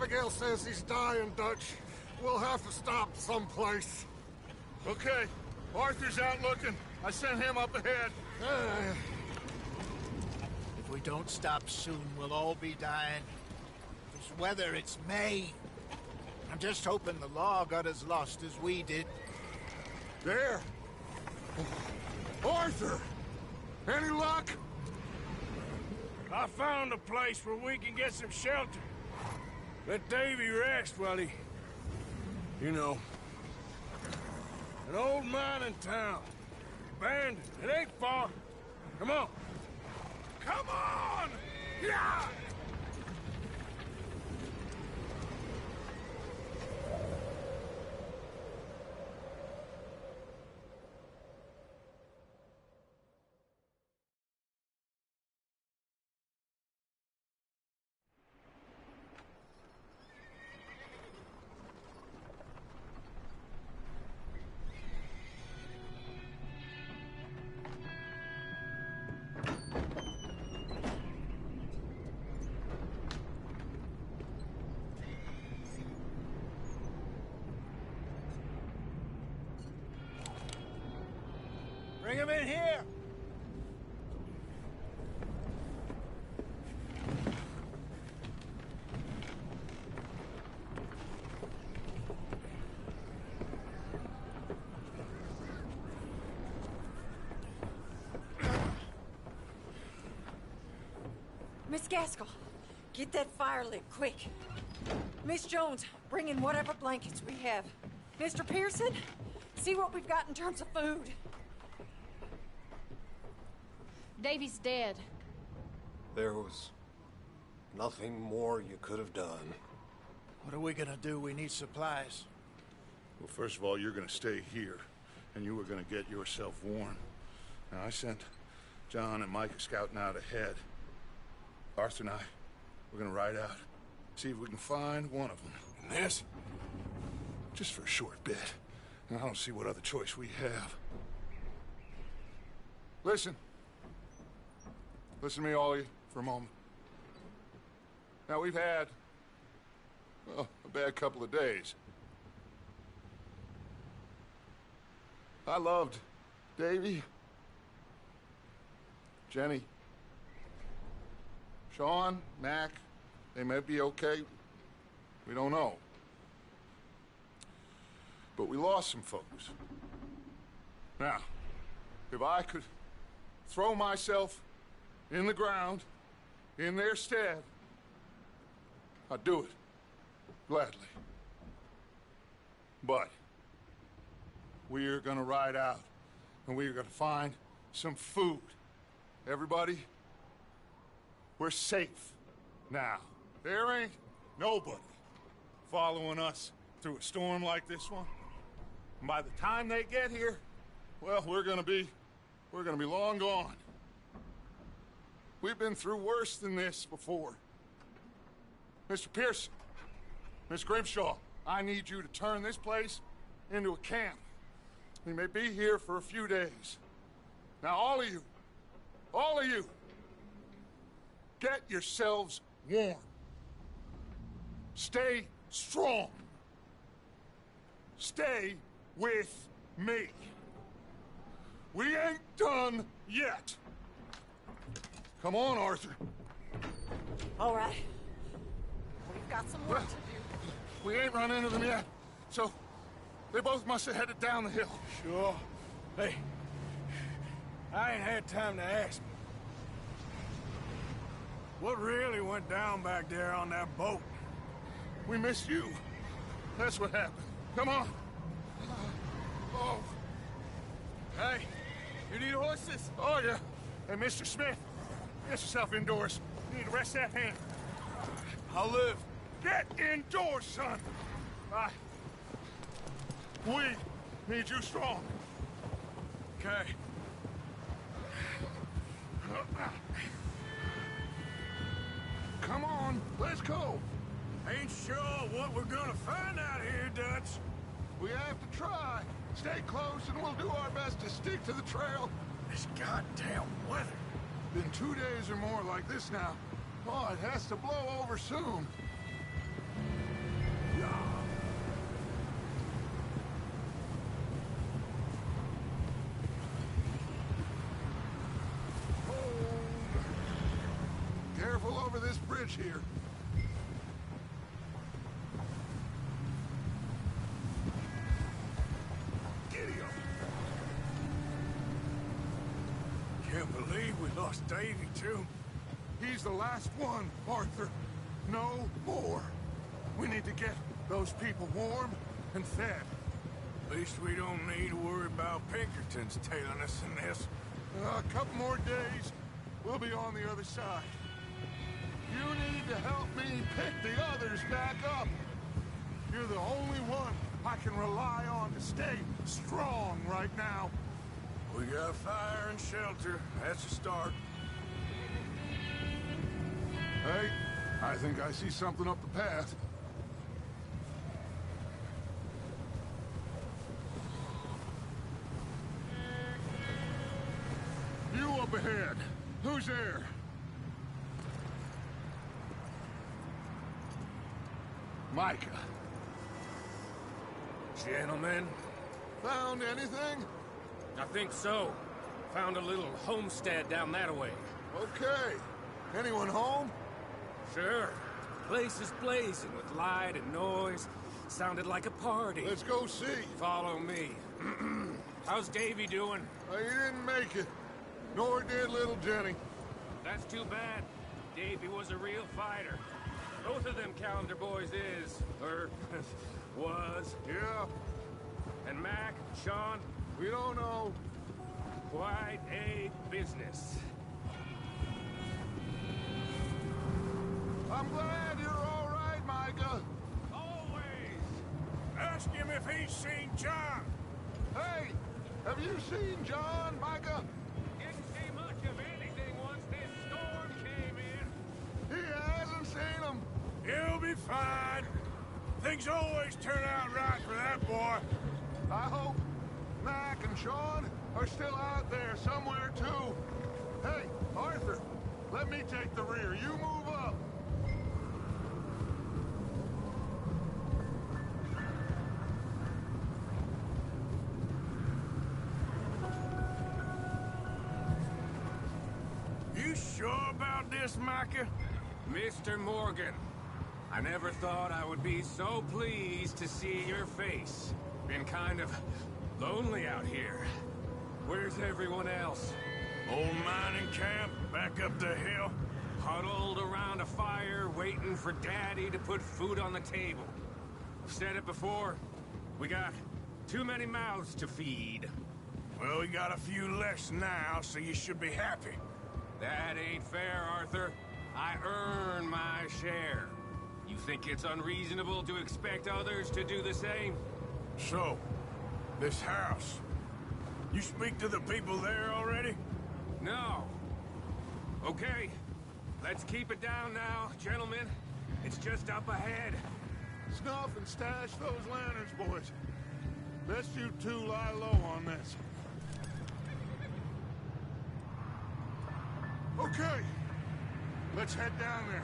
Abigail says he's dying, Dutch. We'll have to stop someplace. Okay. Arthur's out looking. I sent him up ahead. If we don't stop soon, we'll all be dying. This weather, it's May. I'm just hoping the law got as lost as we did. There! Arthur! Any luck? I found a place where we can get some shelter. Let Davy rest while he... You know. An old mining town. Abandoned. It ain't far. Come on. Come on! Yeah! Bring him in here! Miss Gaskell, get that fire lit, quick. Miss Jones, bring in whatever blankets we have. Mr. Pearson, see what we've got in terms of food. Davy's dead. There was nothing more you could have done. What are we gonna do? We need supplies. Well, first of all, you're gonna stay here, and you were gonna get yourself warm. Now, I sent John and Micah scouting out ahead. Arthur and I, we're gonna ride out, see if we can find one of them. And this, just for a short bit. And I don't see what other choice we have. Listen. Listen to me, all of you, for a moment. Now, we've had, well, a bad couple of days. I loved Davy, Jenny, Sean, Mac. They may be okay. We don't know. But we lost some folks. Now, if I could throw myself in the ground, in their stead, I'd do it, gladly. But we're gonna ride out, and we're gonna find some food. Everybody, we're safe now. There ain't nobody following us through a storm like this one. And by the time they get here, well, we're gonna be long gone. We've been through worse than this before. Mr. Pearson, Miss Grimshaw, I need you to turn this place into a camp. We may be here for a few days. Now, all of you, get yourselves warm. Stay strong. Stay with me. We ain't done yet. Come on, Arthur. All right. We've got some work to do. We ain't run into them yet, so they both must have headed down the hill. Sure. Hey, I ain't had time to ask. What really went down back there on that boat? We missed you. That's what happened. Come on. Oh. Hey, you need horses? Oh, yeah. Hey, Mr. Smith, get yourself indoors. You need to rest that hand. I'll live. Get indoors, son. We need you strong. Okay. Come on, let's go. Ain't sure what we're gonna find out here, Dutch. We have to try. Stay close and we'll do our best to stick to the trail. This goddamn weather. Been 2 days or more like this now. Oh, it has to blow over soon. Careful over this bridge here. Gideon! Can't believe we lost Davy, too. He's the last one, Arthur. No more. We need to get those people warm and fed. At least we don't need to worry about Pinkertons tailing us in this. A couple more days, we'll be on the other side. You need to help me pick the others back up. You're the only one I can rely on to stay strong right now. We got fire and shelter. That's a start. Hey, I think I see something up the path. You up ahead. Who's there? Micah. Gentlemen, Found anything? I think so. Found a little homestead down that way. Okay. Anyone home? Sure. Place is blazing with light and noise. Sounded like a party. Let's go see. Follow me. How's Davy doing? He didn't make it. Nor did little Jenny. That's too bad. Davy was a real fighter. Both of them Calendar boys is, or was. Yeah, And Mac, Sean, we don't know. quite a business. I'm glad you're all right, Micah. Always! Ask him if he's seen John. Hey, have you seen John, Micah? Didn't see much of anything once this storm came in. He hasn't seen him. He'll be fine. Things always turn out right for that boy. I hope Mac and Sean are still out there somewhere, too. Hey, Arthur, let me take the rear. You move up. You sure about this, Micah? Mr. Morgan, I never thought I would be so pleased to see your face. Been kind of lonely out here. Where's everyone else? Old mining camp back up the hill. Huddled around a fire, waiting for Daddy to put food on the table. I've said it before, we got too many mouths to feed. Well, we got a few less now, so you should be happy. That ain't fair, Arthur. I earn my share. You think it's unreasonable to expect others to do the same? So, this house. You speak to the people there already? No. Okay, let's keep it down now, gentlemen. It's just up ahead. Snuff and stash those lanterns, boys. Best you two lie low on this. Okay, let's head down there.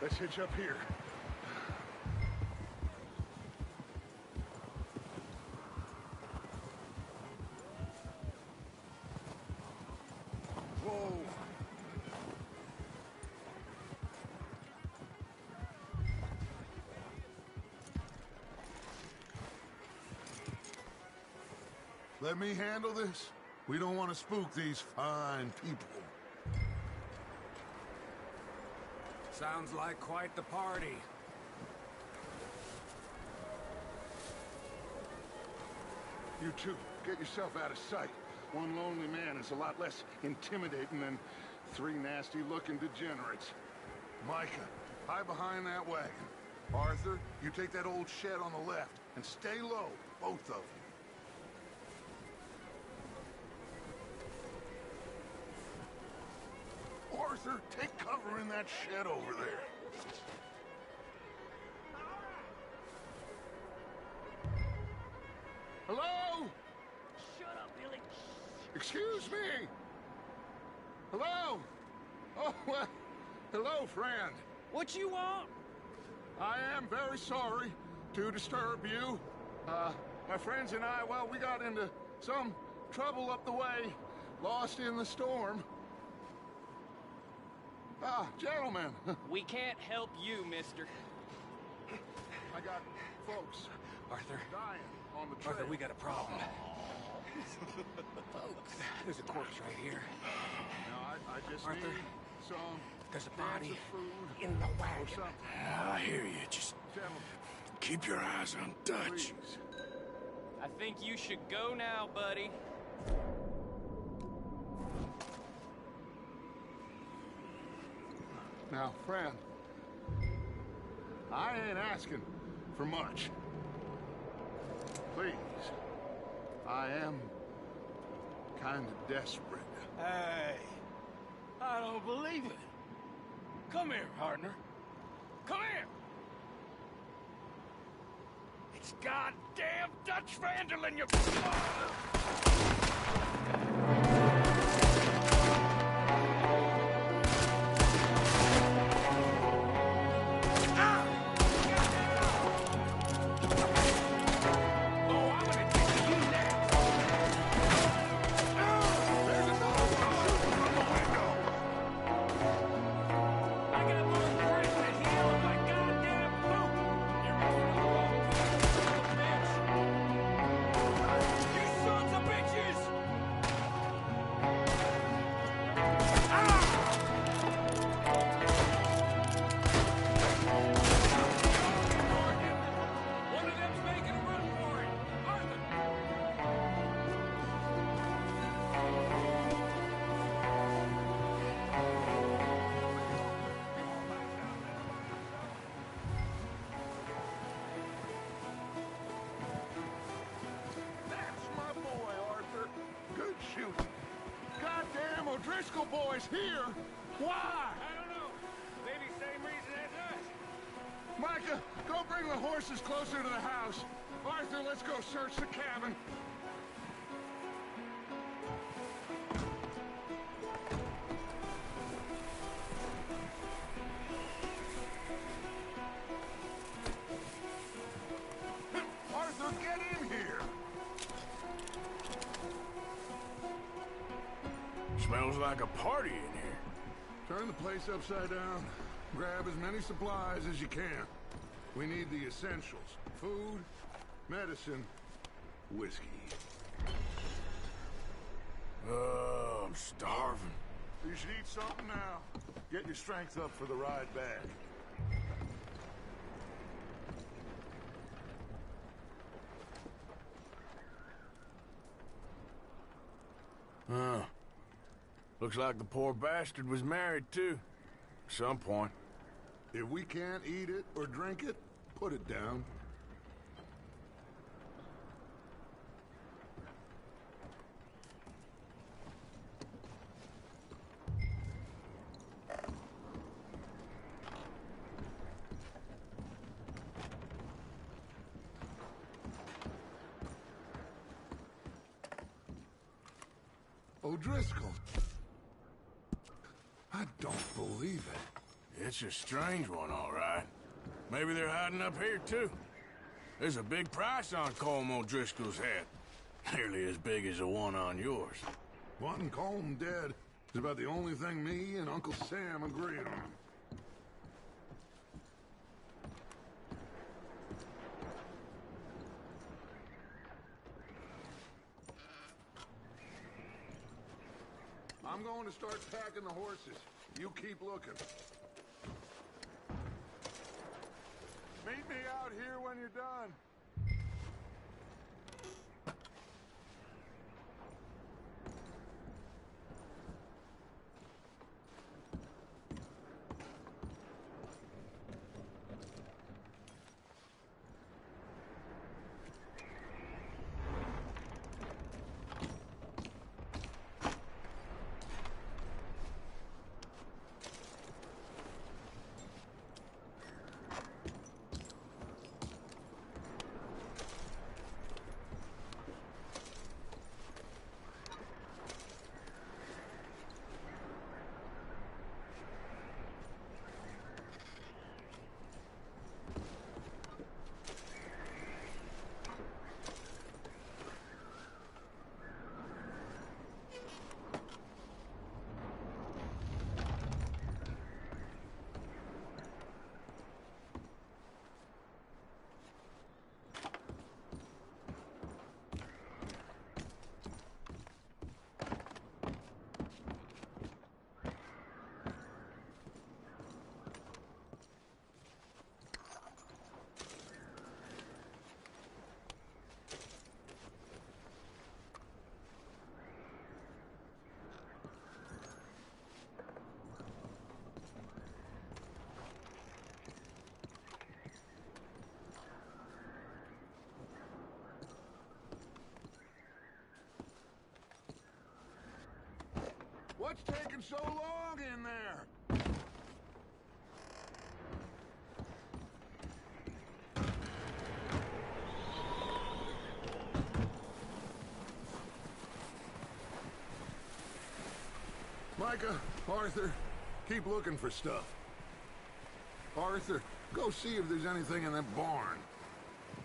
Let's hitch up here. Whoa. Let me handle this. We don't want to spook these fine people. Sounds like quite the party. You two, get yourself out of sight. One lonely man is a lot less intimidating than three nasty-looking degenerates. Micah, hide behind that wagon. Arthur, you take that old shed on the left, and stay low, both of you. Arthur, take cover in that shed over there. Hello? Shut up, Billy. Excuse me? Hello? Oh, well, hello, friend. What you want? I am very sorry to disturb you. My friends and I, well, we got into some trouble up the way, lost in the storm. Gentlemen. We can't help you, mister. I got folks Arthur, dying on the trail. Arthur, we got a problem. Folks. There's a corpse right here. No, I just Arthur, need some there's a cans body of food in the or wagon. something. I hear you. Just Gentlemen, keep your eyes on Dutch. please. I think you should go now, buddy. Now, friend, I ain't asking for much. Please, I am kind of desperate. Hey, I don't believe it. Come here, partner. Come here. It's goddamn Dutch Vanderlyn, you... O'Driscoll boys here. Why? I don't know. Maybe same reason as us. Micah, go bring the horses closer to the house. Arthur, let's go search the cabin. Arthur, get in here. Smells like a party in here. Turn the place upside down. Grab as many supplies as you can. We need the essentials. Food, medicine, whiskey. Oh, I'm starving. You should eat something now. Get your strength up for the ride back. Huh. Looks like the poor bastard was married, too. At some point. If we can't eat it or drink it, put it down. O'Driscoll. I don't believe it. It's a strange one, all right. Maybe they're hiding up here, too. There's a big price on Colm O'Driscoll's head. Nearly as big as the one on yours. Wanting Colm dead is about the only thing me and Uncle Sam agree on. I'm going to start packing the horses. You keep looking. Meet me out here when you're done. What's taking so long in there? Micah, Arthur, keep looking for stuff. Arthur, go see if there's anything in that barn.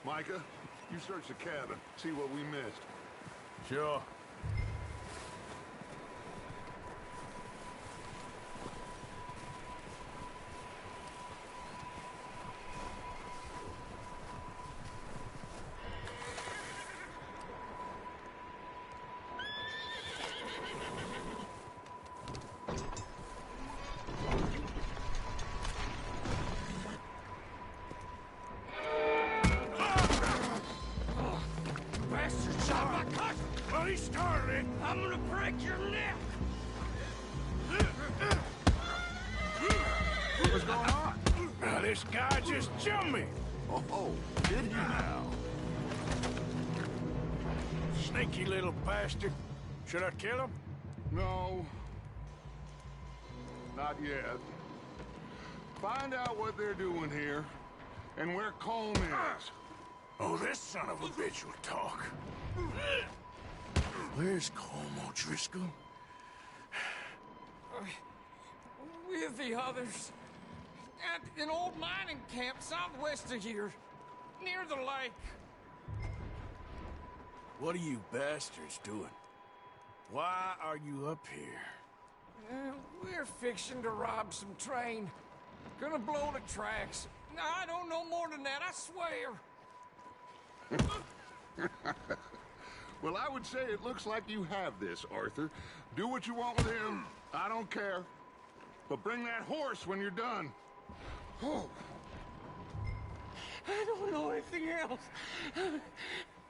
Micah, you search the cabin, see what we missed. Sure. Well, he started it. I'm gonna break your neck. What's going on? Now, this guy just jumped me. Oh, did you now? Sneaky little bastard. Should I kill him? No. Not yet. Find out what they're doing here, and where Colm is. Oh, this son of a bitch will talk. Where's Colm O'Driscoll? With the others. At an old mining camp southwest of here. Near the lake. What are you bastards doing? Why are you up here? We're fixing to rob some train. Gonna blow the tracks. I don't know more than that, I swear. Well, I would say it looks like you have this, Arthur. Do what you want with him. I don't care. But bring that horse when you're done. Oh. I don't know anything else.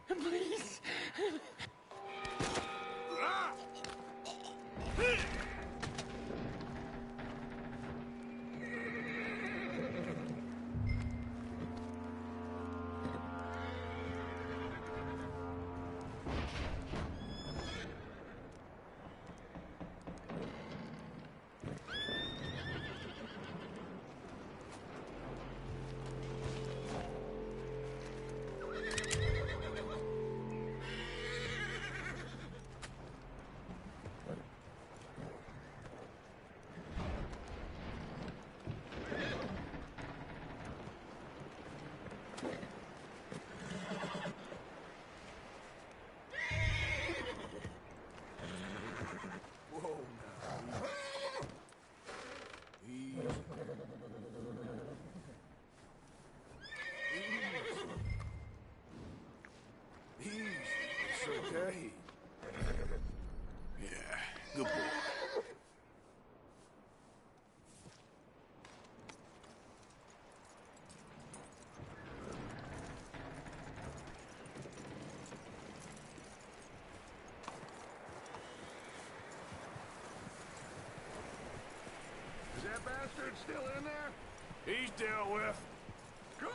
Please. Okay. Yeah, good boy. Is that bastard still in there? He's dealt with. Good.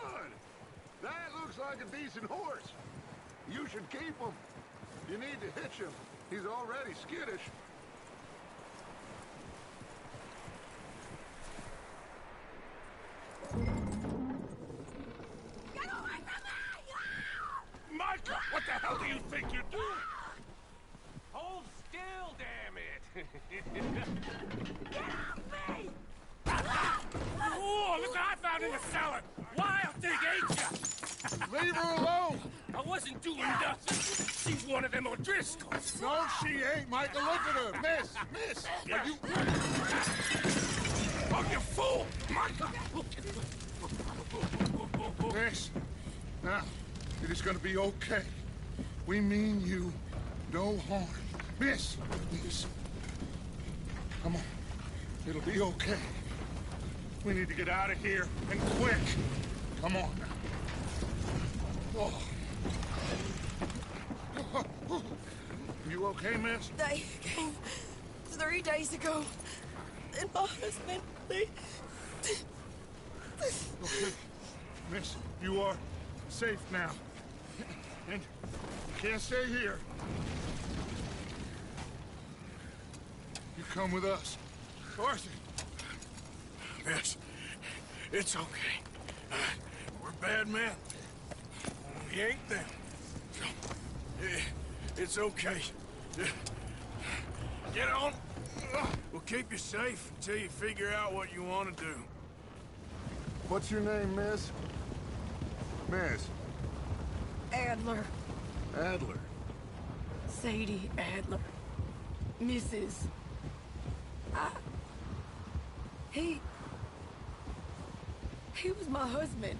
That looks like a decent horse. You should keep him. You need to hitch him. He's already skittish. Get away from me! Micah, what the hell do you think you're doing? Hold still, damn it! Get off me! Oh, look what I found in the cellar! Wild thing, ain't ya? Leave her alone! I wasn't doing nothing. She's one of them O'Driscolls. No, she ain't, Micah. Look at her. Miss! Are you... Oh, you fool! Micah! Miss, now, it is gonna be okay. We mean you no harm. Miss! Come on. It'll be okay. We need to get out of here, and quick. Come on now. Oh. You okay, miss? They came 3 days ago. And my husband, they... Okay. Miss, you are safe now. And you can't stay here. You come with us. Arthur! Miss, it's okay. We're bad men. We ain't them. So, it's okay. Get on. We'll keep you safe until you figure out what you want to do. What's your name, miss? Miss? Adler. Adler. Sadie Adler. Mrs. He was my husband.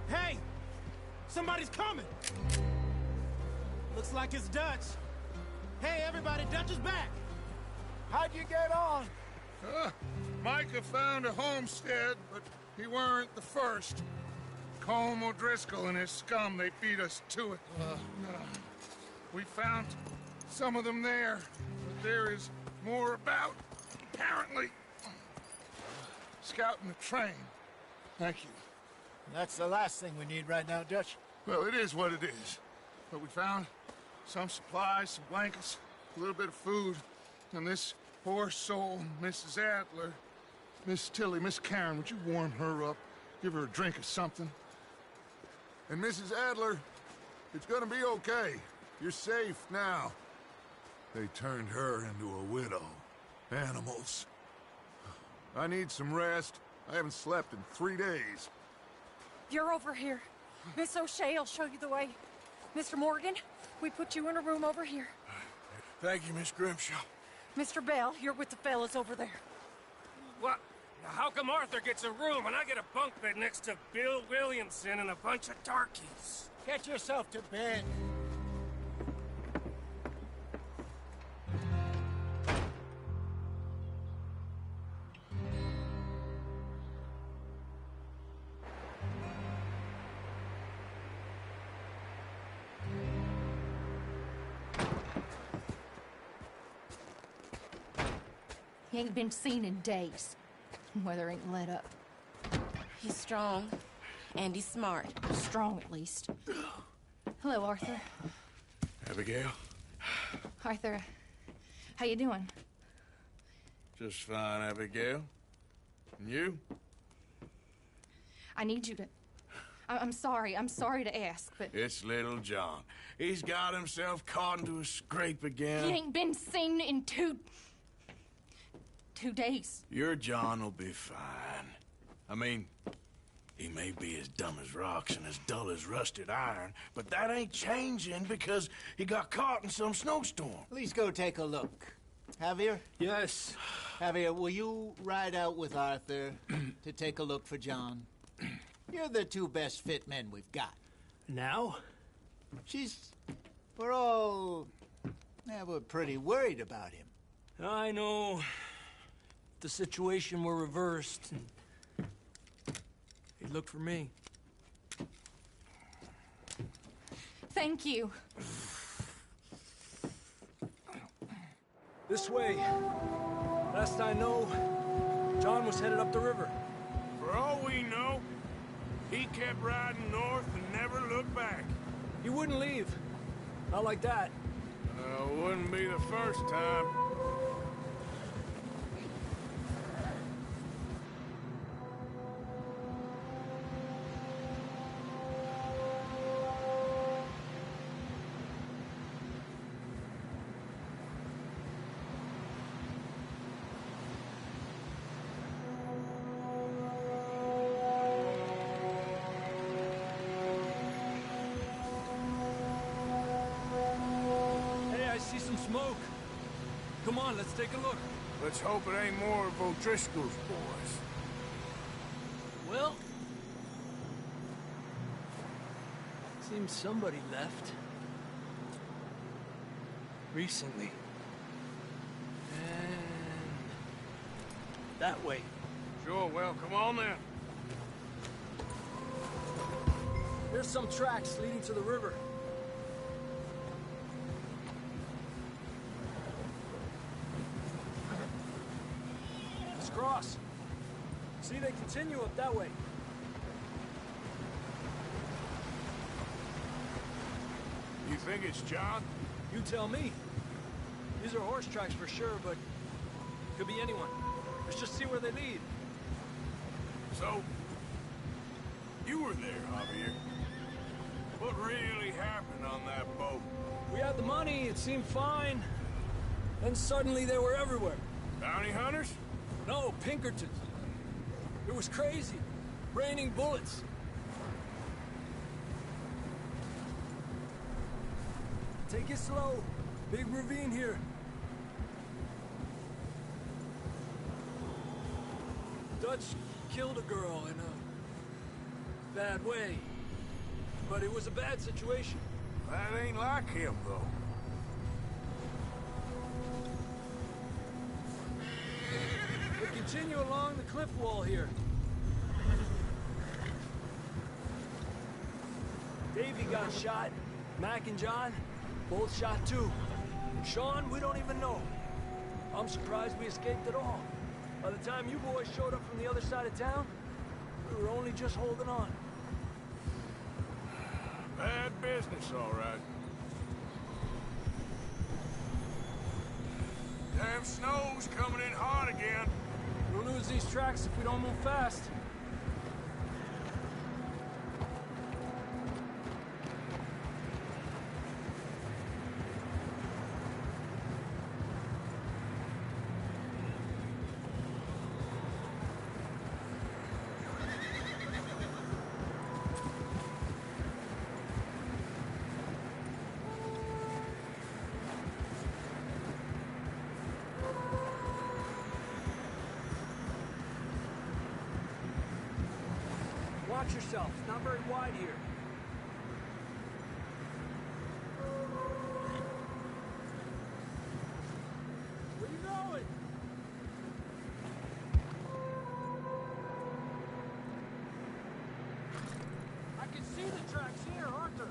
Hey! Somebody's coming! Looks like it's Dutch. Hey, everybody, Dutch is back! How'd you get on? Micah found a homestead, but he weren't the first. Colm O'Driscoll and his scum, they beat us to it. We found some of them there, but there is more about, apparently. Scouting the train. Thank you. That's the last thing we need right now, Dutch. Well, it is what it is. But we found some supplies, some blankets, a little bit of food, and this poor soul, Mrs. Adler, Miss Tilly, Miss Karen, would you warm her up? Give her a drink or something? And Mrs. Adler, it's gonna be okay. You're safe now. They turned her into a widow. Animals. I need some rest. I haven't slept in 3 days. You're over here. Miss O'Shea will show you the way. Mr. Morgan, we put you in a room over here. Thank you, Miss Grimshaw. Mr. Bell, you're with the fellas over there. What? How come Arthur gets a room and I get a bunk bed next to Bill Williamson and a bunch of darkies? Get yourself to bed. He ain't been seen in days. Weather ain't let up. He's strong, and he's smart. Strong, at least. Hello, Arthur. Abigail? Arthur, how you doing? Just fine, Abigail. And you? I need you to... I'm sorry to ask, but... It's little John. He's got himself caught into a scrape again. He ain't been seen in 2 days. Your John will be fine. I mean, he may be as dumb as rocks and as dull as rusted iron, but that ain't changing because he got caught in some snowstorm. Please go take a look. Javier? Yes. Javier, will you ride out with Arthur to take a look for John? You're the 2 best fit men we've got. Now? We're pretty worried about him. I know. The situation were reversed, and he looked for me. Thank you. This way. Last I know, John was headed up the river. For all we know, he kept riding north and never looked back. He wouldn't leave. Not like that. Wouldn't be the first time. Smoke. Come on, let's take a look. Let's hope it ain't more of O'Driscoll's boys. Well, seems somebody left. Recently. And that way. Sure, well, come on then. There's some tracks leading to the river. cross. See, they continue up that way. You think it's John? You tell me. These are horse tracks for sure, but could be anyone. Let's just see where they lead. So, you were there, Javier. What really happened on that boat? We had the money, it seemed fine. Then suddenly they were everywhere. Bounty hunters? No, Pinkertons. It was crazy. Raining bullets. Take it slow. Big ravine here. Dutch killed a girl in a bad way. But it was a bad situation. That ain't like him, though. We continue along the cliff wall here. Davey got shot. Mac and John, both shot too. Sean, we don't even know. I'm surprised we escaped at all. By the time you boys showed up from the other side of town, we were only just holding on. Bad business, all right. Damn snow's coming in hard again. We'll lose these tracks if we don't move fast. Watch yourself. It's not very wide here. Where you going? I can see the tracks here, Arthur.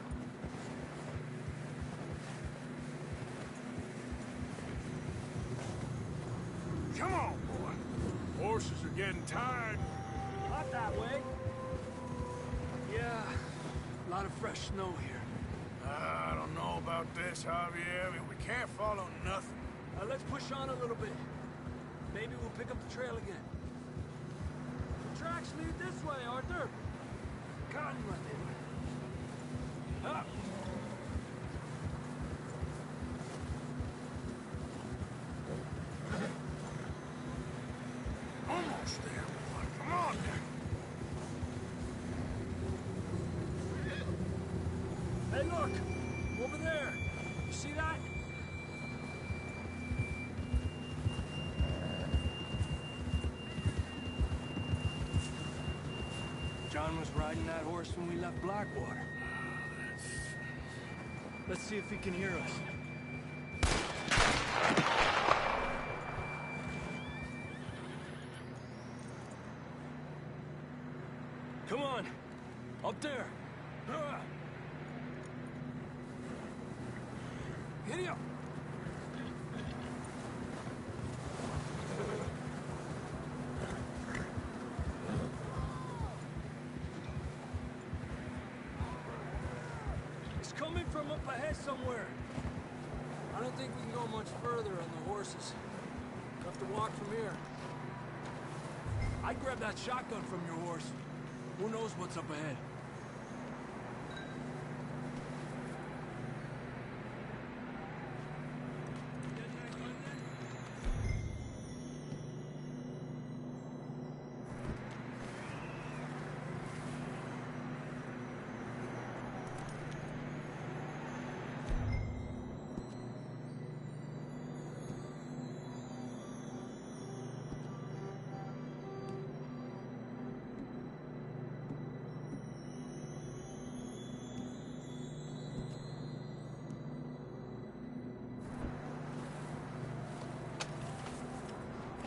Come on, boy. Horses are getting tired. Not that way. Yeah, a lot of fresh snow here. I don't know about this, Javier. I mean, we can't follow nothing. Let's push on a little bit. Maybe we'll pick up the trail again. The tracks lead this way, Arthur. Cottonwood. Up. Almost there, boy. Come on. Hey, look! Over there! You see that? John was riding that horse when we left Blackwater. Let's see if he can hear us. Come on! Up there! Giddy up! It's coming from up ahead somewhere. I don't think we can go much further on the horses. We'll have to walk from here. I'd grab that shotgun from your horse. Who knows what's up ahead?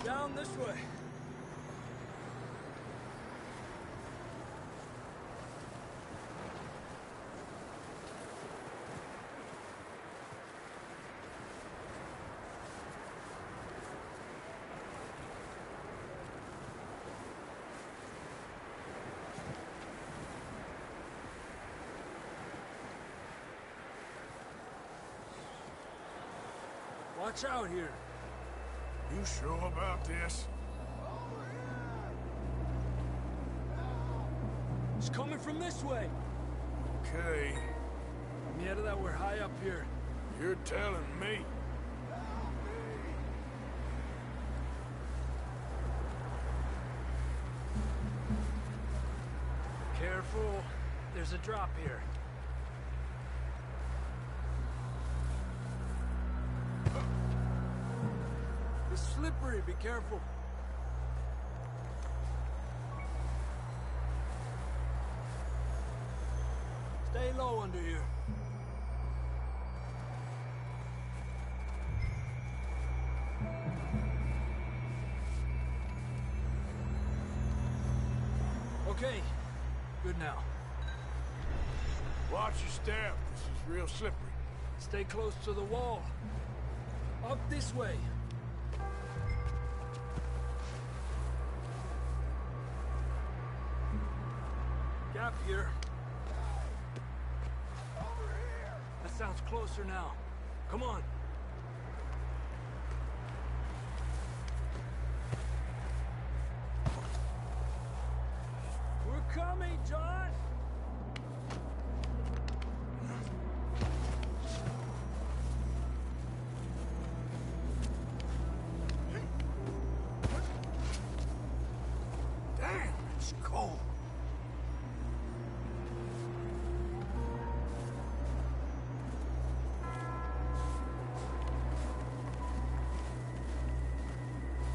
Down this way. Watch out here. You sure about this? It's coming from this way. Okay, Mierda, that we're high up here. you're telling me. Careful. There's a drop here. It's slippery. Be careful. Stay low under here. Okay. Good now. Watch your step. This is real slippery. Stay close to the wall. Up this way. Gap here. That sounds closer now. Come on. We're coming, John! Damn, it's cold.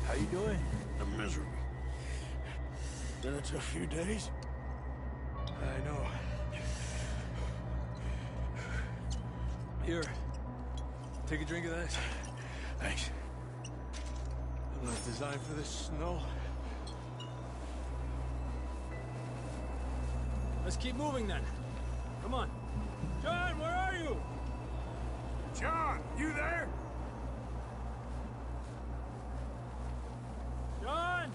How you doing? I'm miserable. Been a tough few days. I know. Here. Take a drink of that. Thanks. I'm not designed for this snow. Let's keep moving then. Come on. John, where are you? John, you there? John!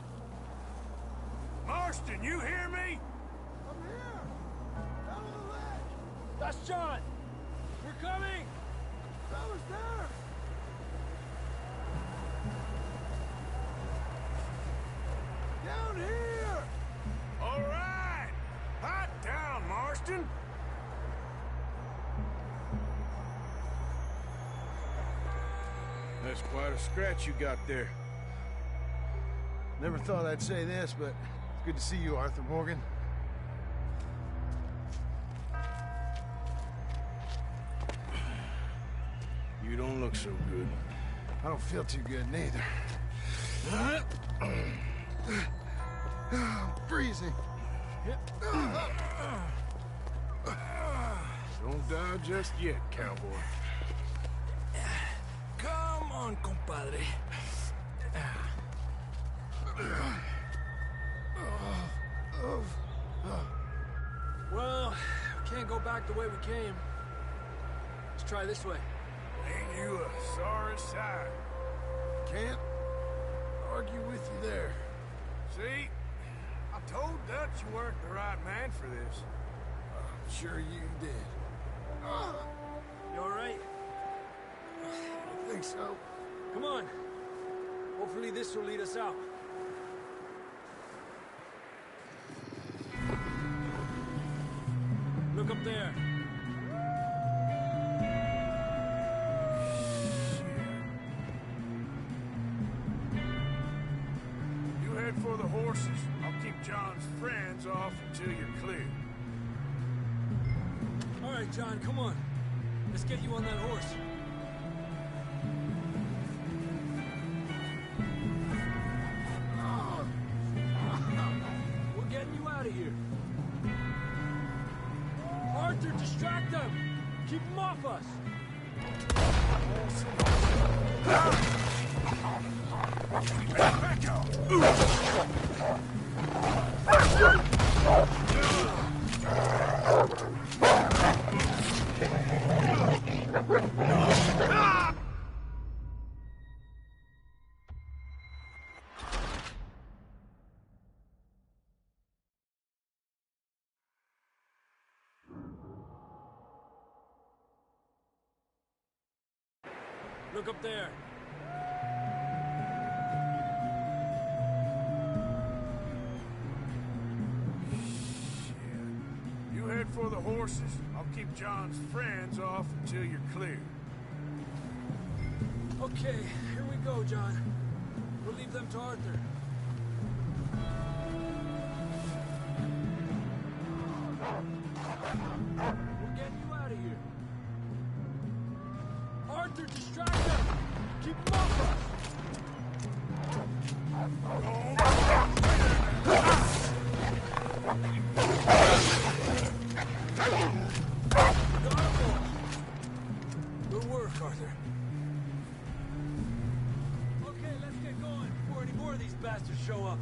Marston, you hear me? I'm here! Down on the ledge! That's John! We're coming! Fellas there! Down here! All right. Hot down, Marston. That's quite a scratch you got there. Never thought I'd say this, but it's good to see you, Arthur Morgan. You don't look so good. I don't feel too good, neither. Freezing. Don't die just yet, cowboy. Come on, compadre. Well, we can't go back the way we came. Let's try this way. Ain't you a sorry sight? Can't argue with you there. See? I told Dutch you weren't the right man for this. I'm sure you did. You all right? I think so. Come on. Hopefully this will lead us out. Look up there. You head for the horses. I'll keep John's friends off until you're clear. All right, John, come on. Let's get you on that horse. We're getting you out of here. Arthur, distract them! Keep them off us! Back out! Look up there. You head for the horses. I'll keep John's friends off until you're clear. Okay, here we go, John. We'll leave them to Arthur. We're getting you out of here. Arthur, distract them! Keep them off us! Good work, Arthur. Okay, let's get going before any more of these bastards show up.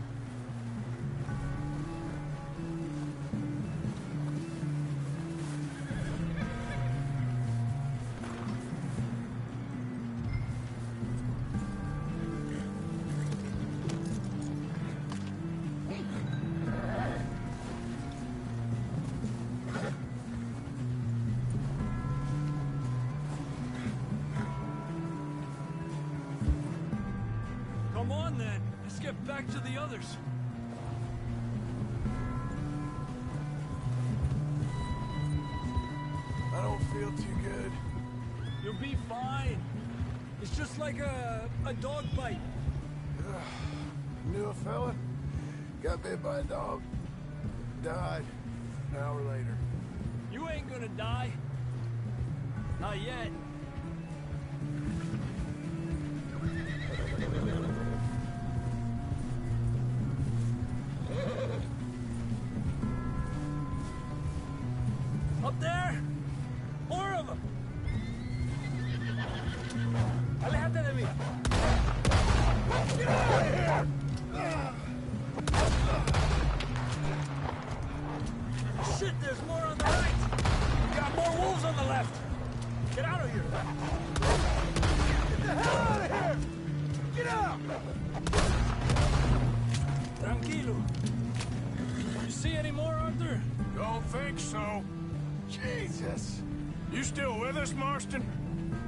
Come on, then. Let's get back to the others. I don't feel too good. You'll be fine. It's just like a dog bite. Knew a fella, got bit by a dog, died an hour later. You ain't gonna die. Not yet. Up there? More of them! Aléjate de mí! Get out of here! Shit, there's more on the right! We got more wolves on the left! Get out of here! Get the hell out of here! Get out! Tranquilo. You see any more, Arthur? Don't think so. Jesus. You still with us, Marston?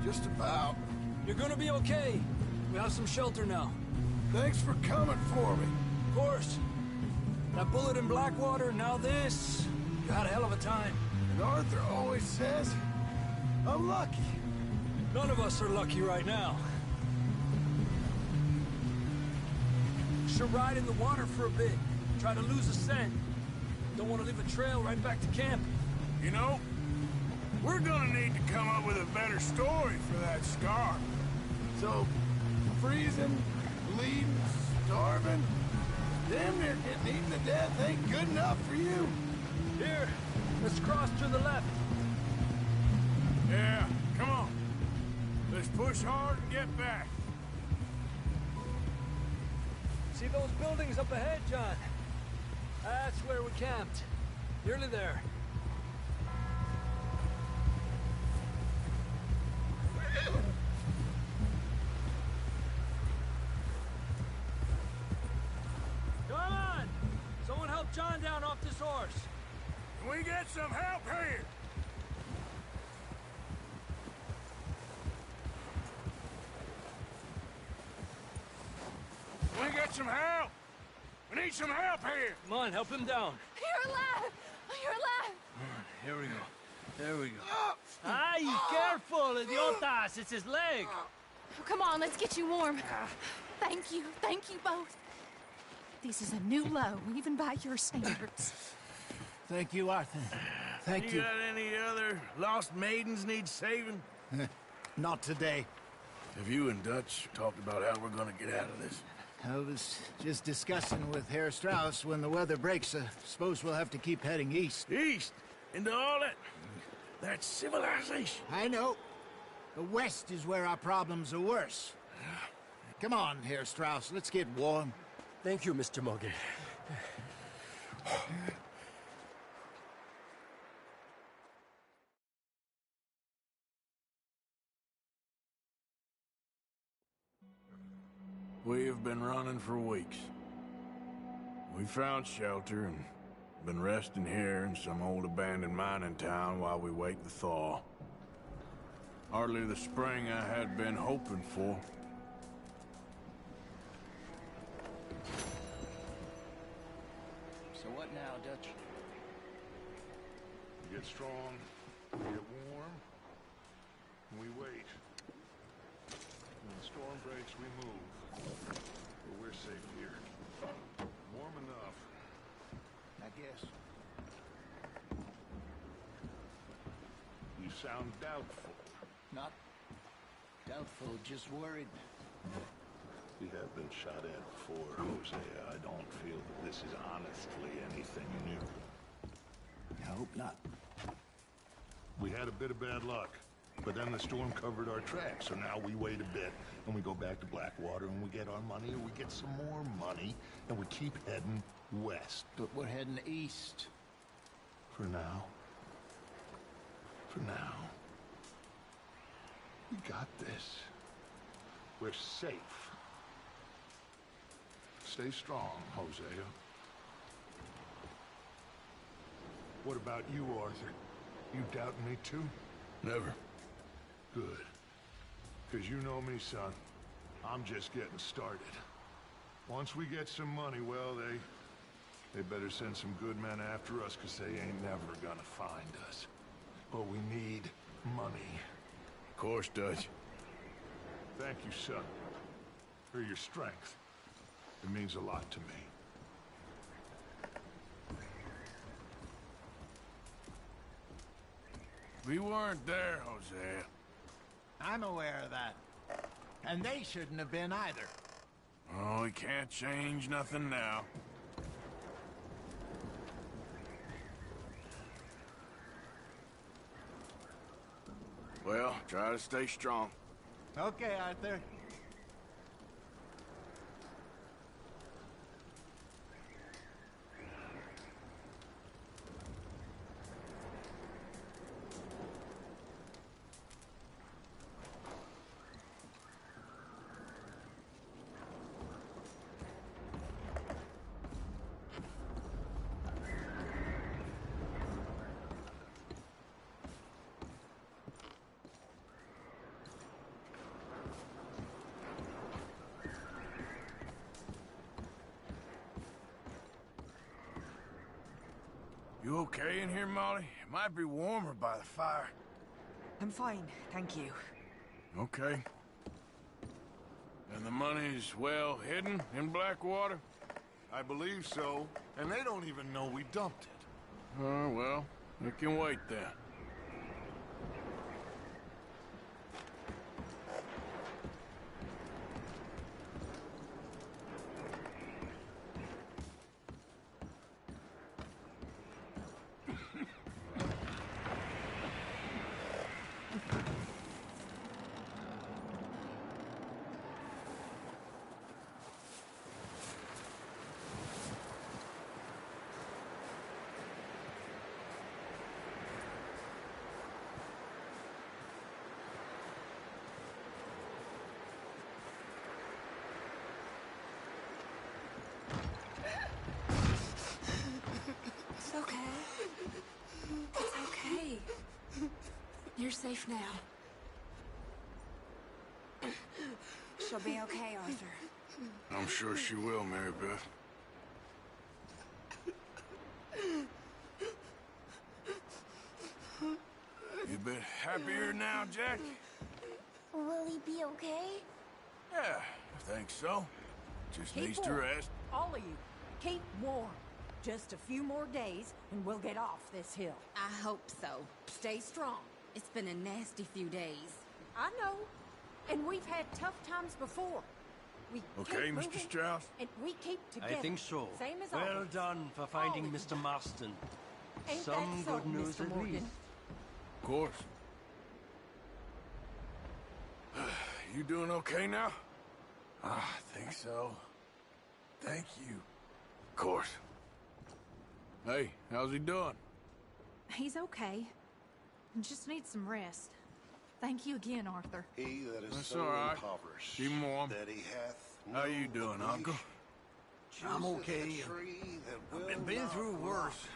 Just about. You're gonna be okay. We have some shelter now. Thanks for coming for me. Of course. That bullet in Blackwater, now this. You had a hell of a time. And Arthur always says, I'm lucky. None of us are lucky right now. Should ride in the water for a bit. Try to lose a scent. Don't want to leave a trail right back to camp. You know, we're gonna need to come up with a better story for that scar. So, freezing, bleeding, starving, damn near getting eaten to death ain't good enough for you. Here, let's cross to the left. Yeah, come on. Let's push hard and get back. See those buildings up ahead, John? That's where we camped. Nearly there. Come on! Someone help John down off this horse. Can we get some help here? Can we get some help? We need some help here. Come on, help him down. You're alive! You're alive! Here we go. There we go. Ay, careful, idiotas! It's his leg! Come on, let's get you warm. Thank you both. This is a new low, even by your standards. Thank you, Arthur. Thank you. You got any other lost maidens need saving? Not today. Have you and Dutch talked about how we're gonna get out of this? I was just discussing with Herr Strauss when the weather breaks. I suppose we'll have to keep heading east. East? Into all that civilization? I know. The west is where our problems are worse. Come on, Herr Strauss, let's get warm. Thank you, Mr. Morgan. We have been running for weeks. We found shelter and been resting here in some old abandoned mining town while we wait the thaw. Hardly the spring I had been hoping for. So what now, Dutch? We get strong, we get warm, and we wait. When the storm breaks, we move. But we're safe here. Warm enough. I guess. You sound doubtful. Not doubtful, just worried. We have been shot at before, Hosea. I don't feel that this is honestly anything new. I hope not. We had a bit of bad luck, but then the storm covered our tracks, so now we wait a bit, and we go back to Blackwater, and we get our money, or we get some more money, and we keep heading west. But we're heading east. For now. For now. We got this. We're safe. Stay strong, Hosea. What about you, Arthur? You doubting me too? Never. Good. Because you know me, son. I'm just getting started. Once we get some money, well, they better send some good men after us, because they ain't never gonna find us. But we need money. Of course, Dutch. Thank you, son, for your strength. It means a lot to me. We weren't there, Hosea. I'm aware of that. And they shouldn't have been either. Oh, we can't change nothing now. Well, try to stay strong. Okay, Arthur. You okay in here, Molly? It might be warmer by the fire. I'm fine, thank you. Okay. And the money's well hidden in Blackwater? I believe so, and they don't even know we dumped it. Oh, well, we can wait then. It's okay. It's okay. You're safe now. She'll be okay, Arthur. I'm sure she will, Mary Beth. You a bit happier now, Jack? Will he be okay? Yeah, I think so. Just Keep needs to warm. rest. All of you, keep warm. Just a few more days, and we'll get off this hill. I hope so. Stay strong. It's been a nasty few days. I know. And we've had tough times before. We Okay, keep Mr. moving, Strauss? and we keep together. I think so. Same as Well always. done for finding Always. Mr. Marston. Ain't Some that so, good news Mr. at Morgan? least. Of course. You doing okay now? I think so. Thank you. Of course. Hey, how's he doing? He's okay. Just needs some rest. Thank you again, Arthur. He that is That's so all right. impoverished Keep him warm. that he hath How no you doing, obligation Uncle? chooseth I'm okay. a tree that will I've been not through rot. worse.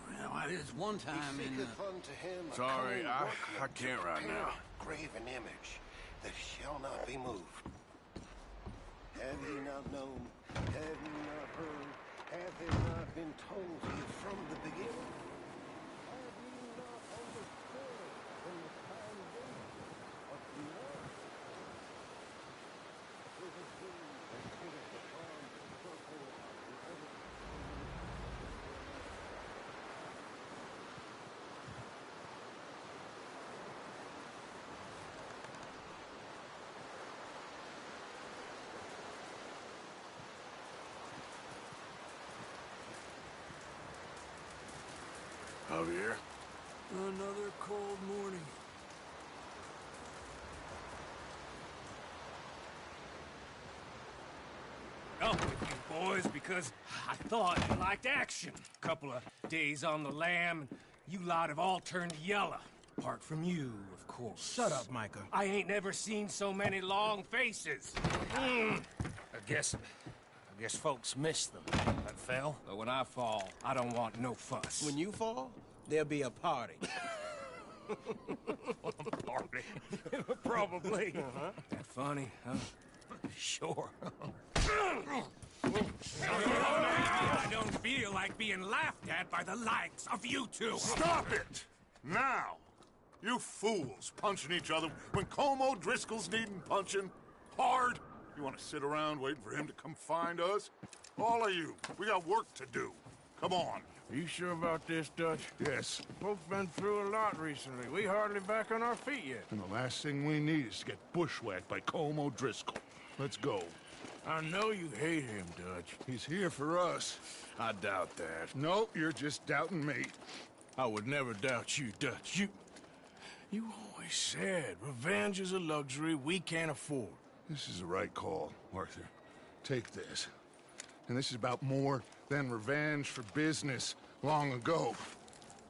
Well, there's one time He in seeketh unto him a Sorry, cunning I workman can't to right prepare now. a graven image that shall not be moved. Have ye not known? Have ye not heard? Hath it not been told to you from the beginning? Have ye not understood from the foundation of the earth? Is it he that sitteth upon the purple of the earth? Javier? Another cold morning. Up with you boys because I thought you liked action. Couple of days on the lam, and you lot have all turned yellow. Apart from you, of course. Shut up, Micah. I ain't never seen so many long faces. I guess folks miss them. That fell. But when I fall, I don't want no fuss. When you fall, there'll be a party. Party. Probably. That funny, huh? Sure. I don't feel like being laughed at by the likes of you two. Stop it! Now! You fools punching each other when Colm O'Driscoll's needing punching hard. You want to sit around waiting for him to come find us? All of you, we got work to do. Come on. Are you sure about this, Dutch? Yes. Folks been through a lot recently. We hardly back on our feet yet. And the last thing we need is to get bushwhacked by Colm O'Driscoll. Let's go. I know you hate him, Dutch. He's here for us. I doubt that. No, you're just doubting me. I would never doubt you, Dutch. You always said revenge is a luxury we can't afford. This is the right call, Arthur. Take this. And this is about more than revenge for business long ago.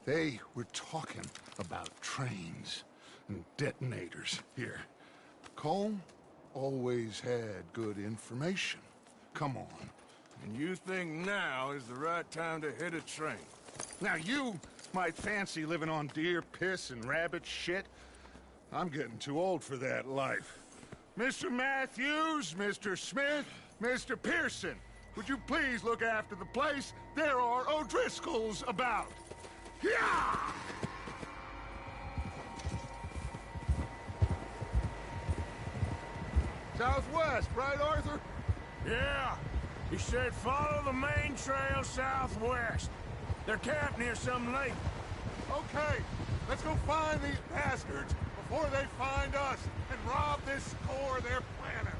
They were talking about trains and detonators here. Colm always had good information. Come on. And you think now is the right time to hit a train? Now you might fancy living on deer piss and rabbit shit. I'm getting too old for that life. Mr. Matthews, Mr. Smith, Mr. Pearson, would you please look after the place? There are O'Driscolls about. Yeah! Southwest, right, Arthur? Yeah. He said follow the main trail southwest. They're camped near some lake. Okay, let's go find these bastards before they find us and rob this core they're planning.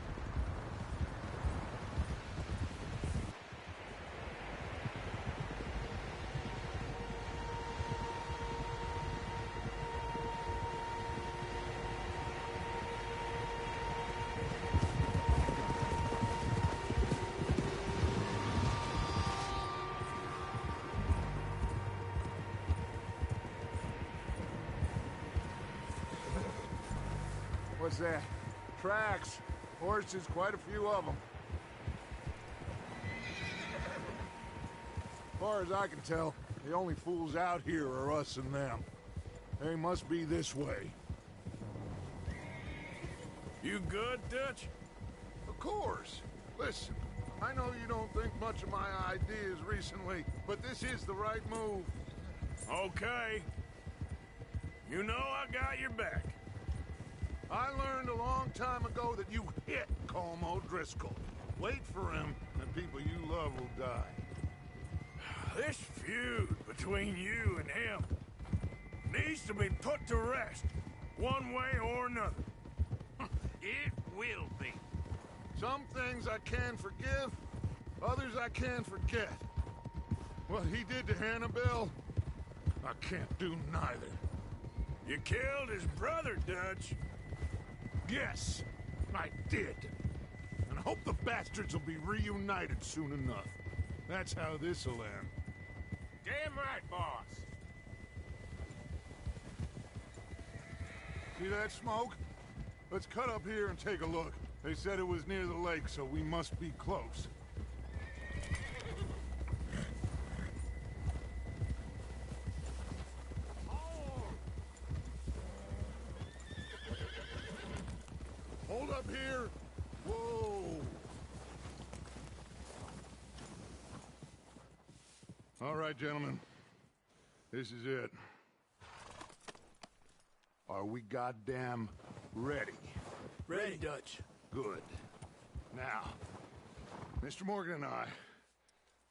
What's that? Tracks. Horses, quite a few of them. As far as I can tell, the only fools out here are us and them. They must be this way. You good, Dutch? Of course. Listen, I know you don't think much of my ideas recently, but this is the right move. Okay. You know I got your back. I learned a long time ago that you hit Colm O'Driscoll. Wait for him, and the people you love will die. This feud between you and him needs to be put to rest, one way or another. It will be. Some things I can forgive, others I can forget. What he did to Annabelle, I can't do neither. You killed his brother, Dutch. Yes, I did. And I hope the bastards will be reunited soon enough. That's how this'll end. Damn right, boss. See that smoke? Let's cut up here and take a look. They said it was near the lake, so we must be close. hold up here. Whoa. All right, gentlemen. This is it. Are we goddamn ready? Ready, Dutch. Good. Now, Mr. Morgan and I,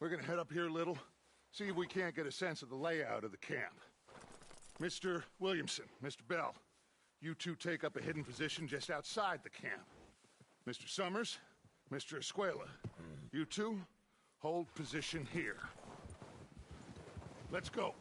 we're gonna head up here a little, see if we can't get a sense of the layout of the camp. Mr. Williamson, Mr. Bell, you two take up a hidden position just outside the camp. Mr. Summers, Mr. Escuela, you two hold position here. Let's go.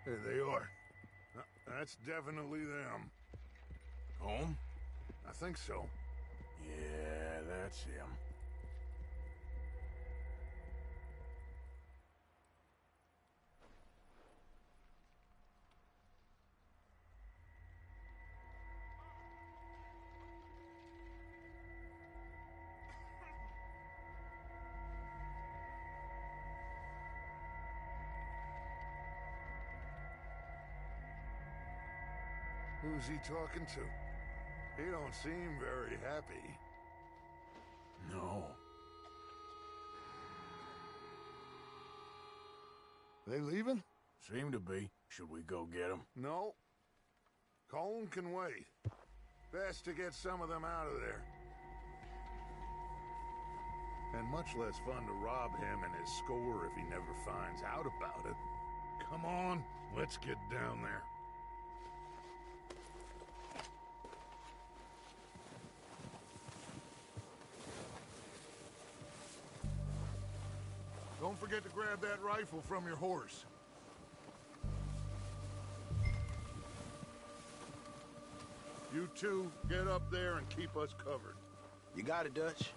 There they are. That's definitely them. Home? I think so. Yeah, that's him. Who's he talking to? He don't seem very happy. No. They leaving? Seem to be. Should we go get them? No. Colm can wait. Best to get some of them out of there. And much less fun to rob him and his score if he never finds out about it. Come on, let's get down there. Don't forget to grab that rifle from your horse. You two, get up there and keep us covered. You got it, Dutch.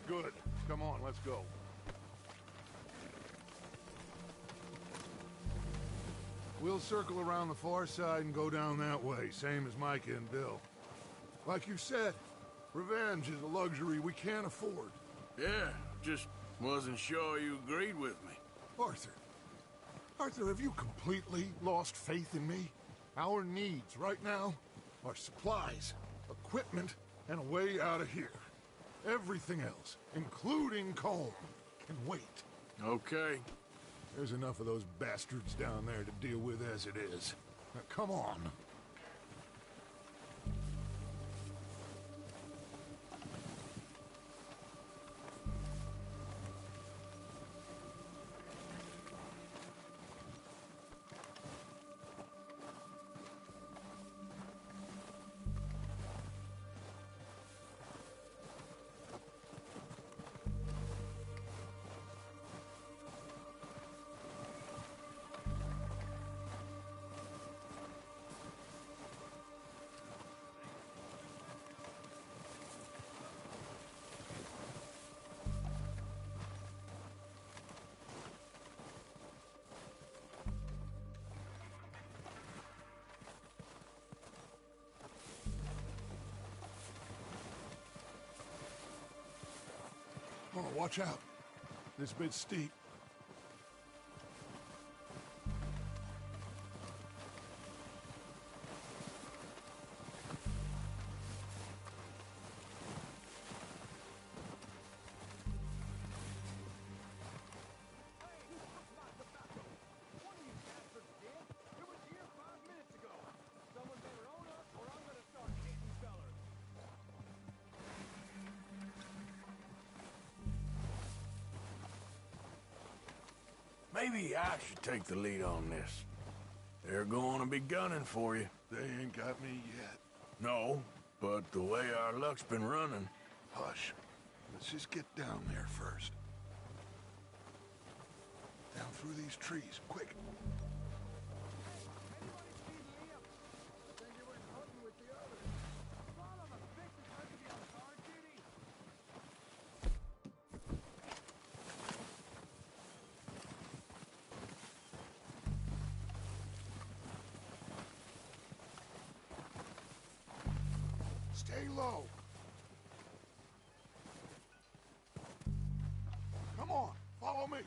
Good. Come on, let's go. We'll circle around the far side and go down that way, same as Micah and Bill. Like you said, revenge is a luxury we can't afford. Yeah, just wasn't sure you agreed with me. Arthur, have you completely lost faith in me? Our needs right now are supplies, equipment, and a way out of here. Everything else, including Colm, can wait. Okay. There's enough of those bastards down there to deal with as it is. Now, come on. Oh, watch out. This bit's steep. Maybe I should take the lead on this. They're going to be gunning for you. They ain't got me yet. No, but the way our luck's been running... Hush. Let's just get down there first. Down through these trees, quick. Stay low. Come on, follow me.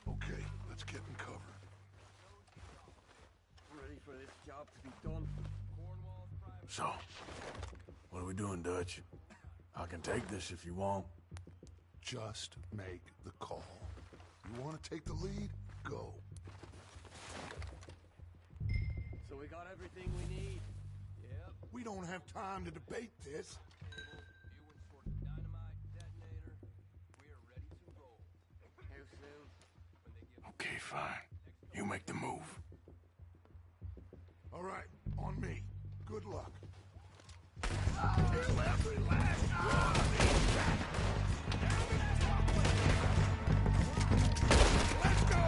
Okay, let's get in cover. Ready for this job to be done. So, what are we doing, Dutch? I can take this if you want. Just make the call. You want to take the lead? Go. So we got everything we need. Yep. We don't have time to debate this. Okay, fine. You make the move. All right, on me. Good luck. Kill every last one of these Let's go!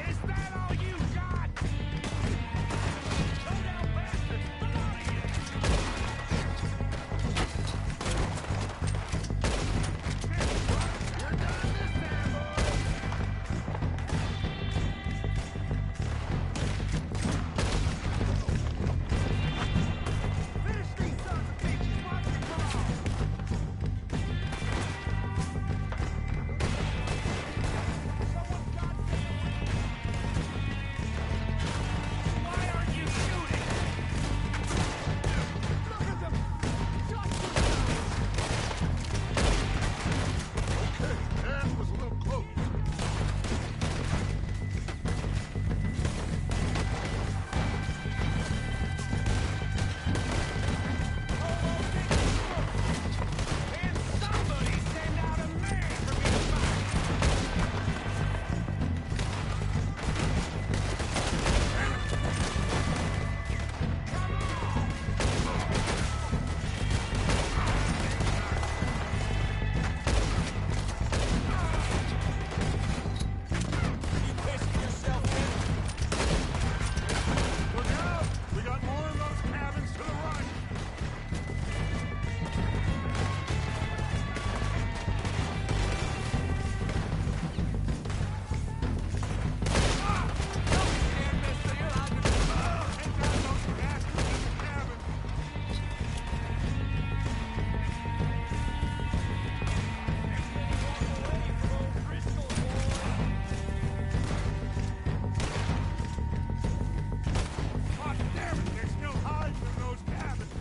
Is that all you got? Go down, bastards! Come on here! You're done this time, boys! Finish these sons of bitches once and for all! Why aren't you shooting? Look at them! Okay, that was a little close. Can somebody send out a man for me to find? Look out! We got more of those cabins to the right. God damn it, there's no hiding in those cabins!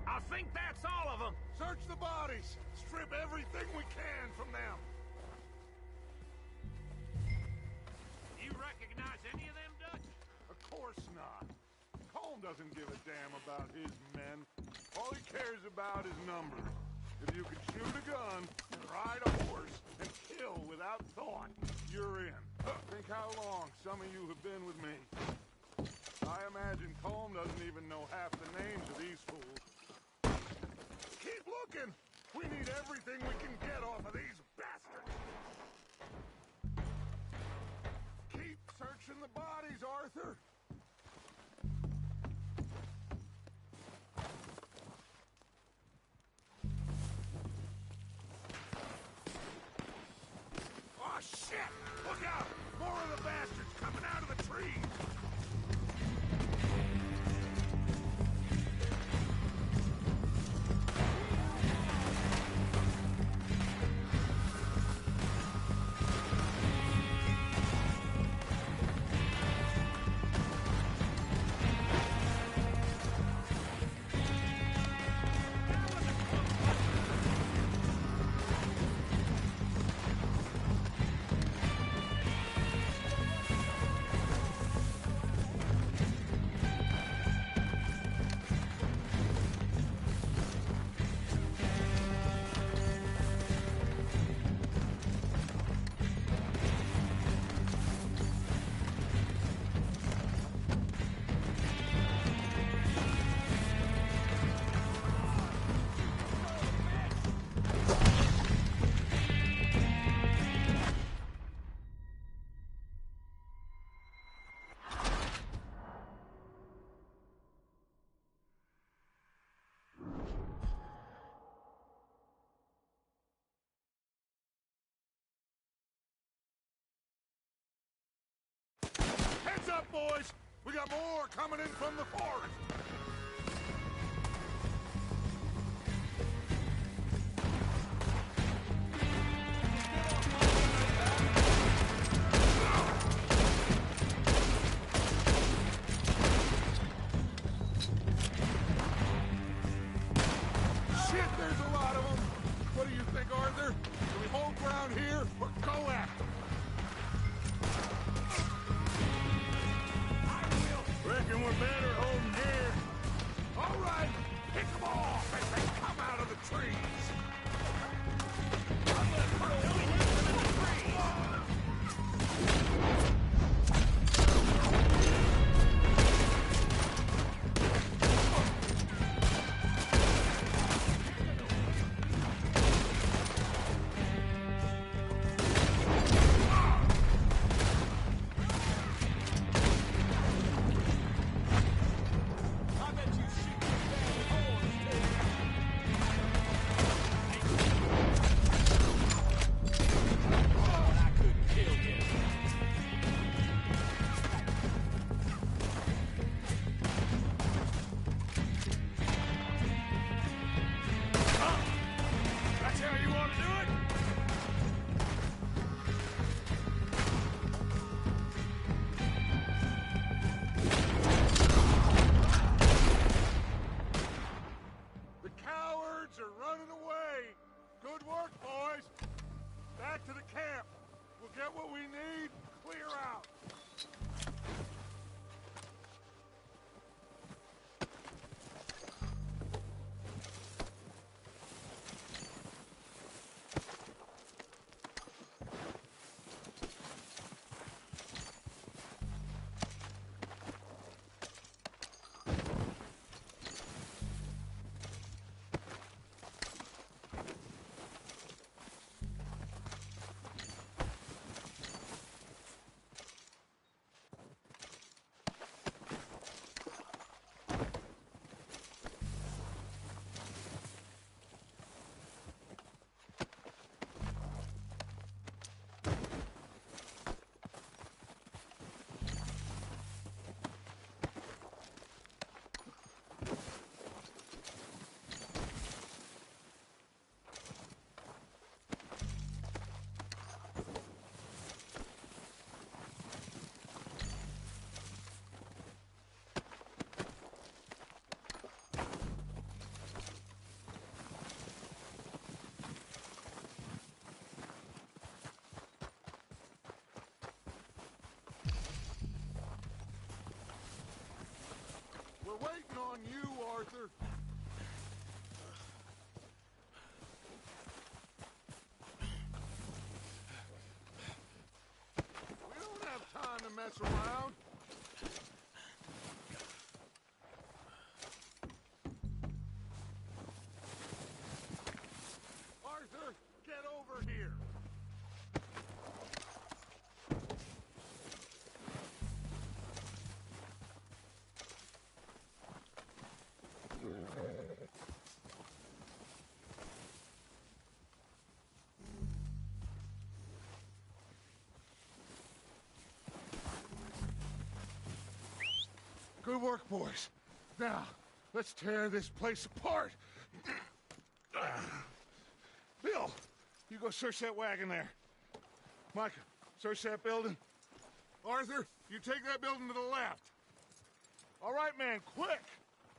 I think that's all of them! Search the bodies. Strip everything we can from them. You recognize any of them, Dutch? Of course not. Colm doesn't give a damn about his men. All he cares about is numbers. If you can shoot a gun, and ride a horse, and kill without thought, you're in. Think how long some of you have been with me. I imagine Colm doesn't even know half the names of these fools. Keep looking! We need everything we can get off of these bastards! Keep searching the bodies, Arthur! Oh, shit! Look out! More of the bastards coming out of the trees! boys! We got more coming in from the forest! Shit, there's a lot of them! What do you think, Arthur? Do we hold ground here or go after them? Reckon we're better holding here. All right, pick them off as they come out of the trees. We're waiting on you, Arthur. We don't have time to mess around. Arthur, get over here. Good work, boys. Now, let's tear this place apart. Bill, you go search that wagon there. Micah, search that building. Arthur, you take that building to the left. All right, man, quick.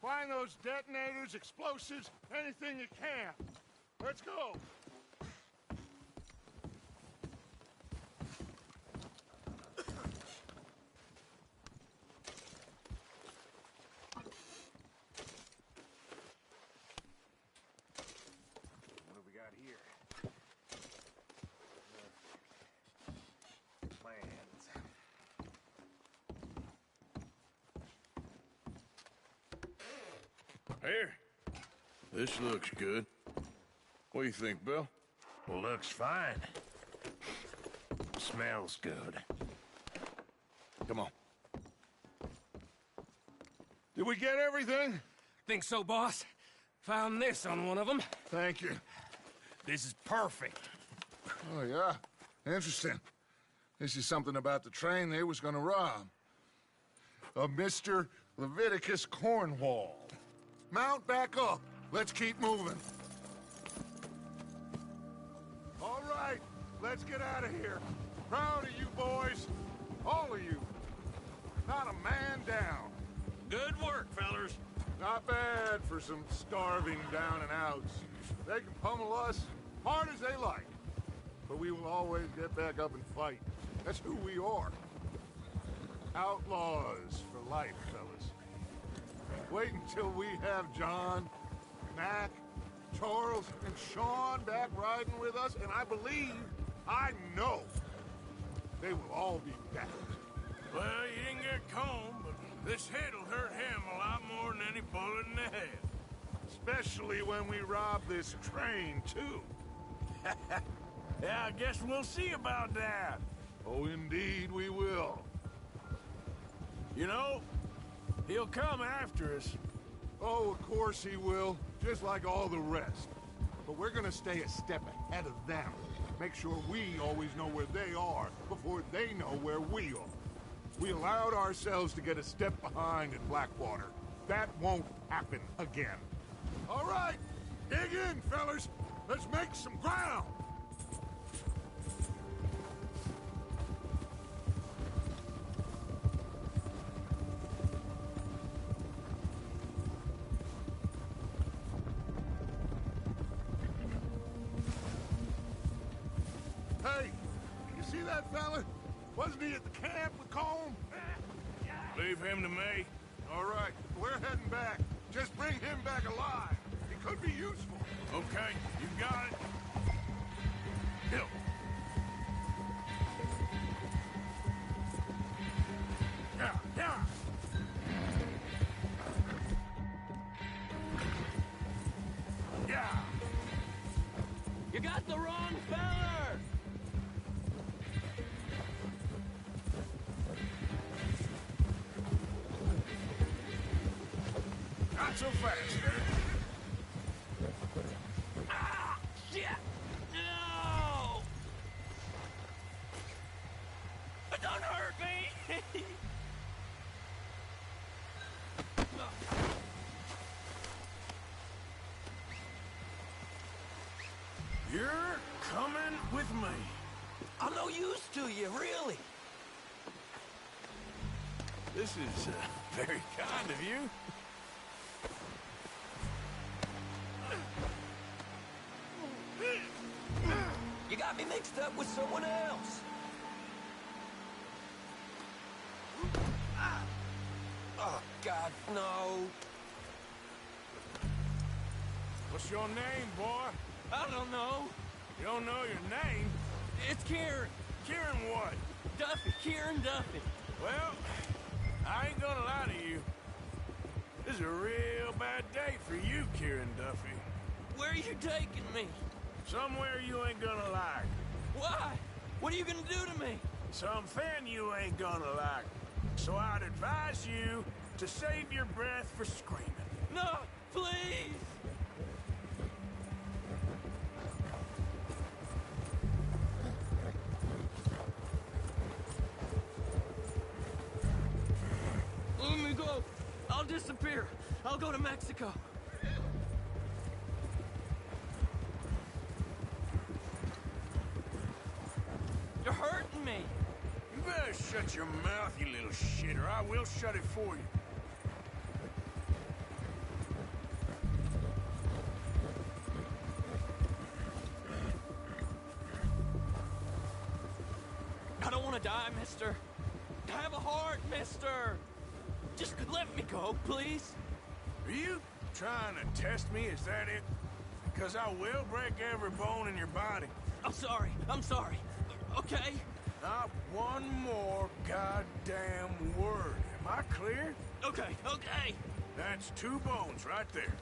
Find those detonators, explosives, anything you can. Let's go. Here. This looks good. What do you think, Bill? Well, looks fine. Smells good. Come on. Did we get everything? Think so, boss. Found this on one of them. Thank you. This is perfect. Oh, yeah? Interesting. This is something about the train they was gonna rob. of Mr. Leviticus Cornwall. Mount back up. Let's keep moving. All right, let's get out of here. Proud of you boys. All of you. Not a man down. Good work, fellers. Not bad for some starving down and outs. They can pummel us hard as they like. But we will always get back up and fight. That's who we are. Outlaws for life, fellas. Wait until we have John, Mac, Charles, and Sean back riding with us, and I know, they will all be back. Well, you didn't get Combe, but this hit'll hurt him a lot more than any bullet in the head. Especially when we rob this train, too. Yeah, I guess we'll see about that. Oh, indeed we will. You know, he'll come after us. Oh, of course he will, just like all the rest. But we're gonna stay a step ahead of them. Make sure we always know where they are before they know where we are. We allowed ourselves to get a step behind in Blackwater. That won't happen again. All right, dig in, fellas. Let's make some ground. Hey, you see that fella? Wasn't he at the camp with Combe? Leave him to me. All right, we're heading back. Just bring him back alive. He could be useful. Okay, you got it. Hill. Yeah, yeah. Yeah. You got the wrong feller! Not so fast. Ah! Shit! No! Don't hurt me! You're coming with me. I'm no use to you, really. This is very kind of you. You got me mixed up with someone else. Oh, God, no. What's your name, boy? I don't know. You don't know your name? It's Kieran. Kieran what? Duffy. Kieran Duffy. Well, I ain't gonna lie to you. This is a real bad day for you, Kieran Duffy. Where are you taking me? Somewhere you ain't gonna like. Why? What are you gonna do to me? Something you ain't gonna like. So I'd advise you to save your breath for screaming. No, please! Let me go. I'll disappear. I'll go to Mexico. You're hurting me. You better shut your mouth, you little shit, or I will shut it for you. I don't want to die, mister. I have a heart, mister. Just let me go, please. Are you trying to test me? Is that it? Because I will break every bone in your body. I'm sorry. I'm sorry. Okay? Not one more goddamn word. Am I clear? Okay, okay. That's 2 bones right there.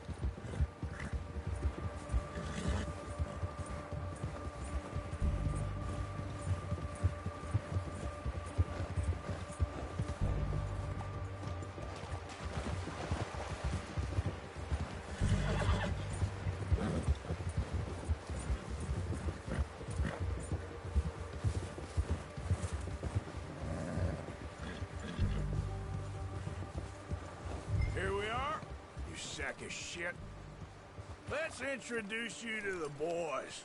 sack of shit. Let's introduce you to the boys.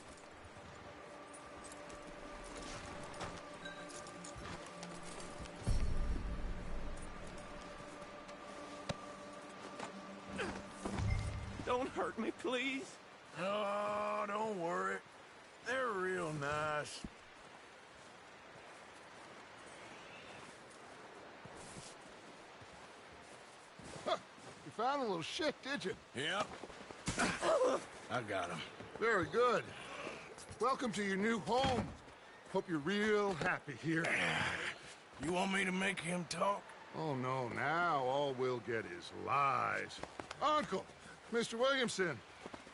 Don't hurt me, please. Oh, don't worry. They're real nice. Huh. You found a little shit, did you? Yep. I got him. Very good. Welcome to your new home. Hope you're real happy here. You want me to make him talk? Oh, no. Now all we'll get is lies. Uncle, Mr. Williamson,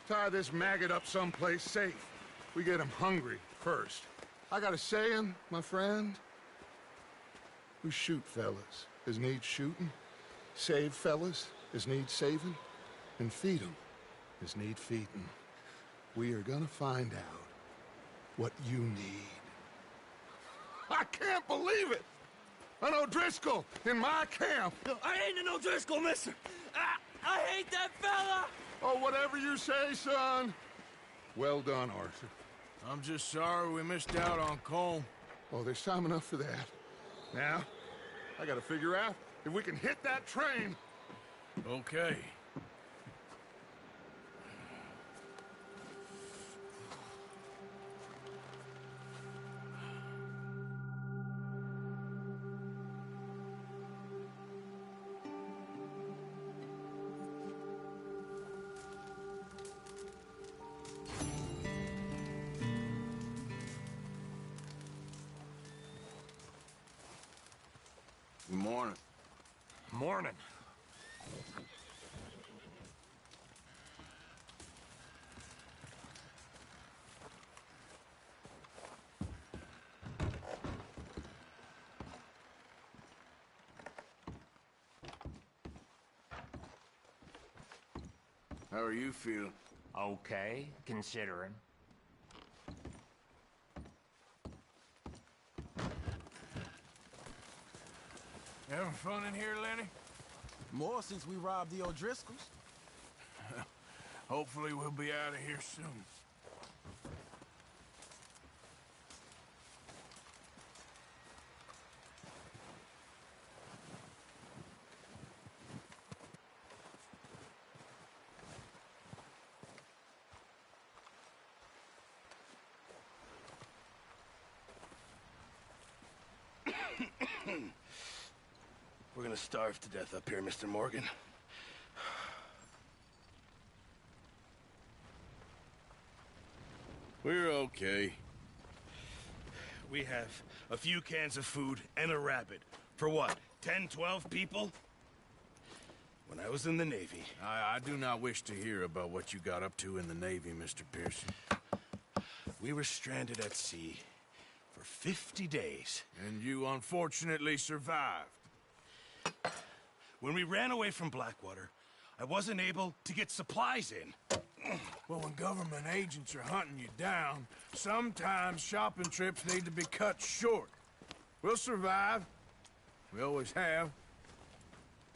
tie this maggot up someplace safe. We get him hungry first. I got a saying, my friend. We shoot fellas as need shooting, save fellas as need saving, and feed 'em as need feeding. We are gonna find out what you need. I can't believe it! An O'Driscoll in my camp! I ain't an O'Driscoll, mister! I hate that fella! Oh, whatever you say, son. Well done, Arthur. I'm just sorry we missed out on Colm. Oh, there's time enough for that. Now, I gotta figure out if we can hit that train. Okay. Good morning. Morning. How are you feeling? Okay, considering. Having fun in here, Lenny? More since we robbed the O'Driscolls. Hopefully we'll be out of here soon. We're gonna starve to death up here, Mr. Morgan. We're okay. We have a few cans of food and a rabbit. For what, 10, 12 people? When I was in the Navy... I do not wish to hear about what you got up to in the Navy, Mr. Pearson. We were stranded at sea for 50 days. And you unfortunately survived. When we ran away from Blackwater, I wasn't able to get supplies in. Well, when government agents are hunting you down, sometimes shopping trips need to be cut short. We'll survive. We always have.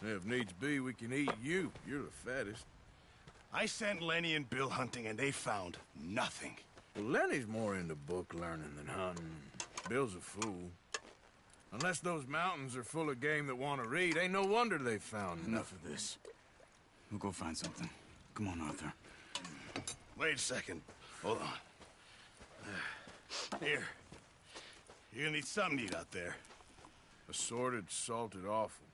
And if needs be, we can eat you. You're the fattest. I sent Lenny and Bill hunting, and they found nothing. Well, Lenny's more into book learning than hunting. Bill's a fool. Unless those mountains are full of game that want to read, ain't no wonder they found Enough of this. We'll go find something. Come on, Arthur. Wait a second. Hold on. Here. You're gonna need something to eat out there. Assorted, salted offal.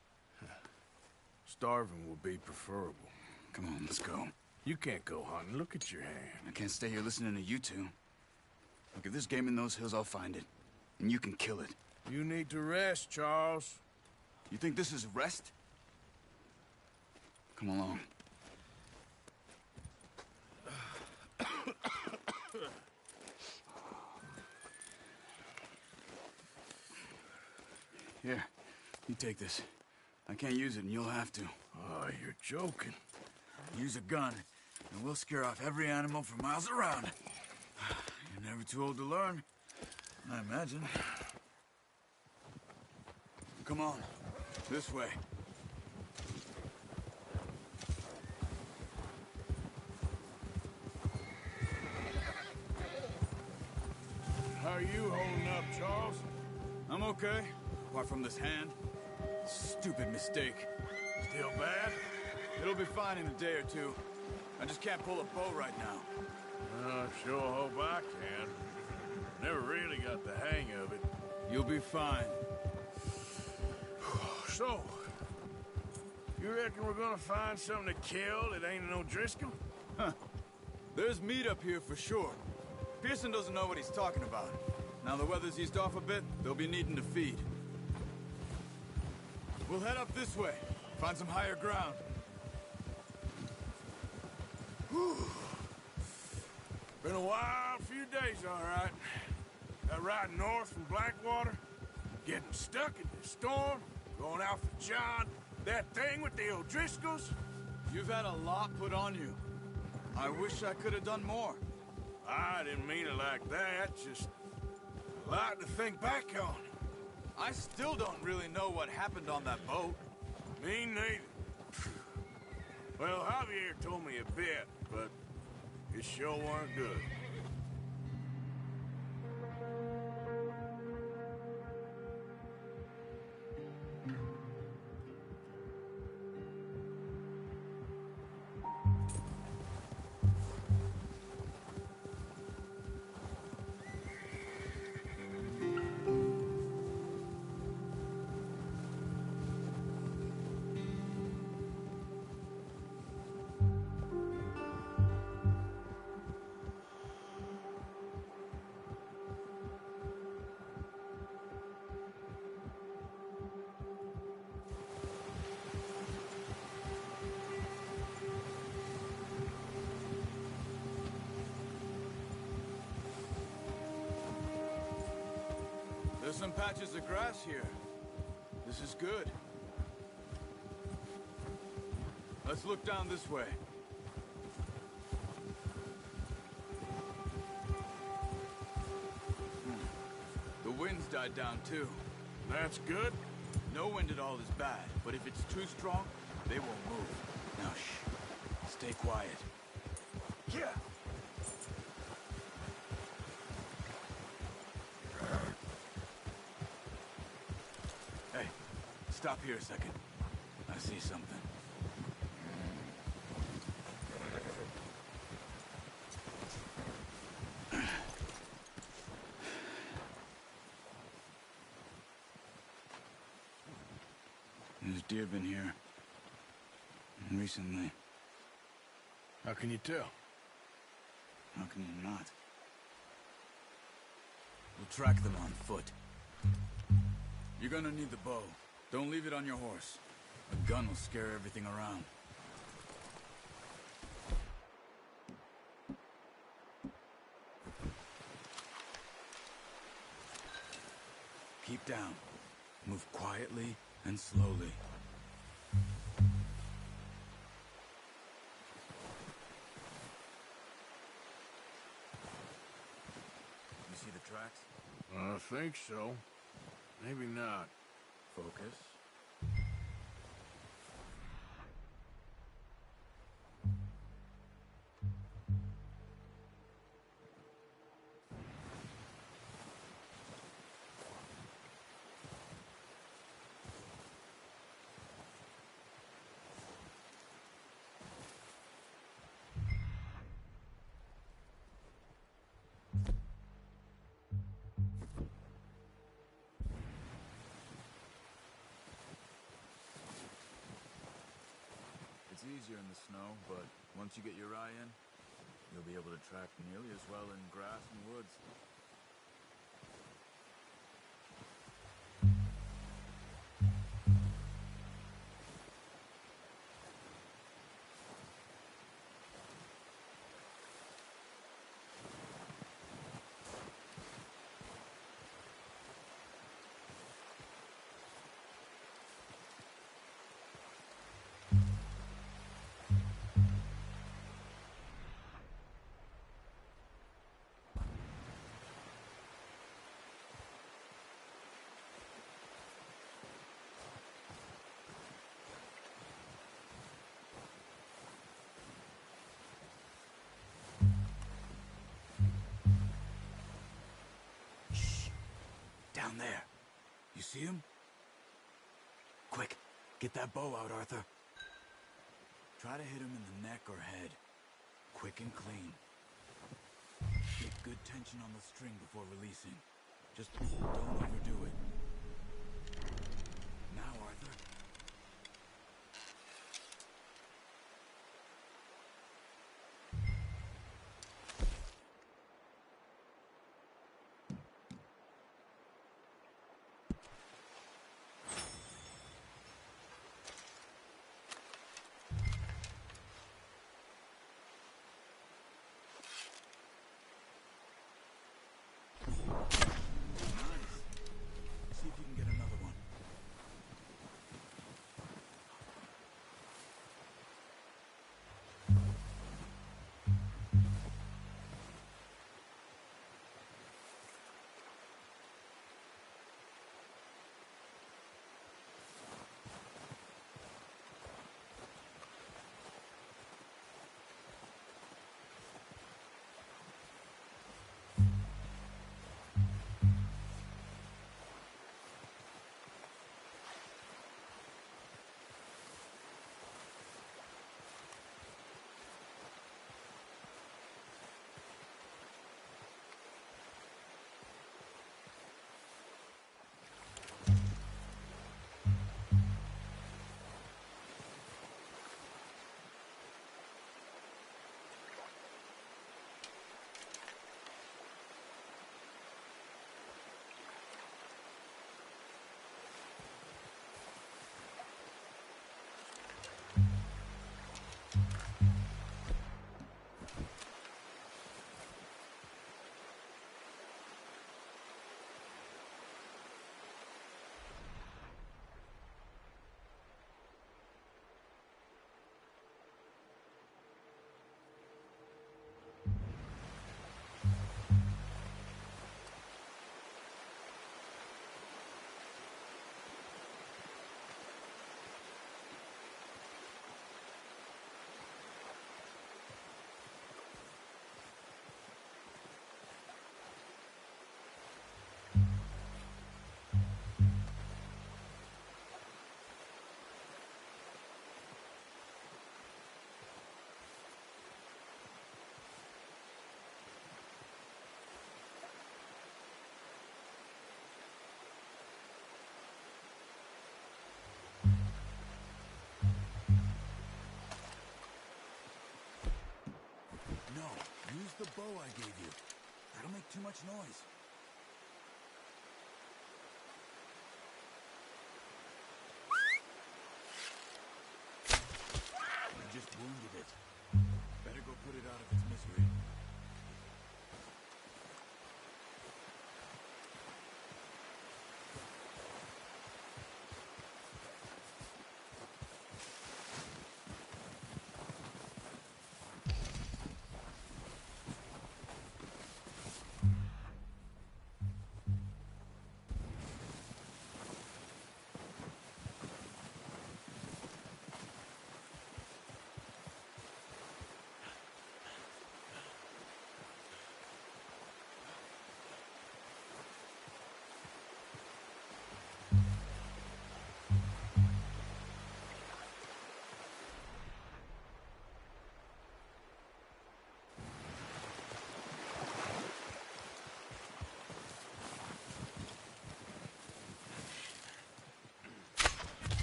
Starving will be preferable. Come on, let's go. You can't go hunting. Look at your hand. I can't stay here listening to you two. Look, if there's game in those hills, I'll find it. And you can kill it. You need to rest, Charles. You think this is rest? Come along. Here, you take this. I can't use it, and you'll have to. Oh, you're joking. Use a gun, and we'll scare off every animal for miles around. You're never too old to learn, I imagine. Come on, this way. you holding up, Charles? I'm okay, apart from this hand. Stupid mistake. Still bad? It'll be fine in a day or two. I just can't pull a bow right now. I sure hope I can. Never really got the hang of it. You'll be fine. So, you reckon we're gonna find something to kill that ain't an O'Driscoll? Huh. There's meat up here for sure. Pearson doesn't know what he's talking about. Now the weather's eased off a bit, they'll be needing to feed. We'll head up this way. Find some higher ground. Whew. Been a wild few days, all right. That ride north from Blackwater, getting stuck in the storm, going out for John, that thing with the O'Driscolls. You've had a lot put on you. I wish I could have done more. I didn't mean it like that, just a lot to think back on. I still don't really know what happened on that boat. Me neither. Well, Javier told me a bit, but it sure weren't good. There's some patches of grass here. This is good. Let's look down this way. The wind's died down too. That's good. No wind at all is bad, but if it's too strong, they won't move. Now shh. Stay quiet. Yeah. Hey, stop here a second. I see something. There's deer been here. Recently. How can you tell? How can you not? We'll track them on foot. You're gonna need the bow. Don't leave it on your horse. A gun will scare everything around. Keep down. Move quietly and slowly. You see the tracks? I think so. Maybe not. Focus. It's easier in the snow, but once you get your eye in, you'll be able to track nearly as well in grass and woods. down there. You see him? Quick, get that bow out, Arthur. Try to hit him in the neck or head. Quick and clean. Get good tension on the string before releasing. Just don't overdo it. Now, Arthur. See if you can get another one. No, use the bow I gave you. That'll make too much noise. You just wounded it. Better go put it out of its misery.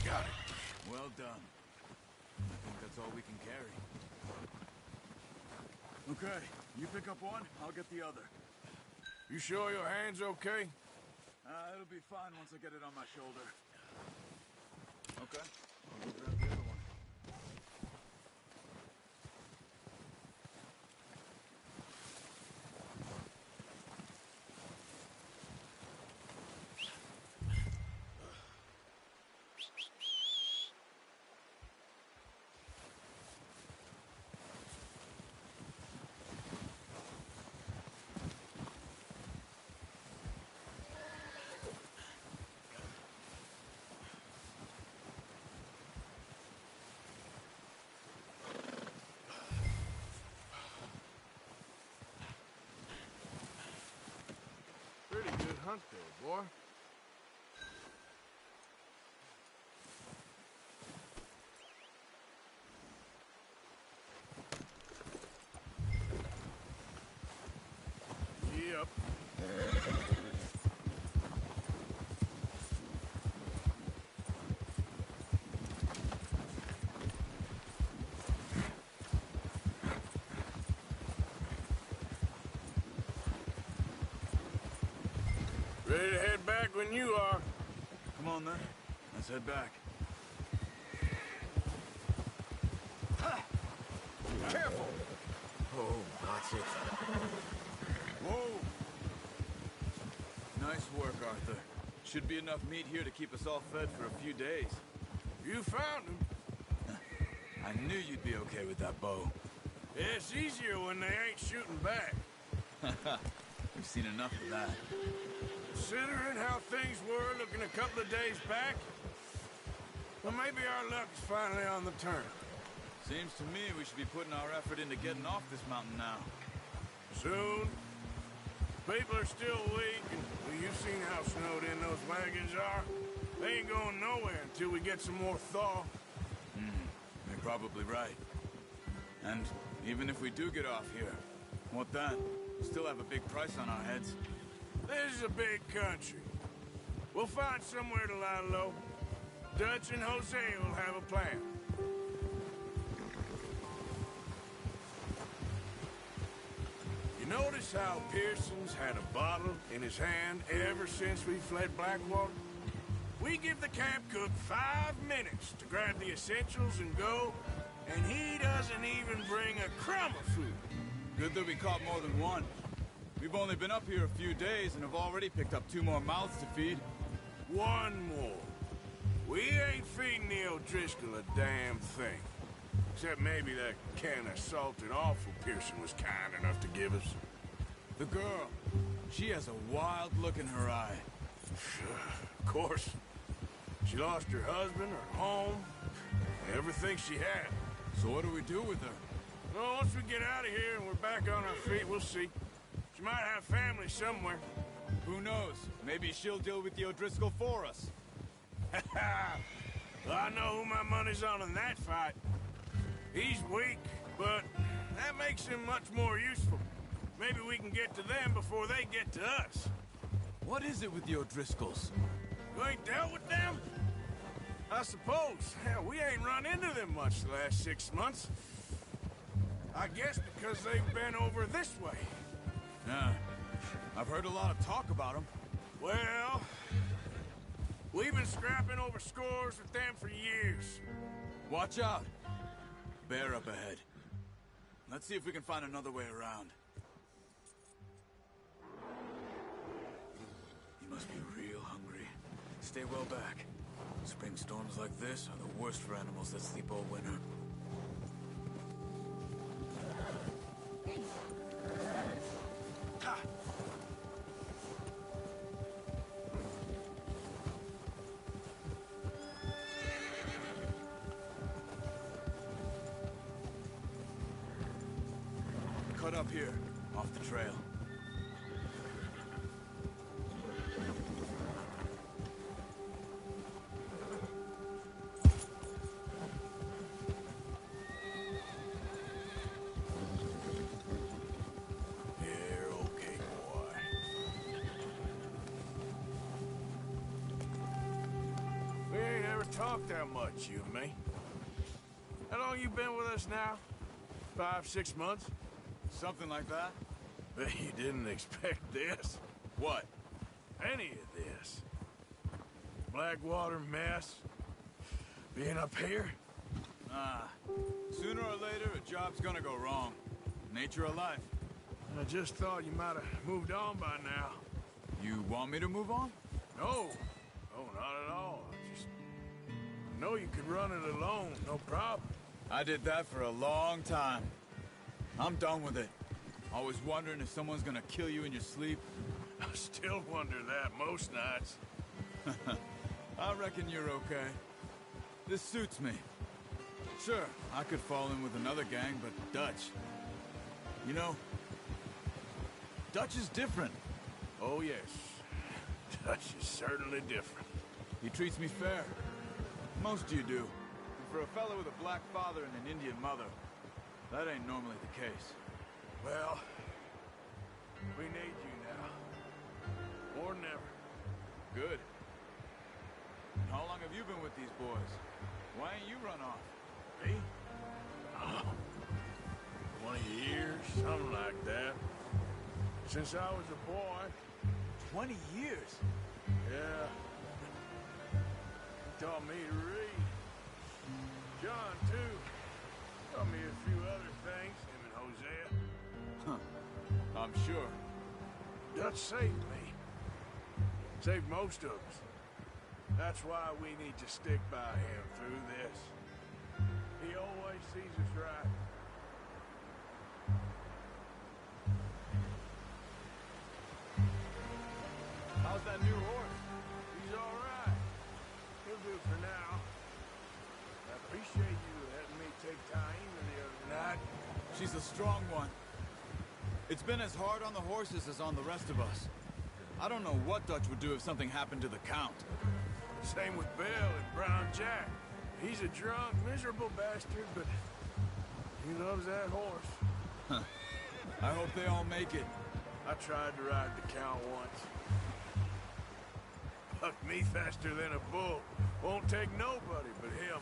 Got it. Well done. I think that's all we can carry. Okay, you pick up one, I'll get the other. You sure your hand's okay? It'll be fine once I get it on my shoulder. Okay, I'll go grab the other one. Pretty good hunt there, boy. when you are. Come on, then. Let's head back. Careful! Oh, that's it. Whoa! Nice work, Arthur. Should be enough meat here to keep us all fed for a few days. You found him. I knew you'd be okay with that bow. Yeah, it's easier when they ain't shooting back. We've seen enough of that. Considering how things were looking a couple of days back, well, maybe our luck's finally on the turn. Seems to me we should be putting our effort into getting off this mountain now. Soon. People are still weak, and well, you've seen how snowed in those wagons are. They ain't going nowhere until we get some more thaw. You're probably right. And even if we do get off here, what then? We still have a big price on our heads. This is a big country. We'll find somewhere to lie low. Dutch and Jose will have a plan. You notice how Pearson's had a bottle in his hand ever since we fled Blackwater? We give the camp cook 5 minutes to grab the essentials and go, and he doesn't even bring a crumb of food. Good that we caught more than one. We've only been up here a few days and have already picked up 2 more mouths to feed. 1 more. We ain't feeding the O'Driscoll a damn thing. Except maybe that can of salted offal Pearson was kind enough to give us. The girl. She has a wild look in her eye. Of course. She lost her husband, her home, everything she had. So what do we do with her? Well, once we get out of here and we're back on our feet, we'll see. She might have family somewhere. Who knows? Maybe she'll deal with the O'Driscoll for us. Well, I know who my money's on in that fight. He's weak, but that makes him much more useful. Maybe we can get to them before they get to us. What is it with the O'Driscolls? You ain't dealt with them? I suppose. Hell, we ain't run into them much the last 6 months. I guess because they've been over this way. Yeah. I've heard a lot of talk about them. Well, we've been scrapping over scores with them for years. Watch out. Bear up ahead. Let's see if we can find another way around. You must be real hungry. Stay well back. Spring storms like this are the worst for animals that sleep all winter. Cut up here, off the trail. You're okay, boy. We ain't ever talked that much, you and me. How long you been with us now? 5, 6 months? Something like that? Bet you didn't expect this. What? Any of this. Blackwater mess. Being up here. Sooner or later, a job's gonna go wrong. Nature of life. I just thought you might have moved on by now. You want me to move on? No. No, not at all. I know you could run it alone, no problem. I did that for a long time. I'm done with it. Always wondering if someone's gonna kill you in your sleep. I still wonder that most nights. I reckon you're okay. This suits me. Sure, I could fall in with another gang, but Dutch... You know, Dutch is different. Oh, yes. Dutch is certainly different. He treats me fair. Most of you do. And for a fellow with a black father and an Indian mother, that ain't normally the case. Well, we need you now. More than ever. Good. And how long have you been with these boys? Why ain't you run off? Me? Oh, 20 years, something like that. Since I was a boy. 20 years? Yeah. He taught me to read. John, too. Taught me a few other things, him and Hosea. Huh. I'm sure. Dutch saved me. Saved most of us. That's why we need to stick by him through this. He always sees us right. How's that new horse? He's all right. He'll do for now. I appreciate you letting me take Taima the other night. She's a strong one. It's been as hard on the horses as on the rest of us. I don't know what Dutch would do if something happened to the Count. Same with Bill and Brown Jack. He's a drunk, miserable bastard, but he loves that horse. Huh. I hope they all make it. I tried to ride the Count once. Bucked me faster than a bull. Won't take nobody but him.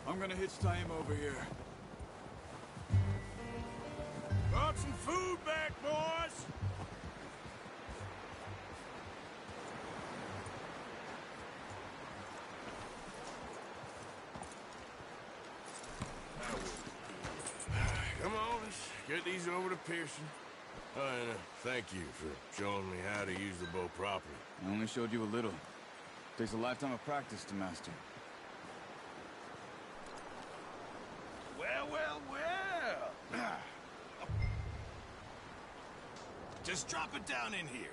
I'm gonna hitch Taima over here. Brought some food back, boys! Come on, let's get these over to Pearson. And thank you for showing me how to use the bow properly. I only showed you a little. Takes a lifetime of practice to master. Well, well, well! Just drop it down in here.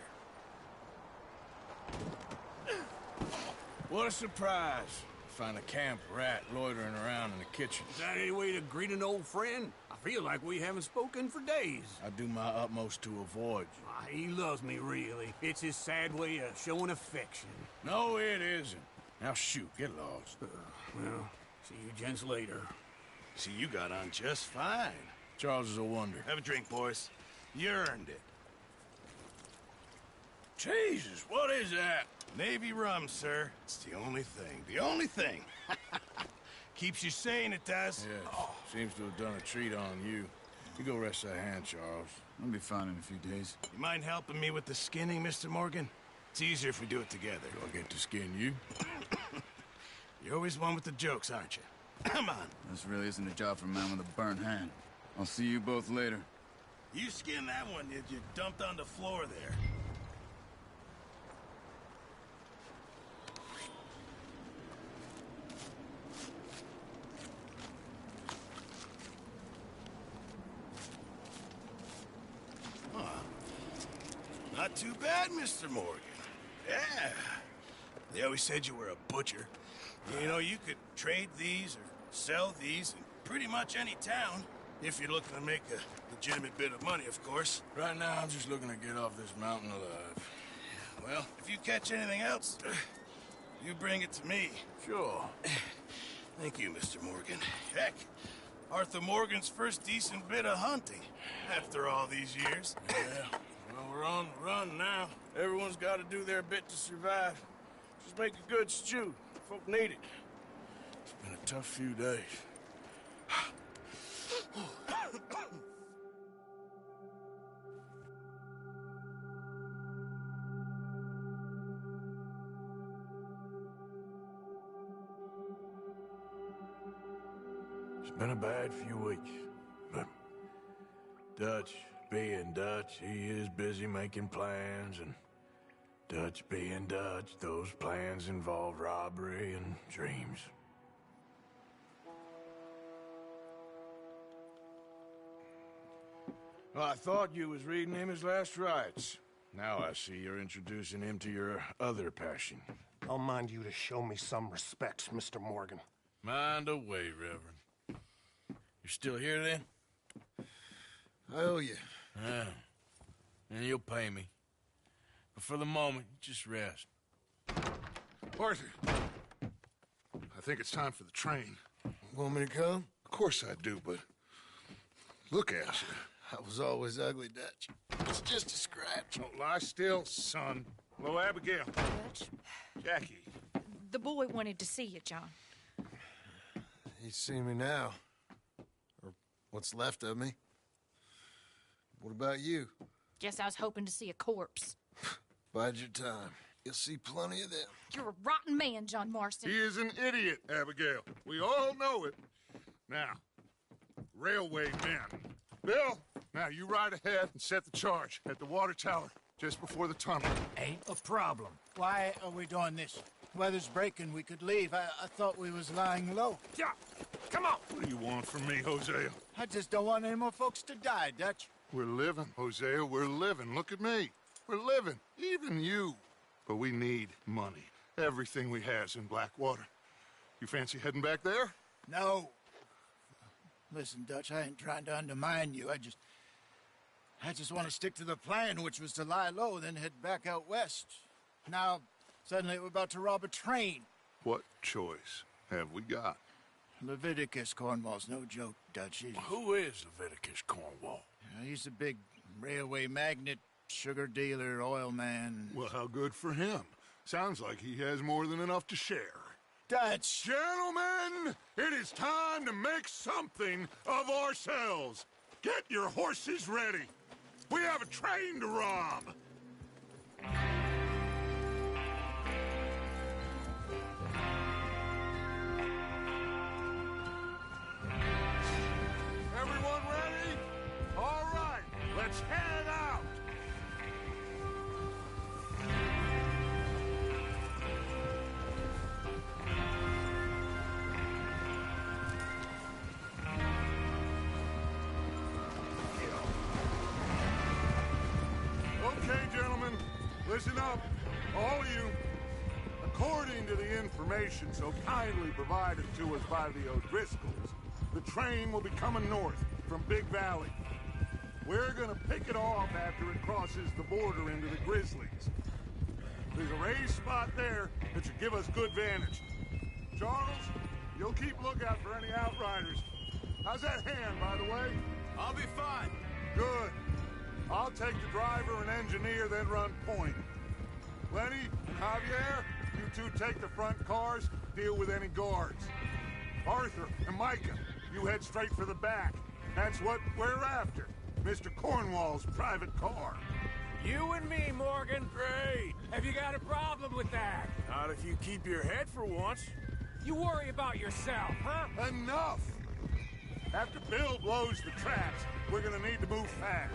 What a surprise. Find a camp rat loitering around in the kitchen. Is that any way to greet an old friend? I feel like we haven't spoken for days. I do my utmost to avoid you. He loves me, really. It's his sad way of showing affection. No, it isn't. Now shoot, get lost. Well, see you gents later. See, you got on just fine. Charles is a wonder. Have a drink, boys. You earned it. Jesus, what is that? Navy rum, sir. It's the only thing. The only thing. Keeps you sane, it does. Yes, seems to have done a treat on you. You go rest that hand, Charles. I'll be fine in a few days. You mind helping me with the skinning, Mr. Morgan? It's easier if we do it together. Do I get to skin you? You're always one with the jokes, aren't you? Come on. This really isn't a job for a man with a burnt hand. I'll see you both later. You skinned that one you dumped on the floor there. Not too bad, Mr. Morgan. Yeah. They always said you were a butcher. You know, you could trade these or sell these in pretty much any town, if you're looking to make a legitimate bit of money, of course. Right now, I'm just looking to get off this mountain alive. Well, if you catch anything else, you bring it to me. Sure. Thank you, Mr. Morgan. Heck, Arthur Morgan's first decent bit of hunting after all these years. Yeah. Well, we're on the run now. Everyone's got to do their bit to survive. Just make a good stew. Folk need it. It's been a tough few days. It's been a bad few weeks, but Dutch being Dutch, he is busy making plans, and Dutch being Dutch, those plans involve robbery and dreams. Well, I thought you was reading him his last rites. Now I see you're introducing him to your other passion. I'll mind you to show me some respect, Mr. Morgan. Mind away, Reverend. You're still here, then? I owe you. Yeah. And you'll pay me. But for the moment, just rest. Arthur, I think it's time for the train. Want me to come? Of course I do, but look at you. I was always ugly, Dutch. It's just a scratch. Don't lie still, son. Hello, Abigail. Dutch, Jackie. the boy wanted to see you, John. He's seen me now. Or what's left of me. What about you? Guess I was hoping to see a corpse. Bide your time. You'll see plenty of them. You're a rotten man, John Marston. He is an idiot, Abigail. We all know it. Now, railway men. Bill, now you ride ahead and set the charge at the water tower just before the tunnel. Ain't a problem. Why are we doing this? Weather's breaking. We could leave. I thought we was lying low. Yeah, come on. What do you want from me, Hosea? I just don't want any more folks to die, Dutch. We're living, Hosea. We're living. Look at me. We're living. Even you. But we need money. Everything we has in Blackwater. You fancy heading back there? No. Listen, Dutch, I ain't trying to undermine you. I just want to stick to the plan, which was to lie low, then head back out west. Now, suddenly we're about to rob a train. What choice have we got? Leviticus Cornwall's no joke, Dutch. Who is Leviticus Cornwall? He's a big railway magnate, sugar dealer, oil man. Well, how good for him. Sounds like he has more than enough to share. Dutch! Gentlemen, it is time to make something of ourselves. Get your horses ready. We have a train to rob. Everyone ready? All right, let's head out. Okay, gentlemen, listen up, all of you. According to the information so kindly provided to us by the O'Driscolls, the train will be coming north from Big Valley. We're gonna pick it off after it crosses the border into the Grizzlies. There's a raised spot there that should give us good vantage. Charles, you'll keep lookout for any outriders. How's that hand, by the way? I'll be fine. Good. I'll take the driver and engineer, then run point. Lenny, Javier, you two take the front cars, deal with any guards. Arthur and Micah, you head straight for the back. That's what we're after. Mr. Cornwall's private car. You and me, Morgan. Great. Have you got a problem with that? Not if you keep your head for once. You worry about yourself, huh? Enough! After Bill blows the traps, we're gonna need to move fast.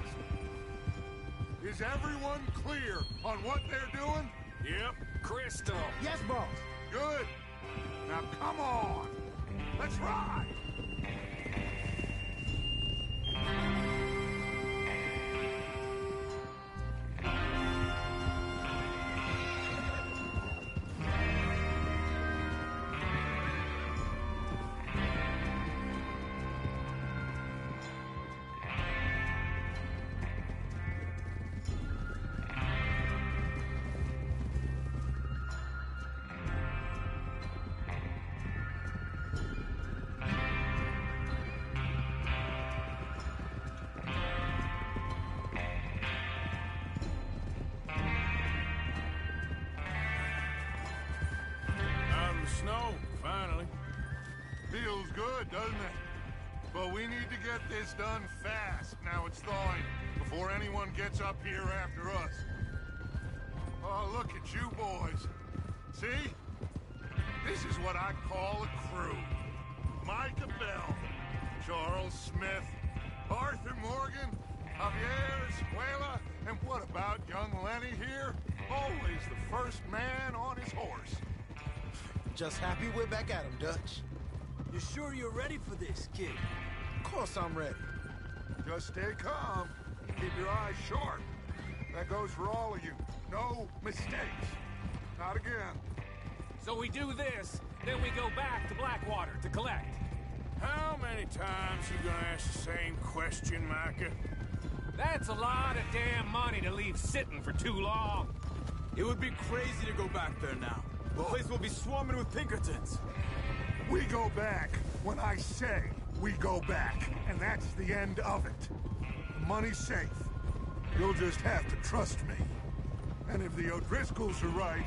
Is everyone clear on what they're doing? Yep. Crystal. Yes, boss. Good. Now come on. Let's ride. Snow, finally. Feels good, doesn't it? But we need to get this done fast. Now it's thawing, before anyone gets up here after us. Oh, look at you boys. See? This is what I call a crew. Micah Bell, Charles Smith, Arthur Morgan, Javier Escuela, and what about young Lenny here? Always the first man on his horse. Just happy we're back at him, Dutch. You sure you're ready for this, kid? Of course I'm ready. Just stay calm. Keep your eyes sharp. That goes for all of you. No mistakes. Not again. So we do this, then we go back to Blackwater to collect. How many times you gonna ask the same question, Micah? That's a lot of damn money to leave sitting for too long. It would be crazy to go back there now. The place will be swarming with Pinkertons. We go back when I say we go back, and that's the end of it. The money's safe. You'll just have to trust me. And if the O'Driscolls are right,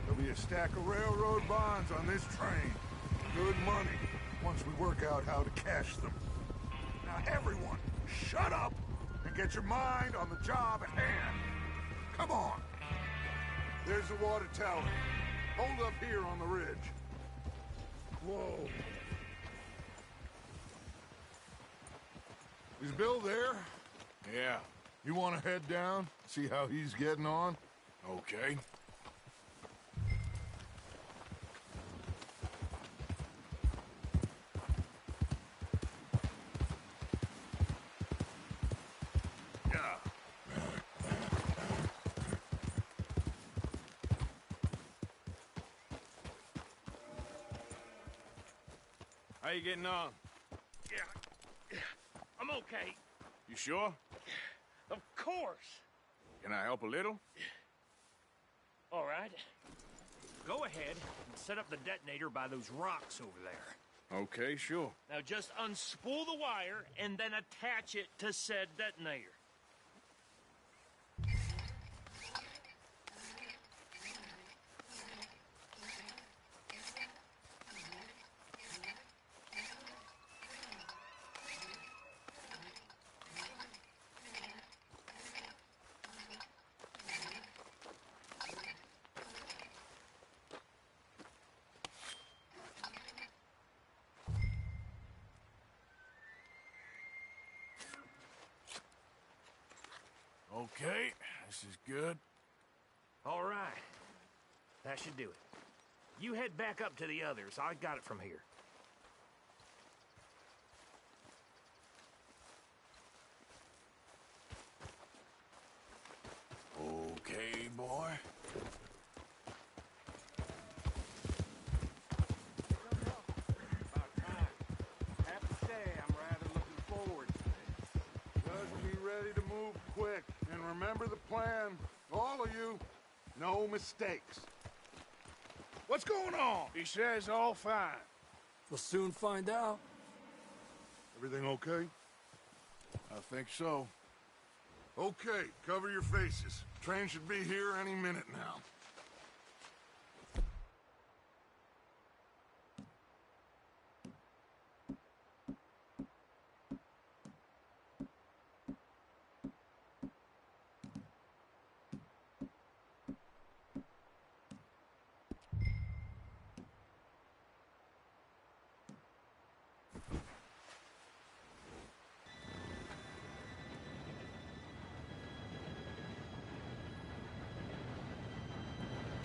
there'll be a stack of railroad bonds on this train. Good money, once we work out how to cash them. Now everyone, shut up and get your mind on the job at hand. Come on. There's the water tower. Hold up here on the ridge. Whoa. Is Bill there? Yeah. You want to head down, see how he's getting on? Okay. How you getting on? Yeah, I'm okay. You sure? Of course. Can I help a little? All right. Go ahead and set up the detonator by those rocks over there. Okay, sure. Now just unspool the wire and then attach it to said detonator. Okay, this is good. All right. That should do it. You head back up to the others. I got it from here. Okay, boy. Have to say, I'm rather looking forward to this. Just be ready to move quick, and remember the plan. All of you, no mistakes. What's going on? He says all fine. We'll soon find out. Everything okay? I think so. Okay, cover your faces. Train should be here any minute now.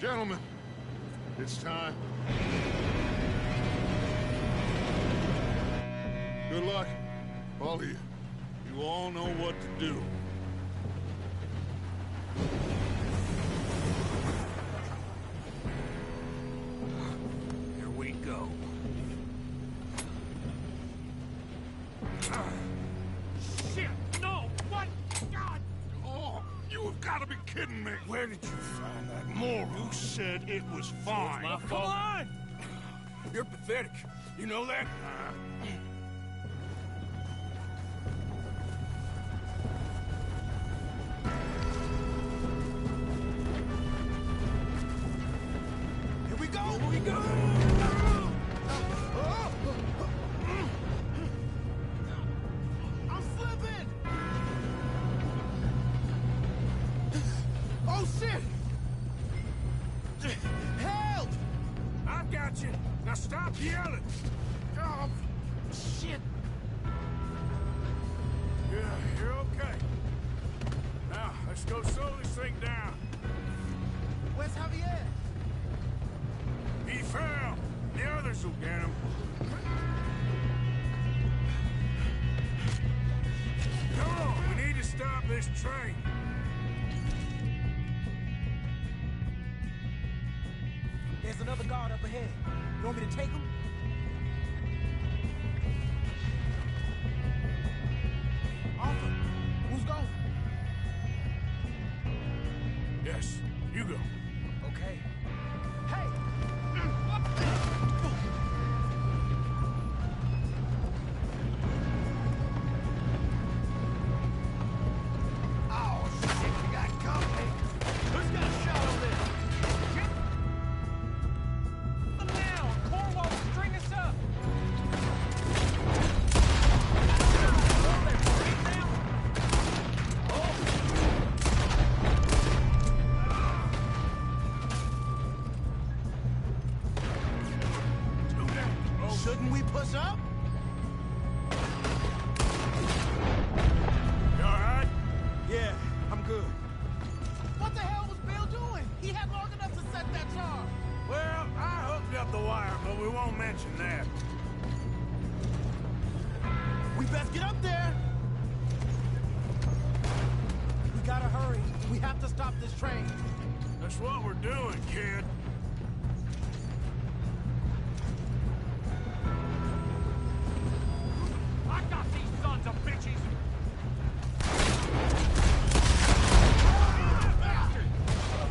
Gentlemen, it's time. Good luck, all of you. You all know what to do. Here we go. Shit! No! What? God! Oh, you have got to be kidding me. Where did you find that moron? You said it was fine. My fault. Come on! You're pathetic. You know that? Here we go! Here we go! I'm slipping! Oh, shit! Help! I've got you. Now stop yelling. Oh, shit! Yeah, you're okay. Now, let's go slow this thing down. Where's Javier? He fell. The others will get him. Come on, we need to stop this train. There's another guard up ahead. You want me to take him? Arthur, who's going? Yes, you go. Okay. Hey! Oh, shit, you got company. Who's got a shot? we push up? You alright? Yeah, I'm good. What the hell was Bill doing? He had long enough to set that charge. Well, I hooked up the wire, but we won't mention that. We best get up there. We gotta hurry. We have to stop this train. That's what we're doing, kid. I got these sons of bitches!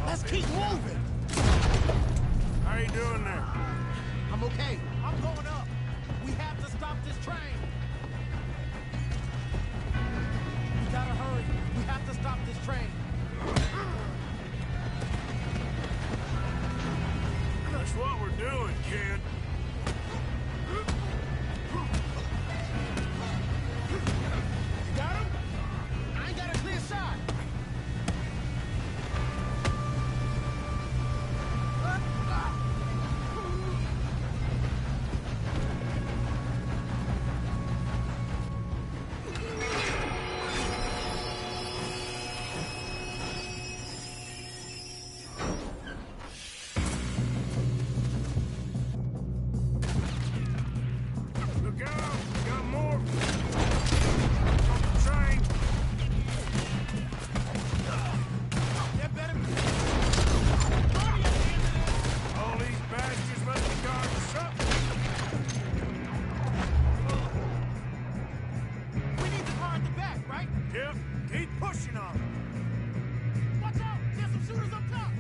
Let's keep moving. How you doing there? I'm okay. I'm going up. We have to stop this train. We gotta hurry. We have to stop this train. That's what we're doing, kid. You got him? I ain't got a clear shot. Look out! Got more! On the train! There better be... All these bastards must be guarding something! We need to car at the back, right? Yep, keep pushing on them! Watch out! There's some shooters up top!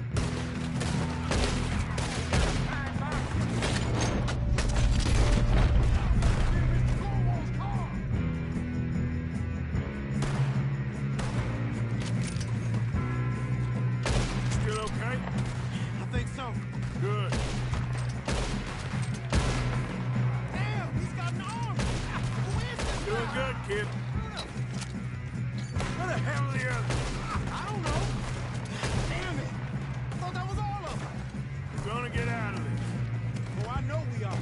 Still okay? I think so. Good. Damn, he's got an arm! Who is this Doing guy? good, kid. Where the hell are the others? I don't know. Damn it! I thought that was all of them. We're gonna get out of this. Oh, I know we are.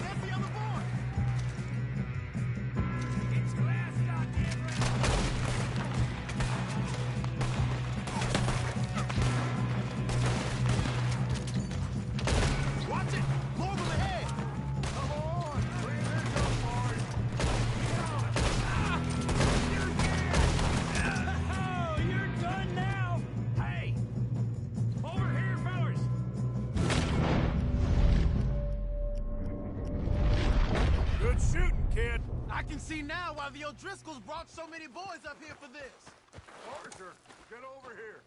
There's the other boy. It's your last goddamn Watch it! Mobile ahead! Come on! Clean this up, boys! Oh, you're done now! Hey! Over here, fellas! Good shooting, kid. I can see now why the O'Driscolls brought so many boys up here for this. Arthur, get over here.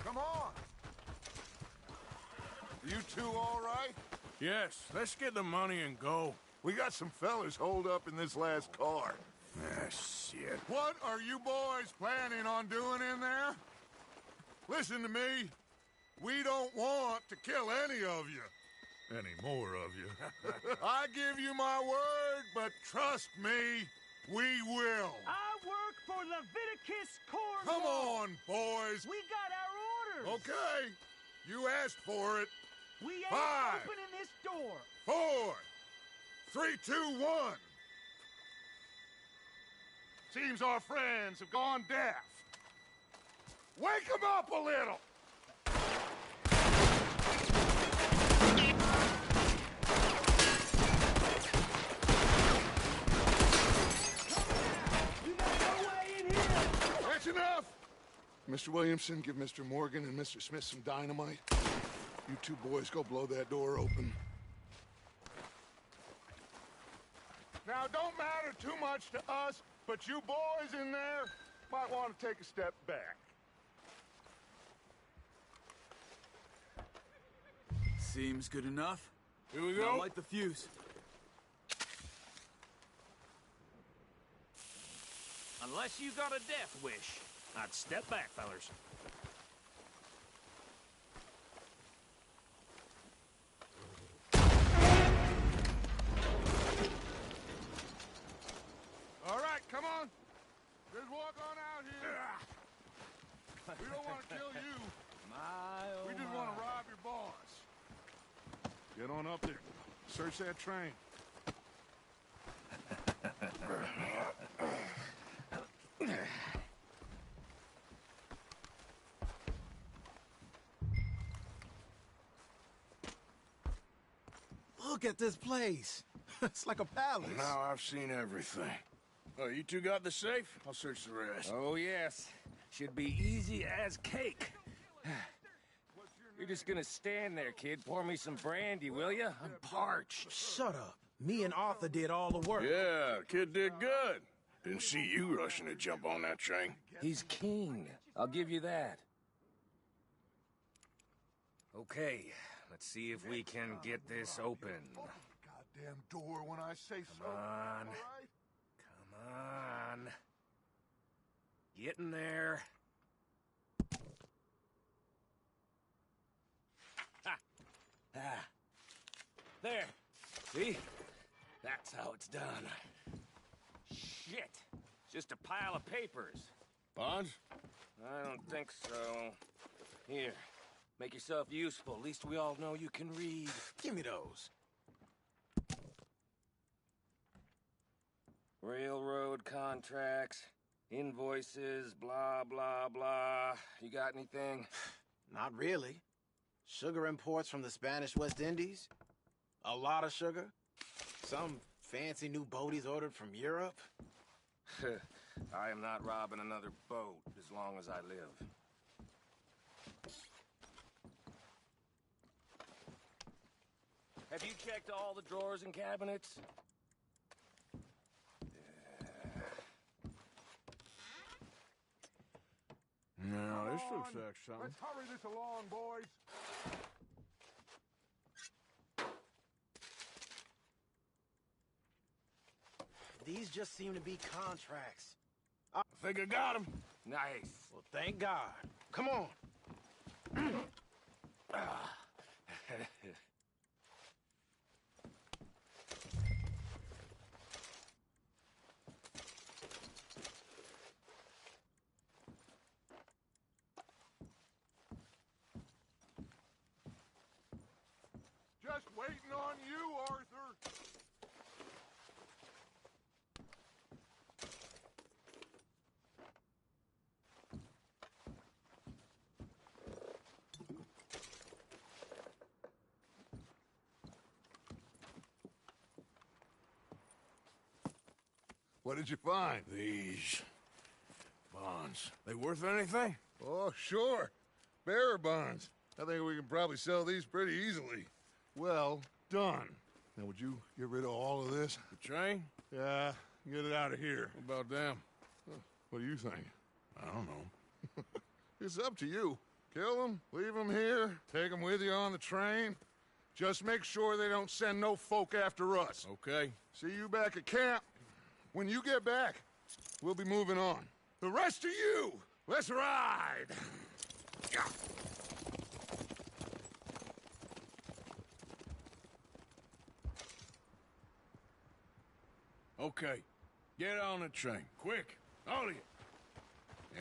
Come on. You two all right? Yes, let's get the money and go. We got some fellas holed up in this last car. Ah, shit. What are you boys planning on doing in there? Listen to me. We don't want to kill any of you. Any more of you. I give you my word, but trust me, we will. I work for Leviticus Corps. Come on, boys. We got our orders. Okay. You asked for it. We ain't 5, opening this door. 4, 3, 2, 1. Seems our friends have gone deaf. Wake them up a little. That's enough. Mr. Williamson, give Mr. Morgan and Mr. Smith some dynamite. You two boys go blow that door open. Now, don't matter too much to us, but you boys in there might want to take a step back. Seems good enough. Here we Now go. light the fuse. Unless you got a death wish, I'd step back, fellers. on up there. Search that train. Look at this place. It's like a palace. Now I've seen everything. Oh, you two got the safe? I'll search the rest. Oh, yes. Should be easy as cake. You're just gonna stand there, kid. Pour me some brandy, will you? I'm parched. Shut up. Me and Arthur did all the work. Yeah, kid did good. Didn't see you rushing to jump on that train. He's king. I'll give you that. Okay, let's see if we can get this open. Goddamn door when I say so. Come on. Come on. Get in there. Ha! Ah. There. See? That's how it's done. Shit. Just a pile of papers. Bonds? I don't think so. Here. Make yourself useful. At least we all know you can read. Give me those. Railroad contracts, invoices, blah, blah, blah. You got anything? Not really. Sugar imports from the Spanish West Indies. A lot of sugar. Some fancy new boat he's ordered from Europe. I am not robbing another boat as long as I live. Have you checked all the drawers and cabinets? No, this looks like something. Let's hurry this along, boys. These just seem to be contracts. I think I got him. Nice. Well, thank God. Come on. Just waiting on you, Arthur. What did you find? These bonds. They worth anything? Oh, sure. Bearer bonds. I think we can probably sell these pretty easily. Well done. Now, would you get rid of all of this? The train? Yeah, get it out of here. What about them? What do you think? I don't know. It's up to you. Kill them, leave them here, take them with you on the train. Just make sure they don't send no folk after us. Okay. See you back at camp. When you get back, we'll be moving on. The rest of you, let's ride! Yeah. Okay. Get on the train. Quick. All of you.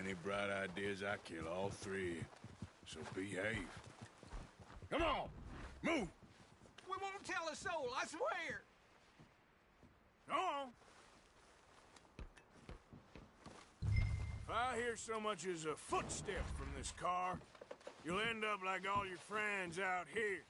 Any bright ideas, I kill all three of you. So behave. Come on! Move! We won't tell a soul, I swear! Go on! If I hear so much as a footstep from this car, you'll end up like all your friends out here.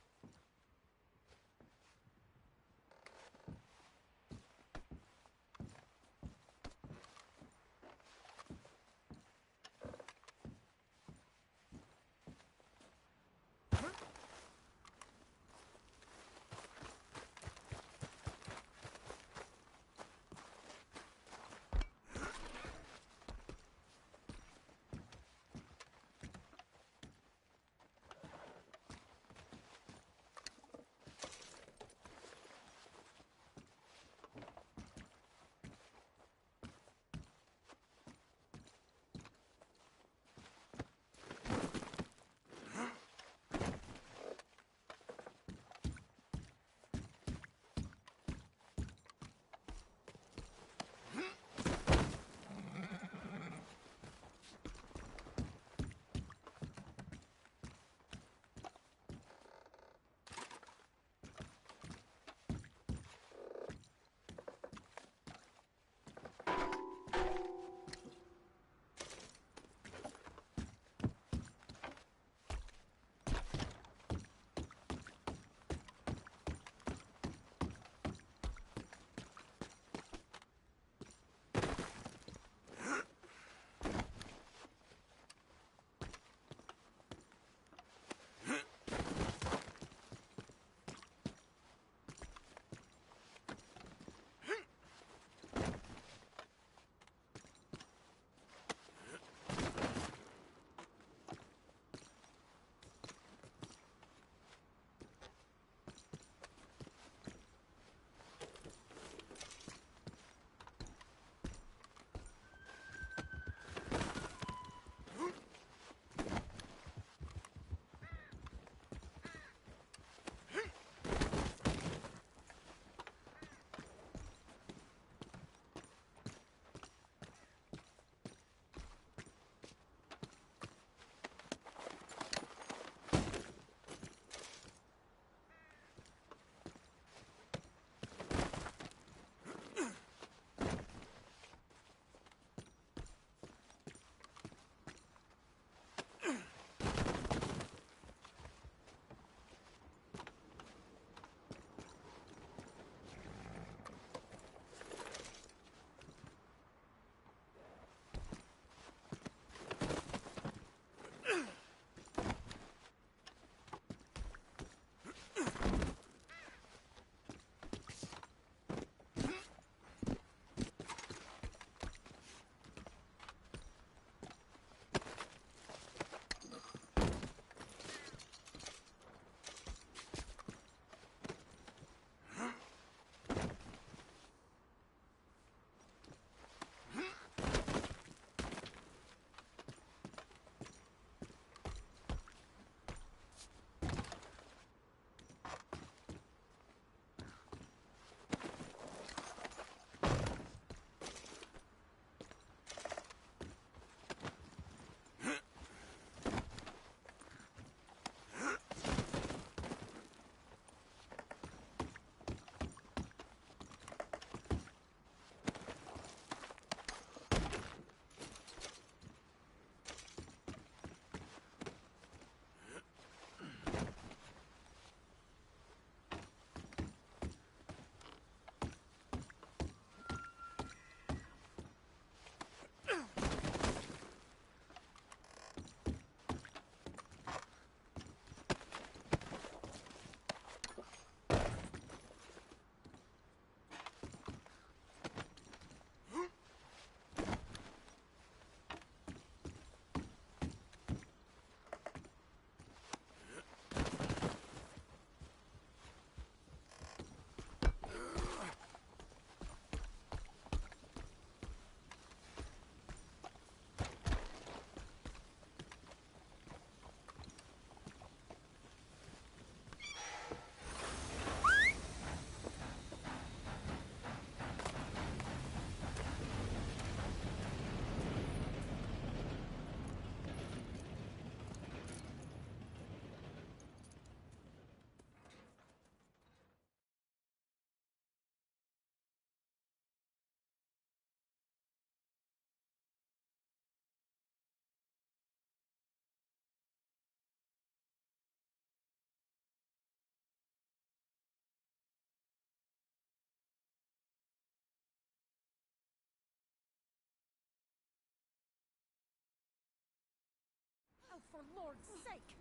Lord's sake!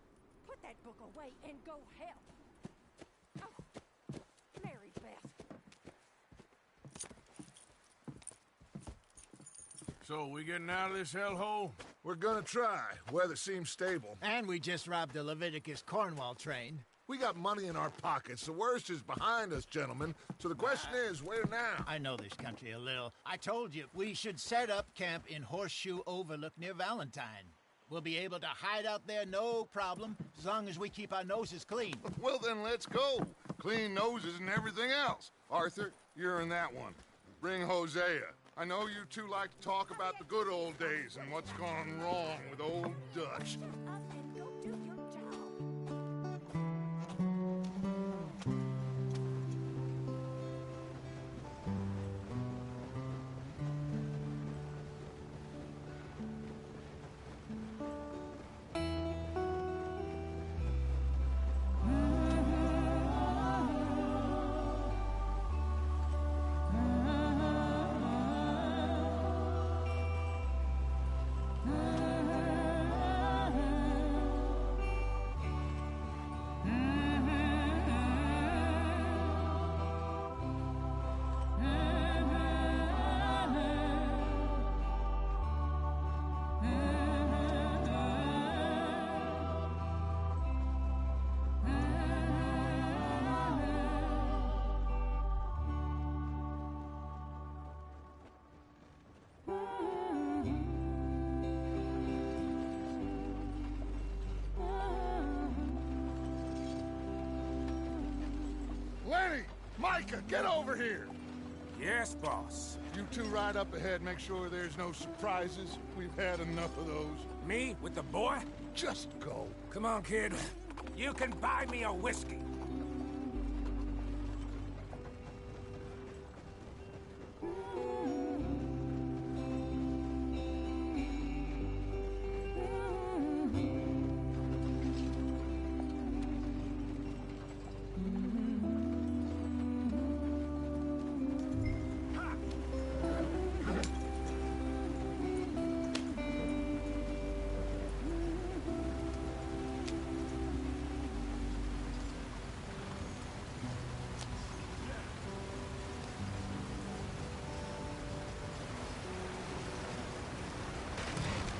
Put that book away and go help. Oh, Mary Beth. So, we getting out of this hellhole? We're gonna try. Weather seems stable. And we just robbed the Leviticus Cornwall train. We got money in our pockets. The worst is behind us, gentlemen. So the question is, where now? I know this country a little. I told you, we should set up camp in Horseshoe Overlook near Valentine. We'll be able to hide out there, no problem, as long as we keep our noses clean. Well, then let's go. Clean noses and everything else. Arthur, you're in that one. Bring Hosea. I know you two like to talk about the good old days and what's gone wrong with old Dutch. Lenny! Micah, get over here! Yes, boss. You two ride up ahead, make sure there's no surprises. We've had enough of those. Me? With the boy? Just go. Come on, kid. You can buy me a whiskey.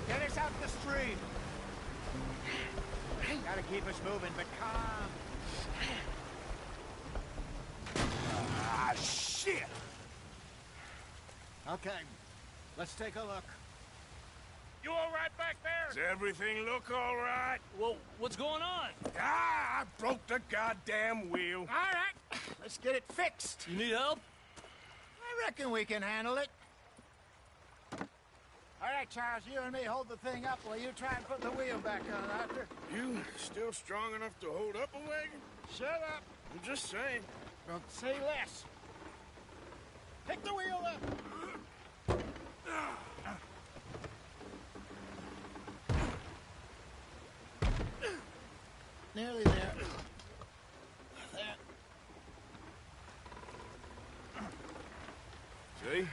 Get us out the street! Gotta keep us moving, but calm. Ah, shit! Okay, let's take a look. You all right back there? Does everything look all right? Well, what's going on? Ah, I broke the goddamn wheel. All right, let's get it fixed. You need help? I reckon we can handle it. All right, Charles, you and me hold the thing up while you try and put the wheel back on, Arthur. You still strong enough to hold up a wagon? Shut up. I'm just saying. Don't say less. Pick the wheel up. Nearly there. There. See?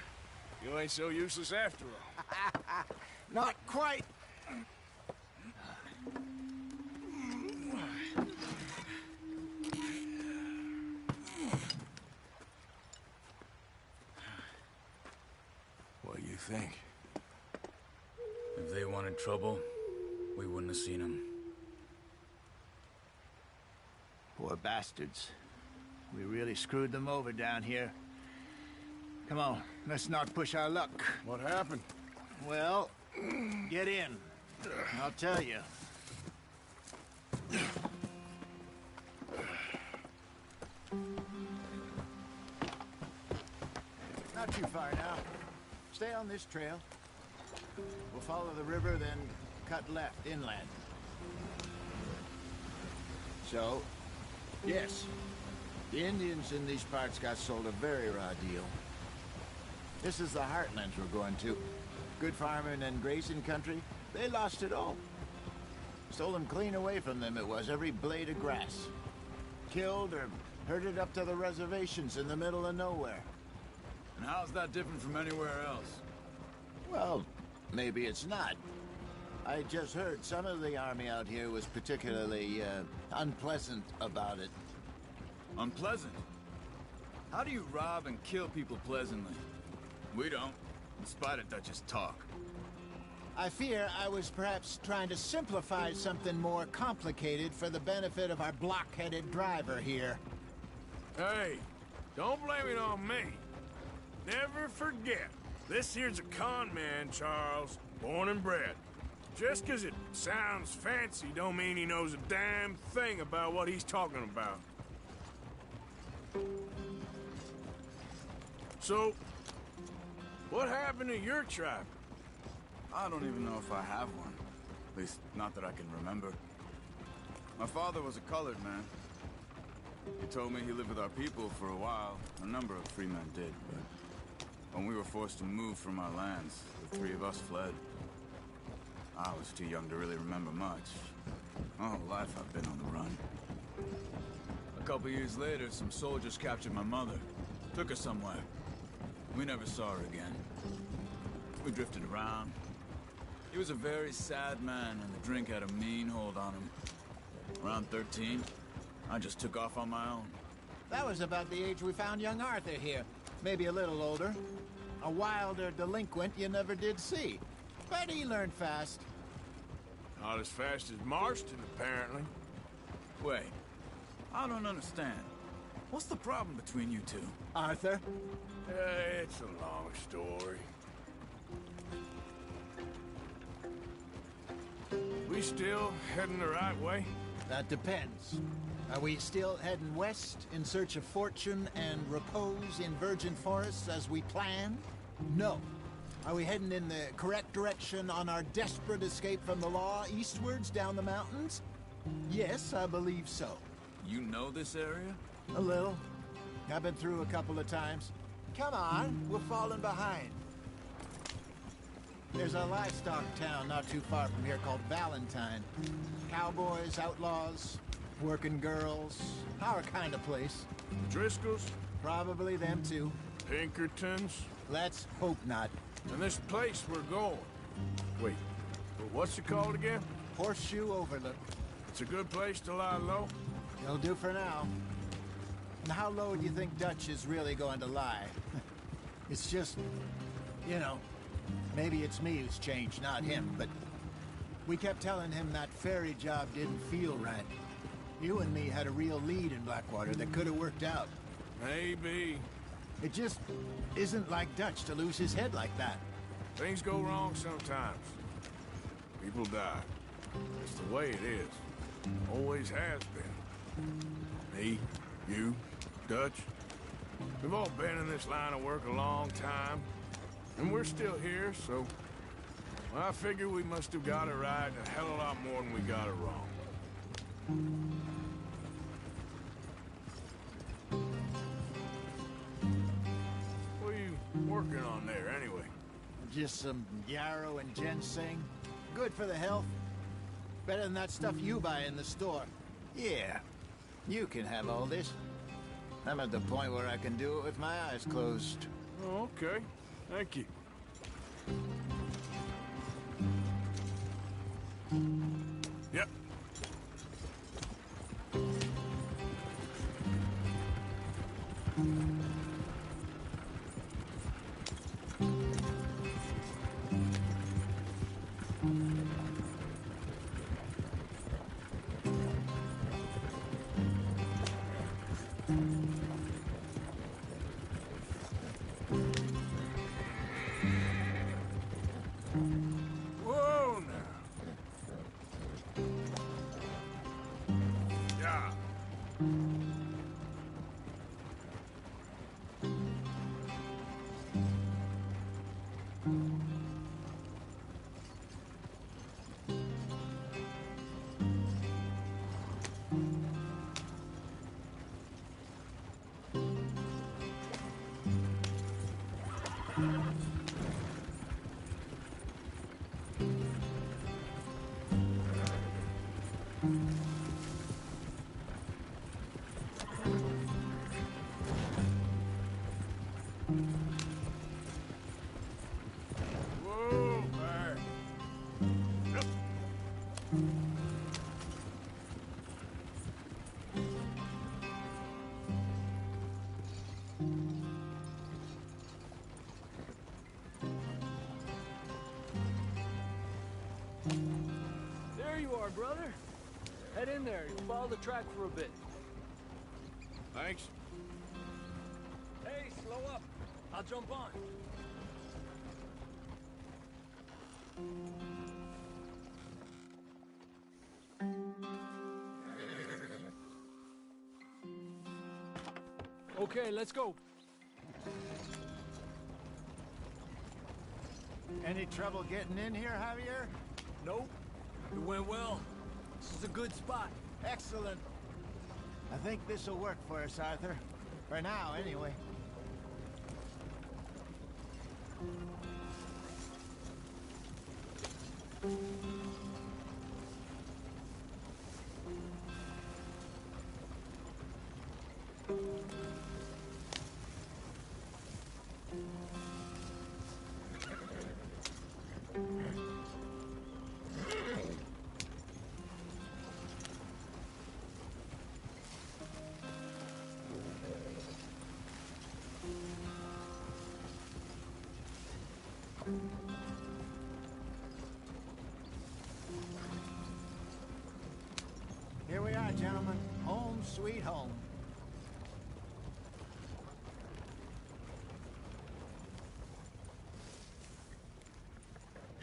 You ain't so useless after all. Not quite. What do you think? If they wanted trouble, we wouldn't have seen them. Poor bastards. We really screwed them over down here. Come on, let's not push our luck. What happened? Well, get in. I'll tell you. Not too far now. Stay on this trail. We'll follow the river, then cut left inland. So, yes, the Indians in these parts got sold a very raw deal. This is the heartlands we're going to. Good farming and grazing country, they lost it all. Stolen clean away from them it was, every blade of grass. Killed or herded up to the reservations in the middle of nowhere. And how's that different from anywhere else? Well, maybe it's not. I just heard some of the army out here was particularly unpleasant about it. Unpleasant? How do you rob and kill people pleasantly? We don't, in spite of Dutch's talk. I fear I was perhaps trying to simplify something more complicated for the benefit of our block-headed driver here. Hey, don't blame it on me. Never forget, this here's a con man, Charles, born and bred. Just 'cause it sounds fancy don't mean he knows a damn thing about what he's talking about. So, what happened to your tribe? I don't even know if I have one. At least, not that I can remember. My father was a colored man. He told me he lived with our people for a while. A number of free men did, but when we were forced to move from our lands, the three of us fled. I was too young to really remember much. My whole life I've been on the run. A couple years later, some soldiers captured my mother. Took her somewhere. We never saw her again. We drifted around. He was a very sad man, and the drink had a mean hold on him. Around 13, I just took off on my own. That was about the age we found young Arthur here. Maybe a little older. A wilder delinquent you never did see. But he learned fast. Not as fast as Marston, apparently. Wait, I don't understand. What's the problem between you two? Arthur? It's a long story. We still heading the right way? That depends. Are we still heading west in search of fortune and repose in virgin forests as we planned? No. Are we heading in the correct direction on our desperate escape from the law eastwards down the mountains? Yes, I believe so. You know this area? A little. I've been through a couple of times. Come on, we're falling behind. There's a livestock town not too far from here called Valentine. Cowboys, outlaws, working girls, our kind of place. Driscolls? Probably them too. Pinkertons? Let's hope not. And this place we're going. Wait, what's it called again? Horseshoe Overlook. It's a good place to lie low? It'll do for now. And how low do you think Dutch is really going to lie? It's just, you know, maybe it's me who's changed, not him, but we kept telling him that ferry job didn't feel right. You and me had a real lead in Blackwater that could have worked out. Maybe. It just isn't like Dutch to lose his head like that. Things go wrong sometimes. People die. It's the way it is. Always has been. Me, you, Dutch. We've all been in this line of work a long time. And we're still here, so... well, I figure we must have got it right a hell of a lot more than we got it wrong. What are you working on there, anyway? Just some yarrow and ginseng. Good for the health. Better than that stuff you buy in the store. Yeah, you can have all this. I'm at the point where I can do it with my eyes closed. Oh, okay. Thank you. Yep. Whoa, now. Yeah. Whoa, there. Yep. you are, brother. Head in there. You follow the track for a bit. Thanks. Hey, slow up. I'll jump on. Okay, let's go. Any trouble getting in here, Javier? Nope. It went well. This is a good spot. Excellent. I think this'll work for us, Arthur. For now, anyway. Here we are, gentlemen. Home sweet home.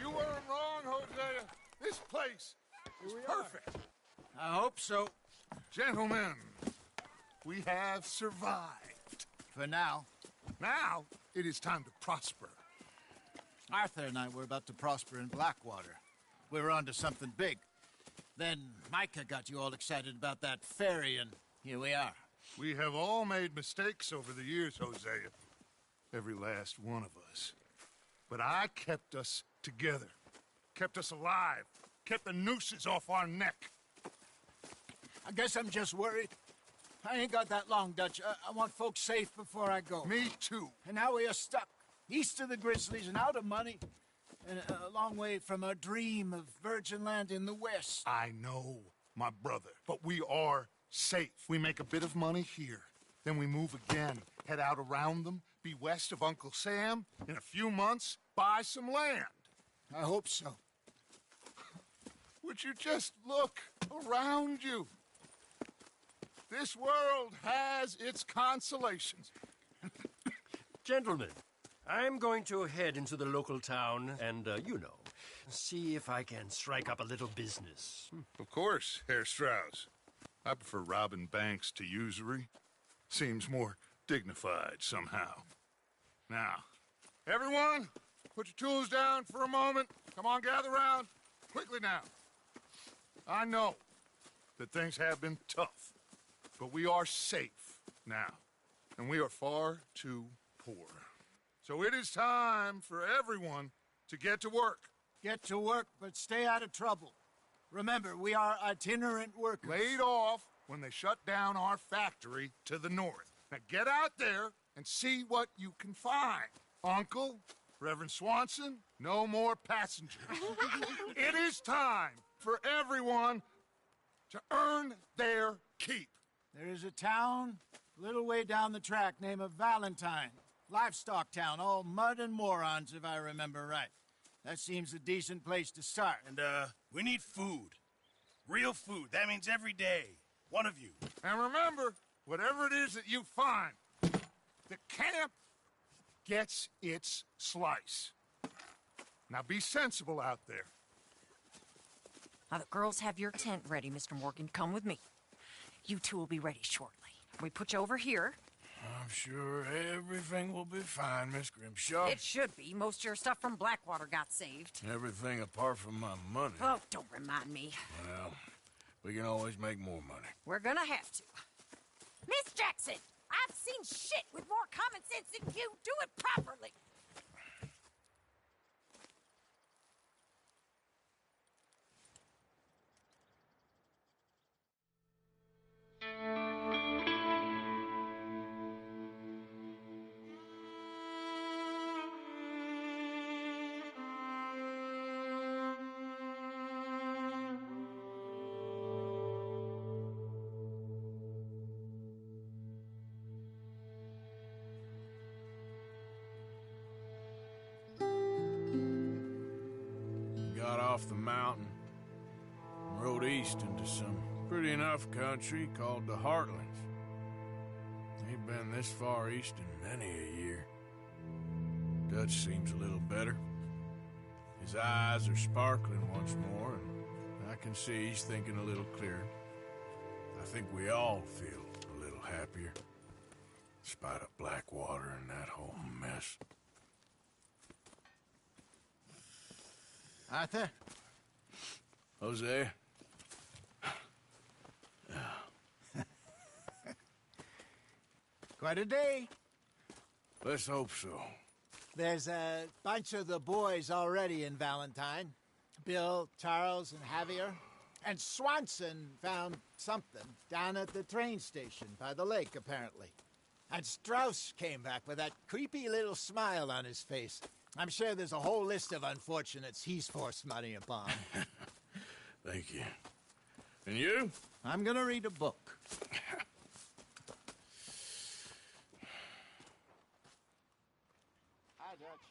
You weren't wrong, Hosea. This place is perfect. I hope so. Gentlemen, we have survived. For now. Now, it is time to prosper. Arthur and I were about to prosper in Blackwater. We were onto something big. Then Micah got you all excited about that ferry, and here we are. We have all made mistakes over the years, Hosea. Every last one of us. But I kept us together. Kept us alive. Kept the nooses off our neck. I guess I'm just worried. I ain't got that long, Dutch. I want folks safe before I go. Me too. And now we are stuck. East of the Grizzlies and out of money. And a long way from our dream of virgin land in the west. I know, my brother. But we are safe. We make a bit of money here. Then we move again. Head out around them. Be west of Uncle Sam. In a few months, buy some land. I hope so. Would you just look around you? This world has its consolations. Gentlemen, I'm going to head into the local town and, see if I can strike up a little business. Of course, Herr Strauss. I prefer robbing banks to usury. Seems more dignified somehow. Now, everyone, put your tools down for a moment. Come on, gather round. Quickly now. I know that things have been tough, but we are safe now, and we are far too poor. So it is time for everyone to get to work. Get to work, but stay out of trouble. Remember, we are itinerant workers. Laid off when they shut down our factory to the north. Now get out there and see what you can find. Uncle, Reverend Swanson, no more passengers. It is time for everyone to earn their keep. There is a town a little way down the track named Valentine. Livestock town, all mud and morons, if I remember right. That seems a decent place to start. And, we need food. Real food. That means every day. One of you. And remember, whatever it is that you find, the camp gets its slice. Now be sensible out there. Now, the girls have your tent ready, Mr. Morgan. Come with me. You two will be ready shortly. We put you over here. I'm sure everything will be fine, Miss Grimshaw. It should be. Most of your stuff from Blackwater got saved. Everything apart from my money. Oh, don't remind me. Well, we can always make more money. We're gonna have to. Miss Jackson, I've seen shit with more common sense than you. Do it properly. Got off the mountain, rode east into some pretty enough country called the Heartlands. Ain't been this far east in many a year. Dutch seems a little better. His eyes are sparkling once more, and I can see he's thinking a little clearer. I think we all feel a little happier, in spite of Blackwater and that whole mess. Arthur? Jose? Quite a day. Let's hope so. There's a bunch of the boys already in Valentine. Bill, Charles, and Javier. And Swanson found something down at the train station by the lake, apparently. And Strauss came back with that creepy little smile on his face. I'm sure there's a whole list of unfortunates he's forced money upon. Thank you. And you? I'm gonna read a book. Hi, Dutch.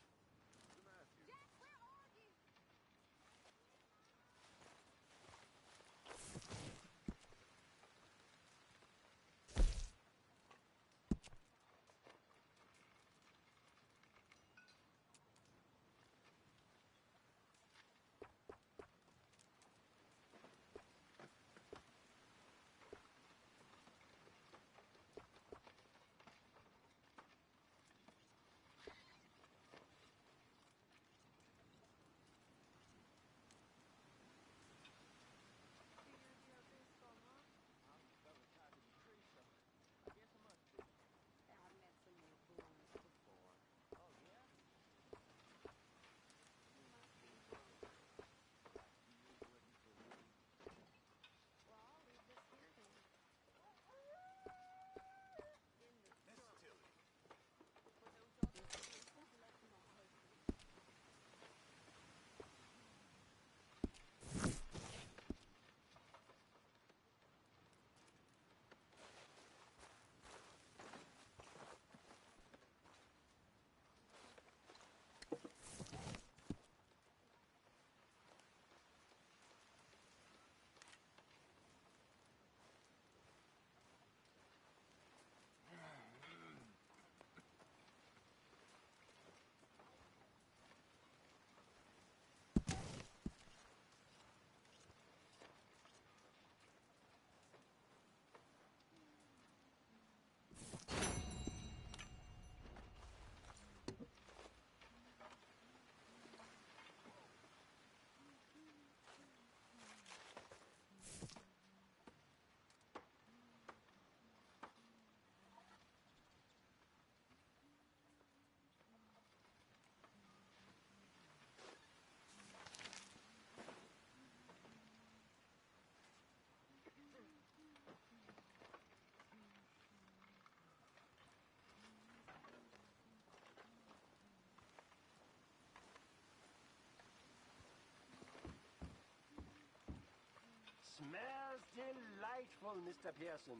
Smells delightful, Mr. Pearson.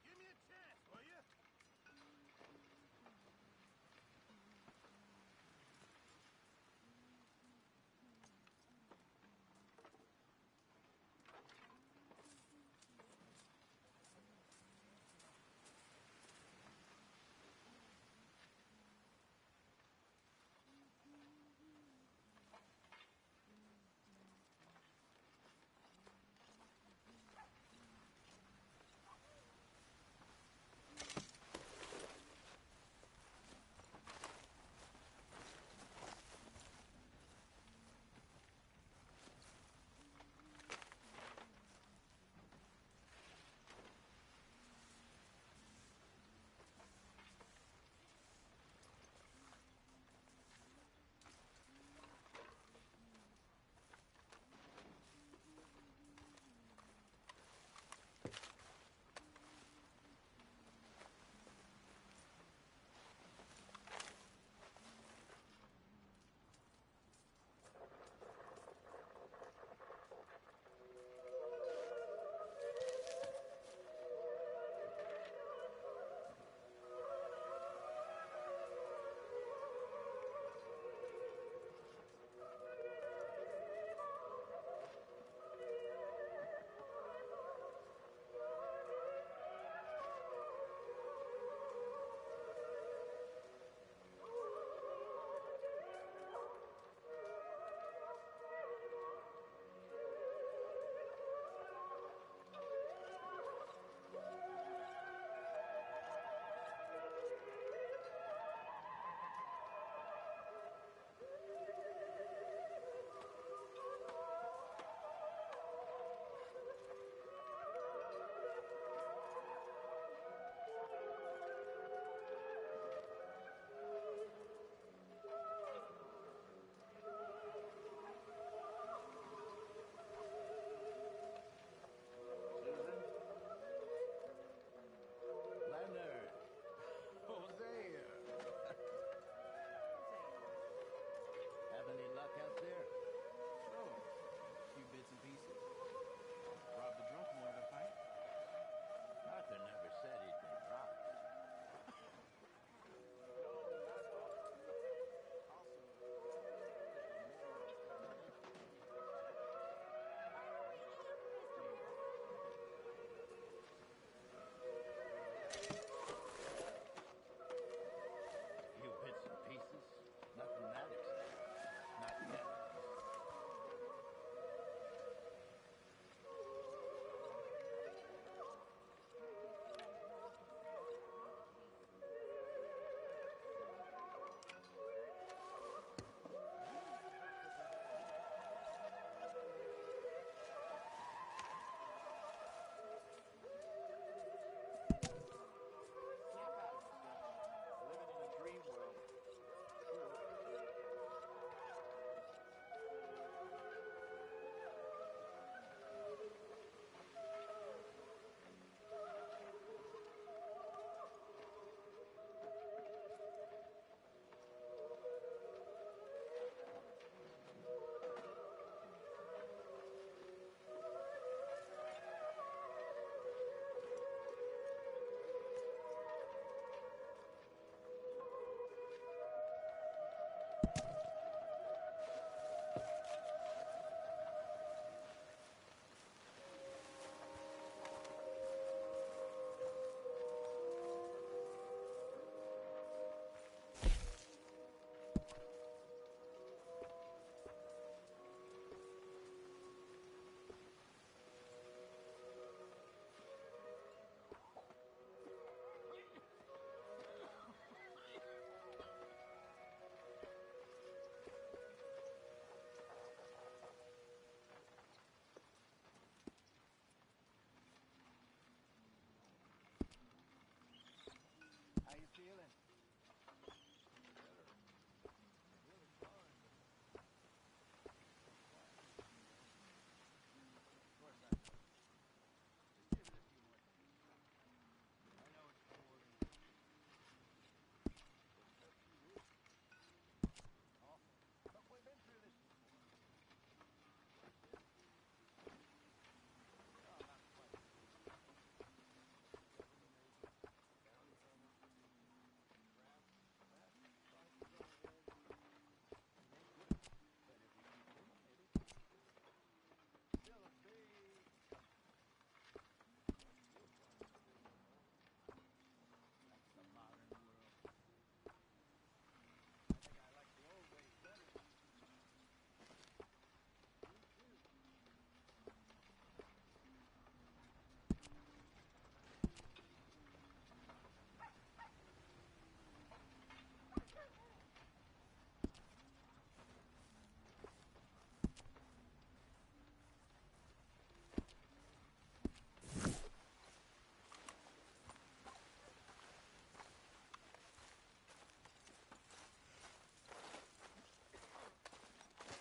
Give me a chance, will you?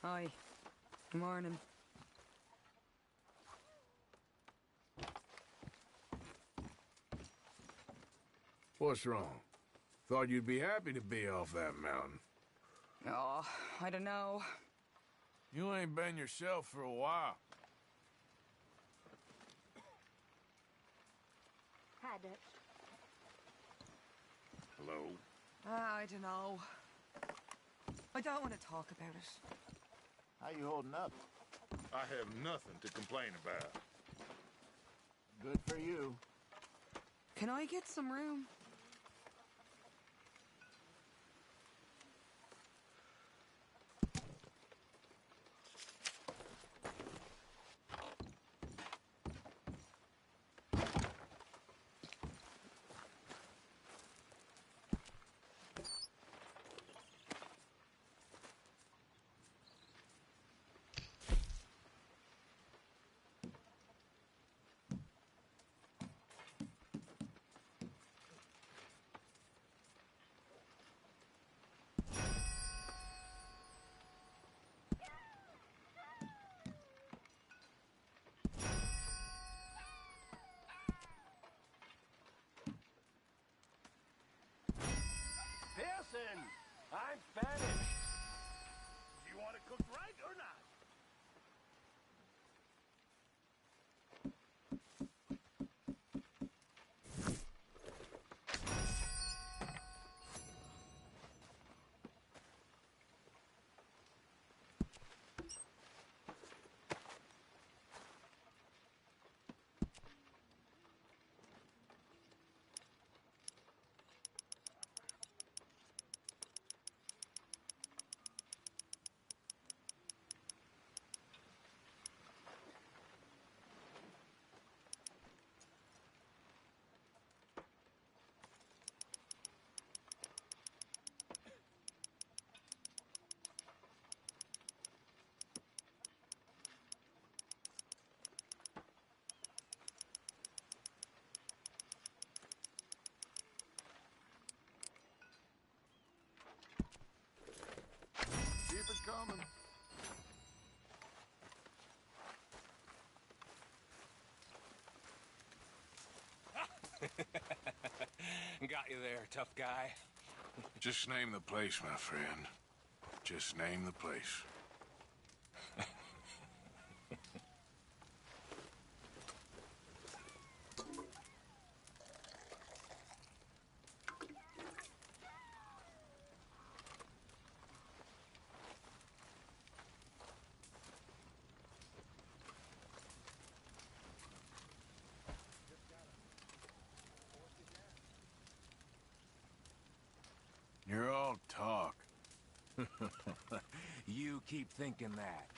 Hi. Morning. What's wrong? Thought you'd be happy to be off that mountain. Oh, I don't know. You ain't been yourself for a while. Hi, Dutch. Hello? I don't know. I don't want to talk about it. How you holding up? I have nothing to complain about. Good for you. Can I get some room? Pearson, I'm Spanish. Do you want it cooked right or not? Keep it coming. Got you there, tough guy. Just name the place, my friend. Just name the place. You're all talk. You keep thinking that.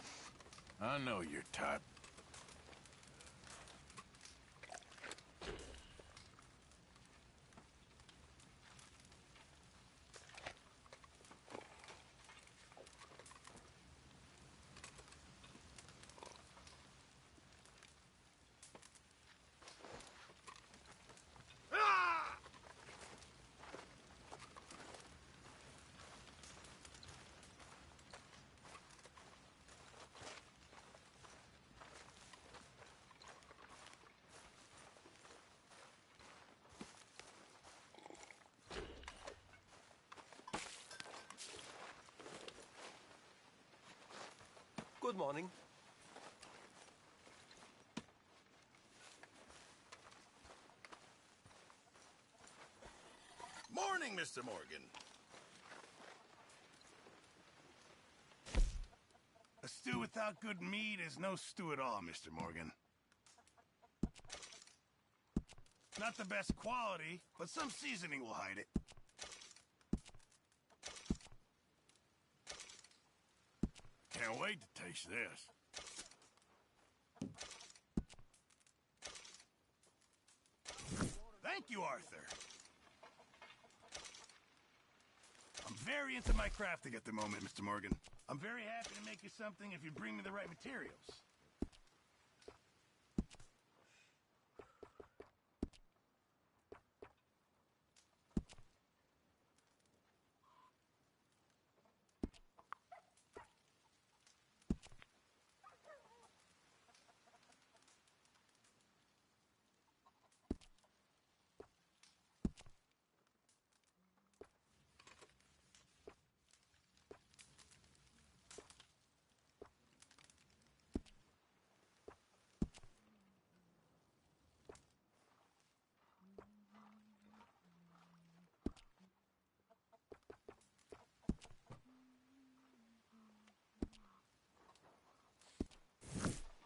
I know your type. Good morning. Morning, Mr. Morgan. A stew without good meat is no stew at all, Mr. Morgan. Not the best quality, but some seasoning will hide it. Can't wait to taste this. Thank you, Arthur. I'm very into my crafting at the moment, Mr. Morgan. I'm very happy to make you something if you bring me the right materials.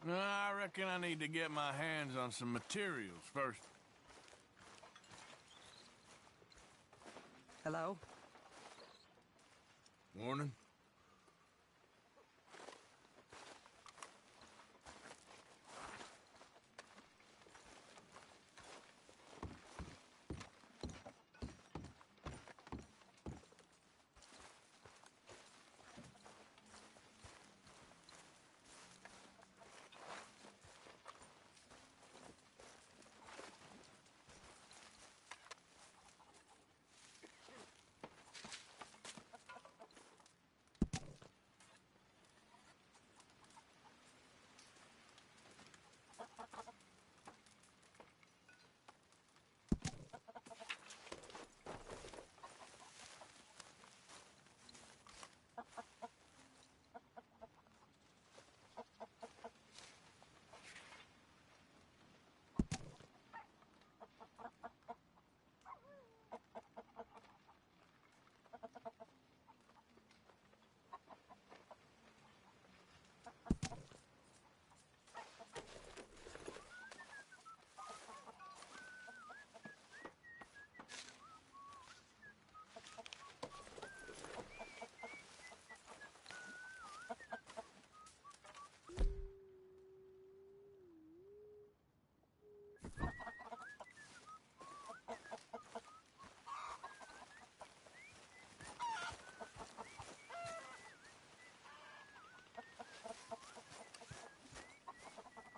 No, I reckon I need to get my hands on some materials first. Hello? Morning.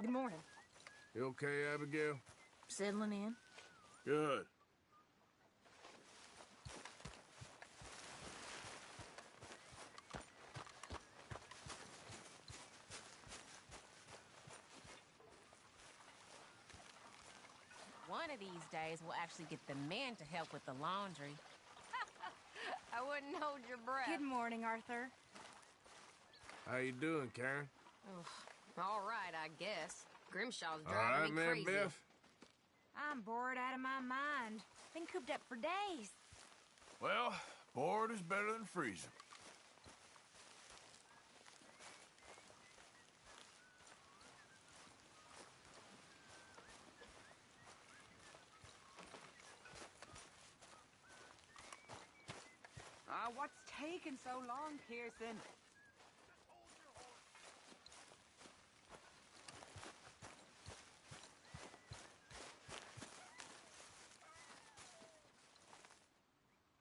Good morning. You okay, Abigail? Settling in? Good. One of these days, we'll actually get the men to help with the laundry. I wouldn't hold your breath. Good morning, Arthur. How you doing, Karen? Ugh, all right, I guess. Grimshaw's All driving right, me man, crazy. Biff. I'm bored out of my mind. Been cooped up for days. Well, bored is better than freezing. What's taking so long, Pearson?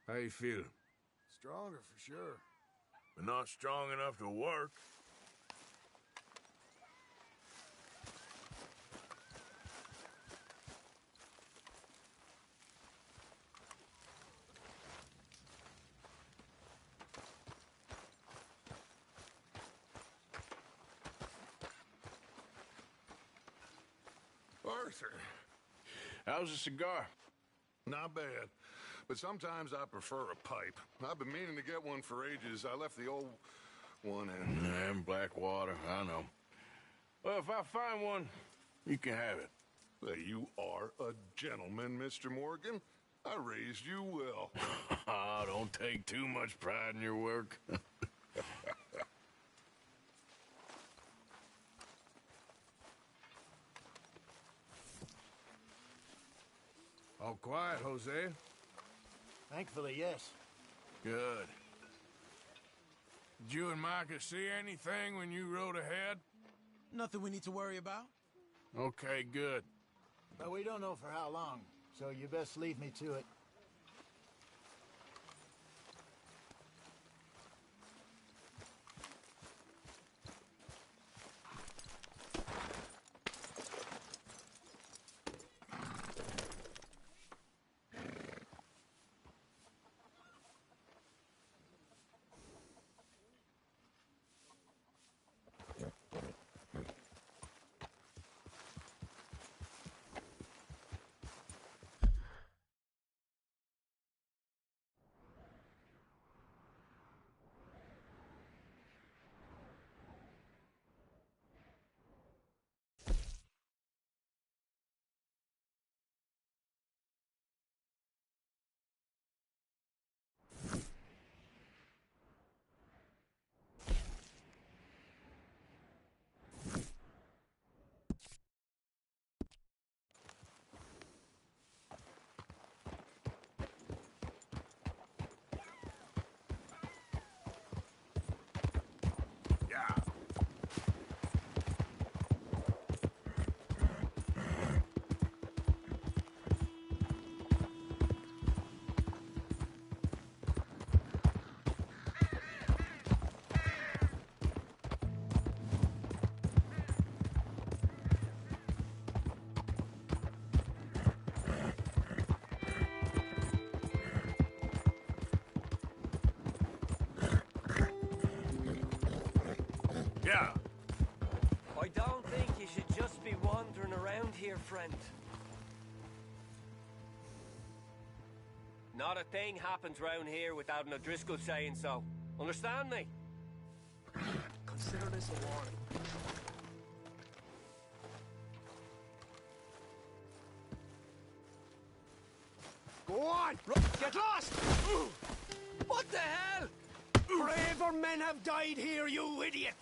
How you feeling? Stronger for sure. But not strong enough to work. Arthur, How's the cigar? not bad. But sometimes I prefer a pipe. I've been meaning to get one for ages. I left the old one in. And Blackwater, I know. Well, if I find one, you can have it. Well, you are a gentleman, Mr. Morgan. I raised you well. Don't take too much pride in your work. All quiet, Jose? Thankfully, yes. Good. Did you and Micah see anything when you rode ahead? Nothing we need to worry about. Okay, good. But we don't know for how long, so you best leave me to it. Yeah. I don't think you should just be wandering around here, friend. Not a thing happens round here without an O'Driscoll saying so. Understand me? Consider this a warning. Go on! Get lost! What the hell? Braver men have died here, you idiot!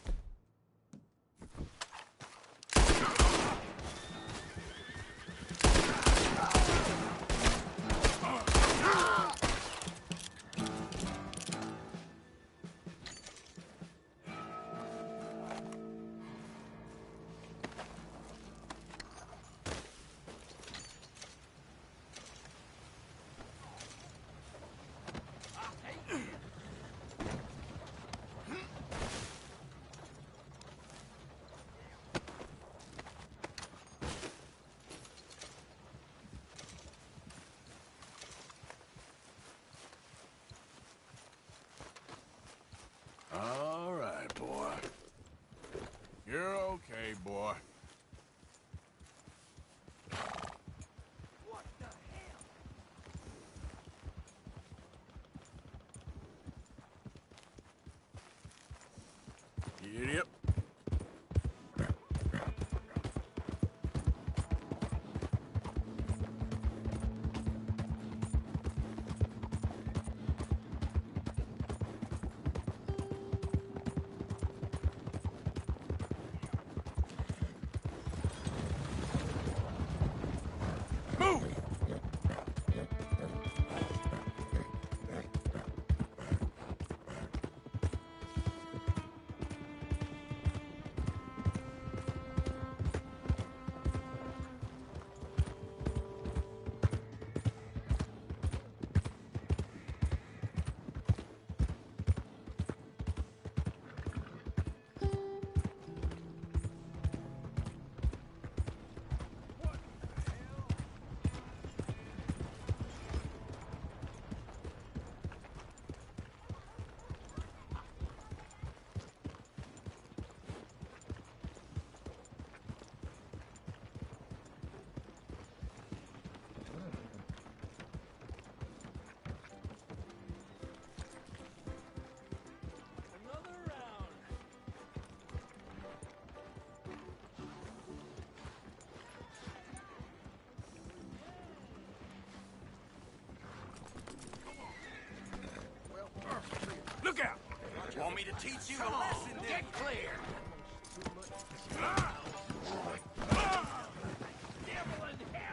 All right, boy. You're okay, boy. What the hell? Yep. Look out! Want me to teach you a lesson, then? Get clear!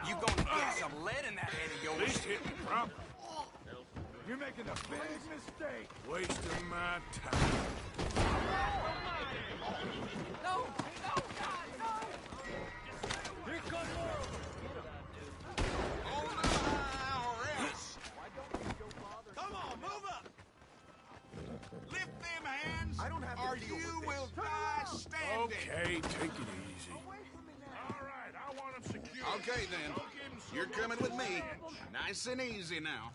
You gonna get some lead in that head of yours? At least hit me proper. You're making a big mistake. Wasting my time. No! No, God, no! Here comes more! Come on, move up! Lift them hands, or you will die standing! Okay, take it easy. All right, I want him secure. Okay, then. You're coming with me. Nice and easy now.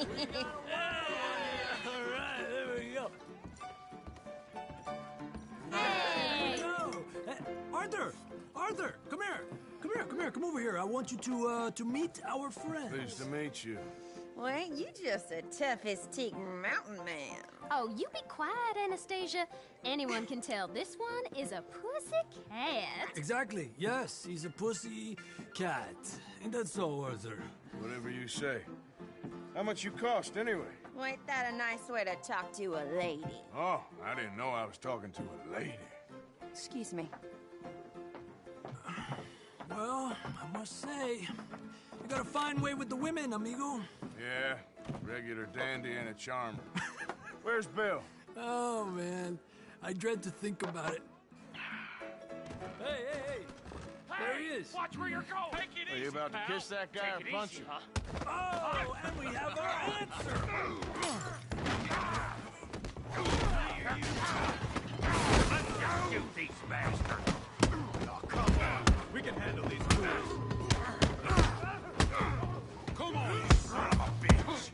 All right, there we go. Hey! Arthur! Arthur, come here! Come Come over here. I want you to meet our friends. Pleased to meet you. Well, ain't you just the toughest teak mountain man? Oh, you be quiet, Anastasia. Anyone can tell this one is a pussy cat. Exactly. Yes, he's a pussy cat. Ain't that so, Arthur? Whatever you say. How much you cost, anyway? Well, ain't that a nice way to talk to a lady? Oh, I didn't know I was talking to a lady. Excuse me. Well, I must say, you got a fine way with the women, amigo. Yeah, regular dandy and a charmer. Where's Bill? Oh, man. I dread to think about it. Hey! There he is. Watch where you're going. Take it Are easy, you about pal. to kiss that guy Take or it punch easy, him? huh? Oh, and we have our answer. Let's shoot these bastards. Oh, come on. We can handle these fools. Come on, you son of a bitch.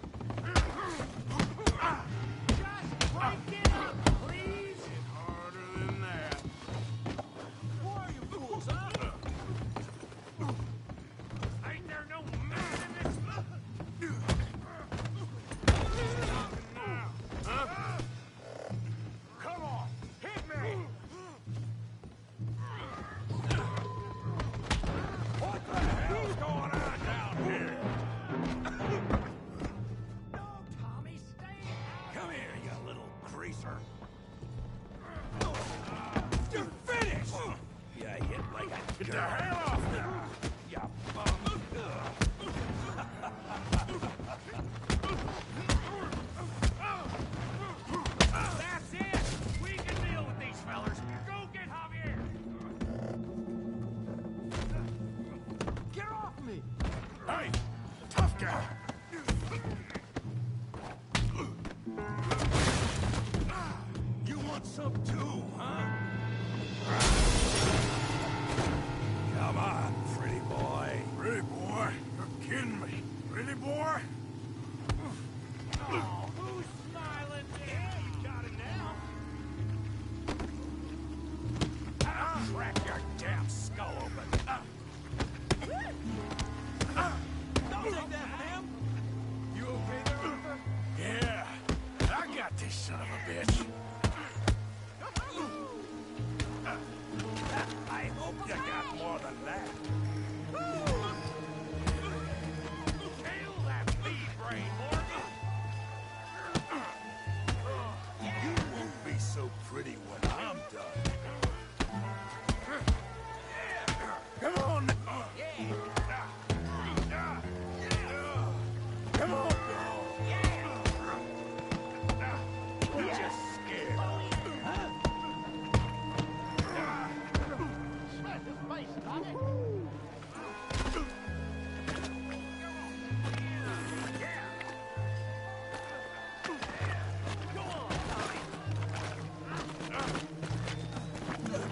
Just break it up, please. Harder than that. Who are you fools, huh? Ain't there no man in this? Huh? Come on, hit me. What the hell's going on down here? No, Tommy, stay out. Come here, you little greaser. You're finished. You hit like a Get the hell off there, you bum. That's it. We can deal with these fellers. Go get Javier. Get off me. Hey, tough guy. You want some too, huh? Come on, pretty boy. Pretty boy? You're kidding me. Pretty boy? Oh, who's smiling there? You got it now. I'll crack your damn skull open. Don't take that from him. You okay there, Arthur? Yeah, I got this son of a bitch. I hope you got more than that. Kill that feed brain, Morgan. You won't be so pretty when I'm done. Come on. Come on, girl. You're just scared.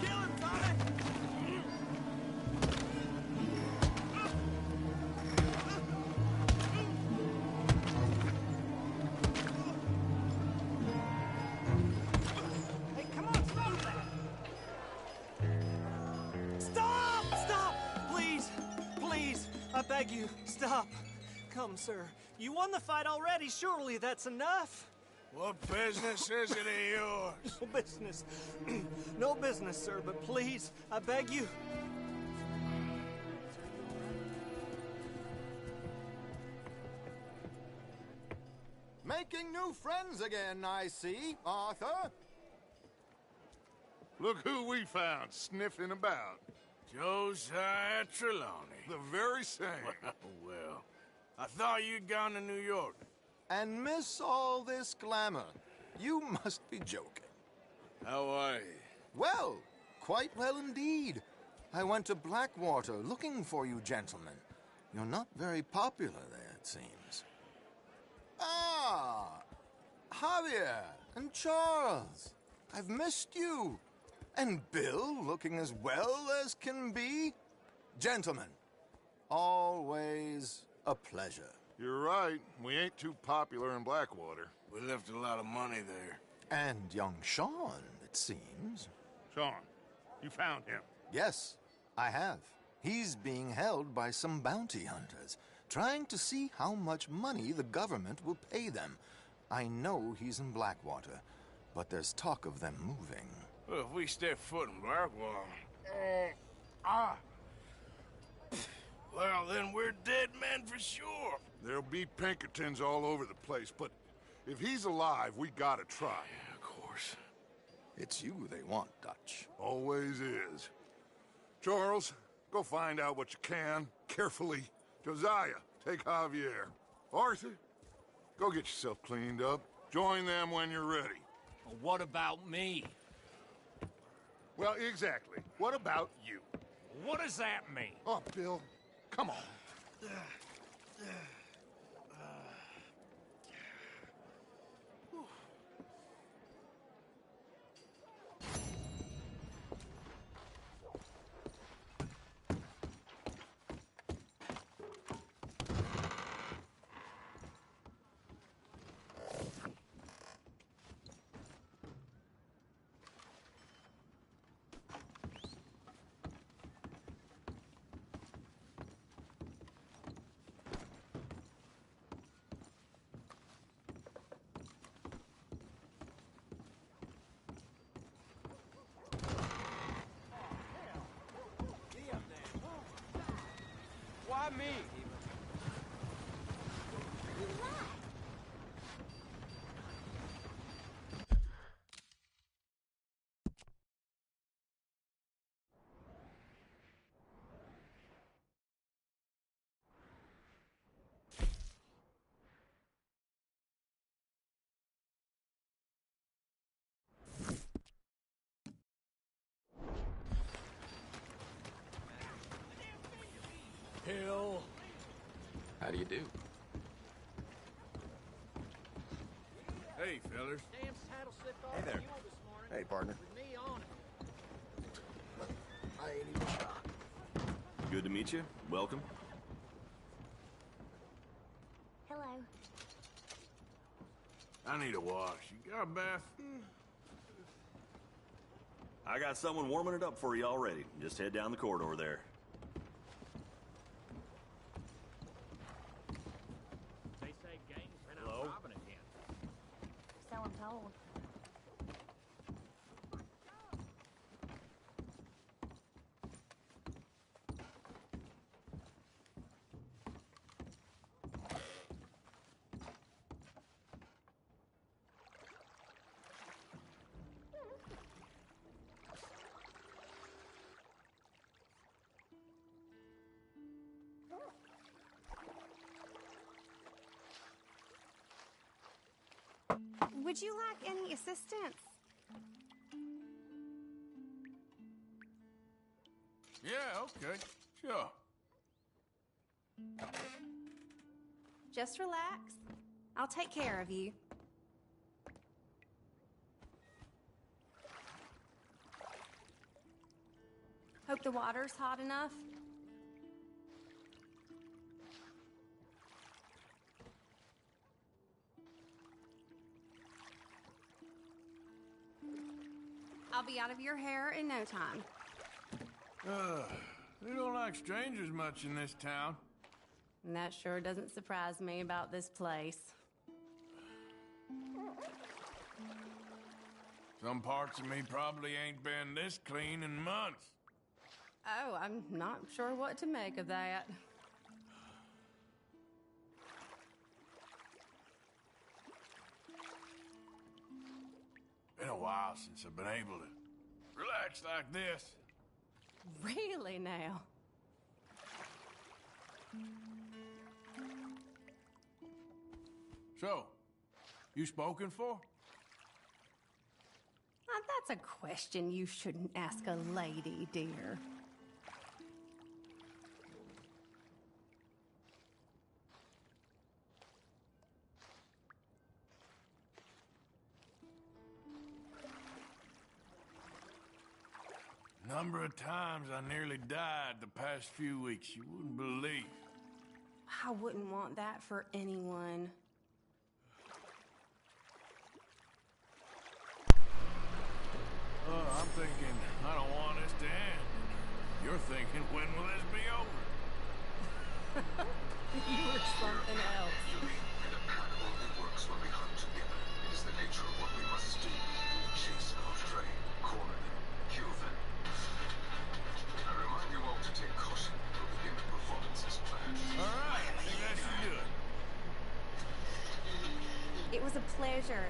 Kill him, Tommy. Hey, come on, stop that. Stop! Please! Please! I beg you, stop. Come, sir. You won the fight already. Surely that's enough. What business is it of yours? No business. No business, sir, but please, I beg you. Making new friends again, I see, Arthur. Look who we found sniffing about. Josiah Trelawney. The very same. Well, I thought you'd gone to New York. And miss all this glamour. You must be joking. How are you? Well, quite well indeed. I went to Blackwater looking for you gentlemen. You're not very popular there, it seems. Ah, Javier and Charles. I've missed you. And Bill looking as well as can be. Gentlemen, always a pleasure. You're right. We ain't too popular in Blackwater. We left a lot of money there. And young Sean, it seems. Sean, you found him. Yes, I have. He's being held by some bounty hunters, trying to see how much money the government will pay them. I know he's in Blackwater, but there's talk of them moving. Well, if we step foot in Blackwater... Well, then we're dead men for sure. There'll be Pinkertons all over the place, but if he's alive, we gotta try. Yeah, of course. It's you they want, Dutch. Always is. Charles, go find out what you can, carefully. Josiah, take Javier. Arthur, go get yourself cleaned up. Join them when you're ready. Well, what about me? Well, exactly. What about you? What does that mean? Oh, Bill, come on. Why me? Hill. How do you do? Hey, fellas. Hey there. Hey, partner. I ain't even shot. Good to meet you. Welcome. Hello. I need a wash. You got a bath? I got someone warming it up for you already. Just head down the corridor there. So I'm told. Would you like any assistance? Yeah, okay. Sure. Just relax. I'll take care of you. Hope the water's hot enough. I'll be out of your hair in no time. They don't like strangers much in this town. And that sure doesn't surprise me about this place. Some parts of me probably ain't been this clean in months. Oh, I'm not sure what to make of that. Been a while since I've been able to relax like this. Really now? So, you spoken for? That's a question you shouldn't ask a lady, dear. Number of times I nearly died the past few weeks, you wouldn't believe. I wouldn't want that for anyone. I'm thinking I don't want this to end. You're thinking, when will this be over? You were something else. The pack only works when we hunt together. It is the nature of what we must do. Chase Godfrey, corner them, kill them. I remind you all to take caution. We'll begin the performance as planned. All right, I think that should do it. It was a pleasure.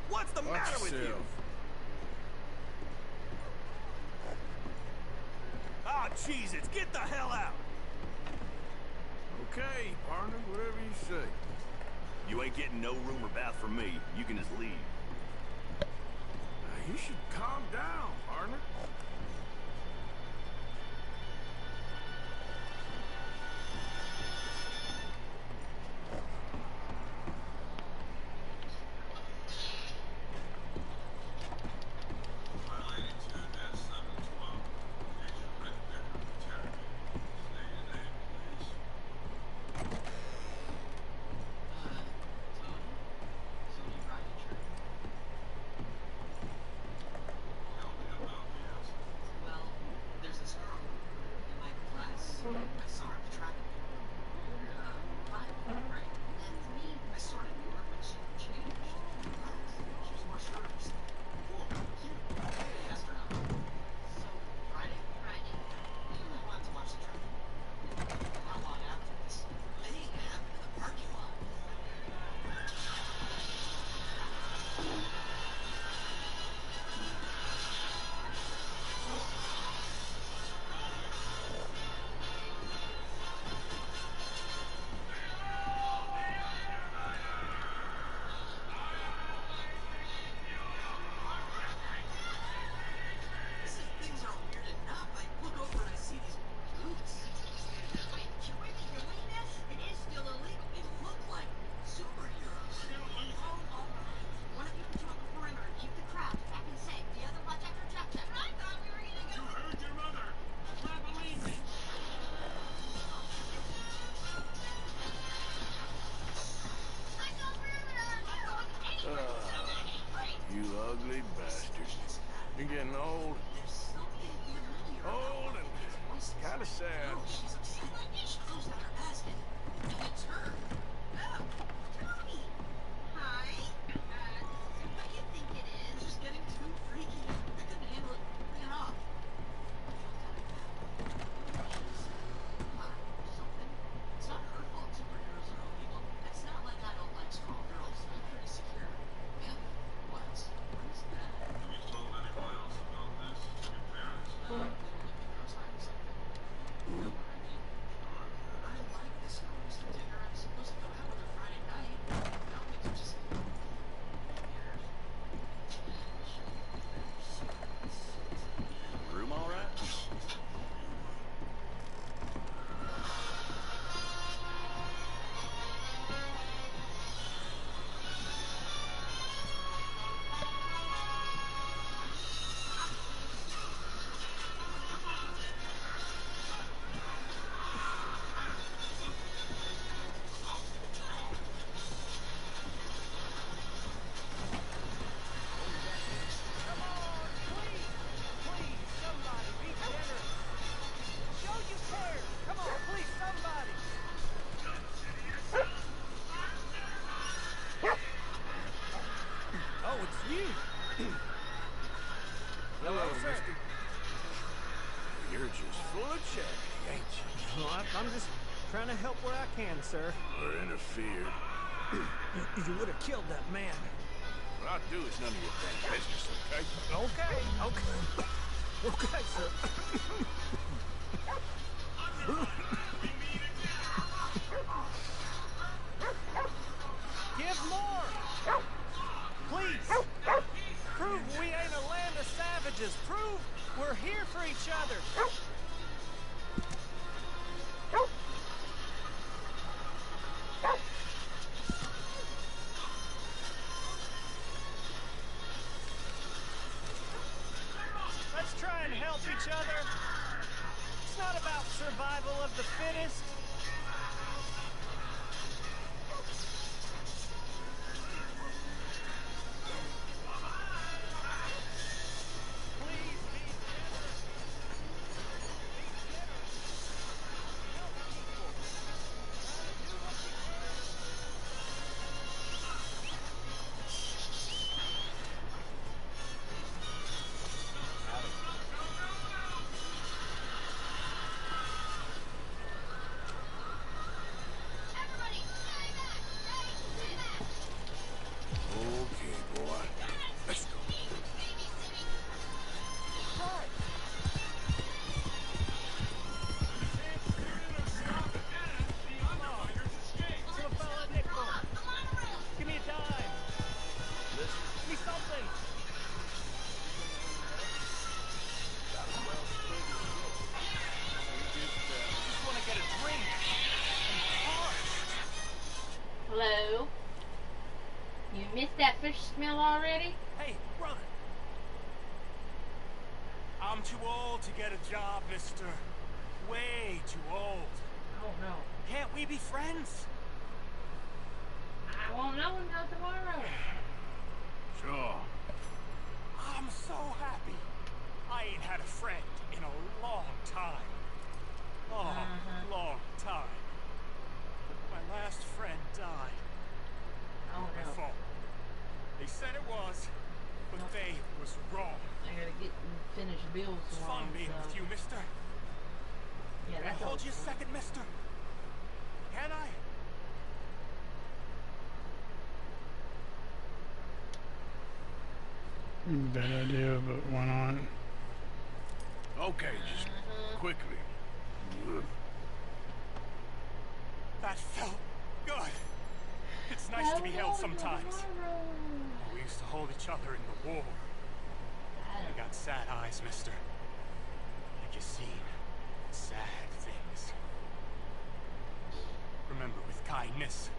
What's the matter with you? Ah, Jesus, get the hell out! Okay, partner, whatever you say. You ain't getting no room or bath from me. You can just leave. Now, you should calm down, partner. You ugly bastard. You're getting old. Old and kind of sad. Room all right? Hello, mister. You're just full of charity, ain't you? Well, I'm just trying to help where I can, sir. Or interfered. You would have killed that man. What I'll do is none of your damn business, okay? Okay. Okay, sir. Just prove we're here for each other. Let's try and help each other. It's not about survival of the fittest. Hello? You missed that fish smell already? Hey, run! I'm too old to get a job, mister. Way too old. Oh, no. Can't we be friends? I won't know until tomorrow. Sure. I'm so happy. I ain't had a friend in a long time. Long time. My last friend died. Oh, My no. fault. They said it was, but they was wrong. I gotta get and finish bills It's tomorrow. fun being with you, mister. Yeah, Can I that's hold all. you a second, mister? Can I? Bad idea, but why not? Okay, just quickly. That felt good. It's nice to be held sometimes. We used to hold each other in the war. I got sad eyes, mister. Like you seen sad things. Remember, with kindness,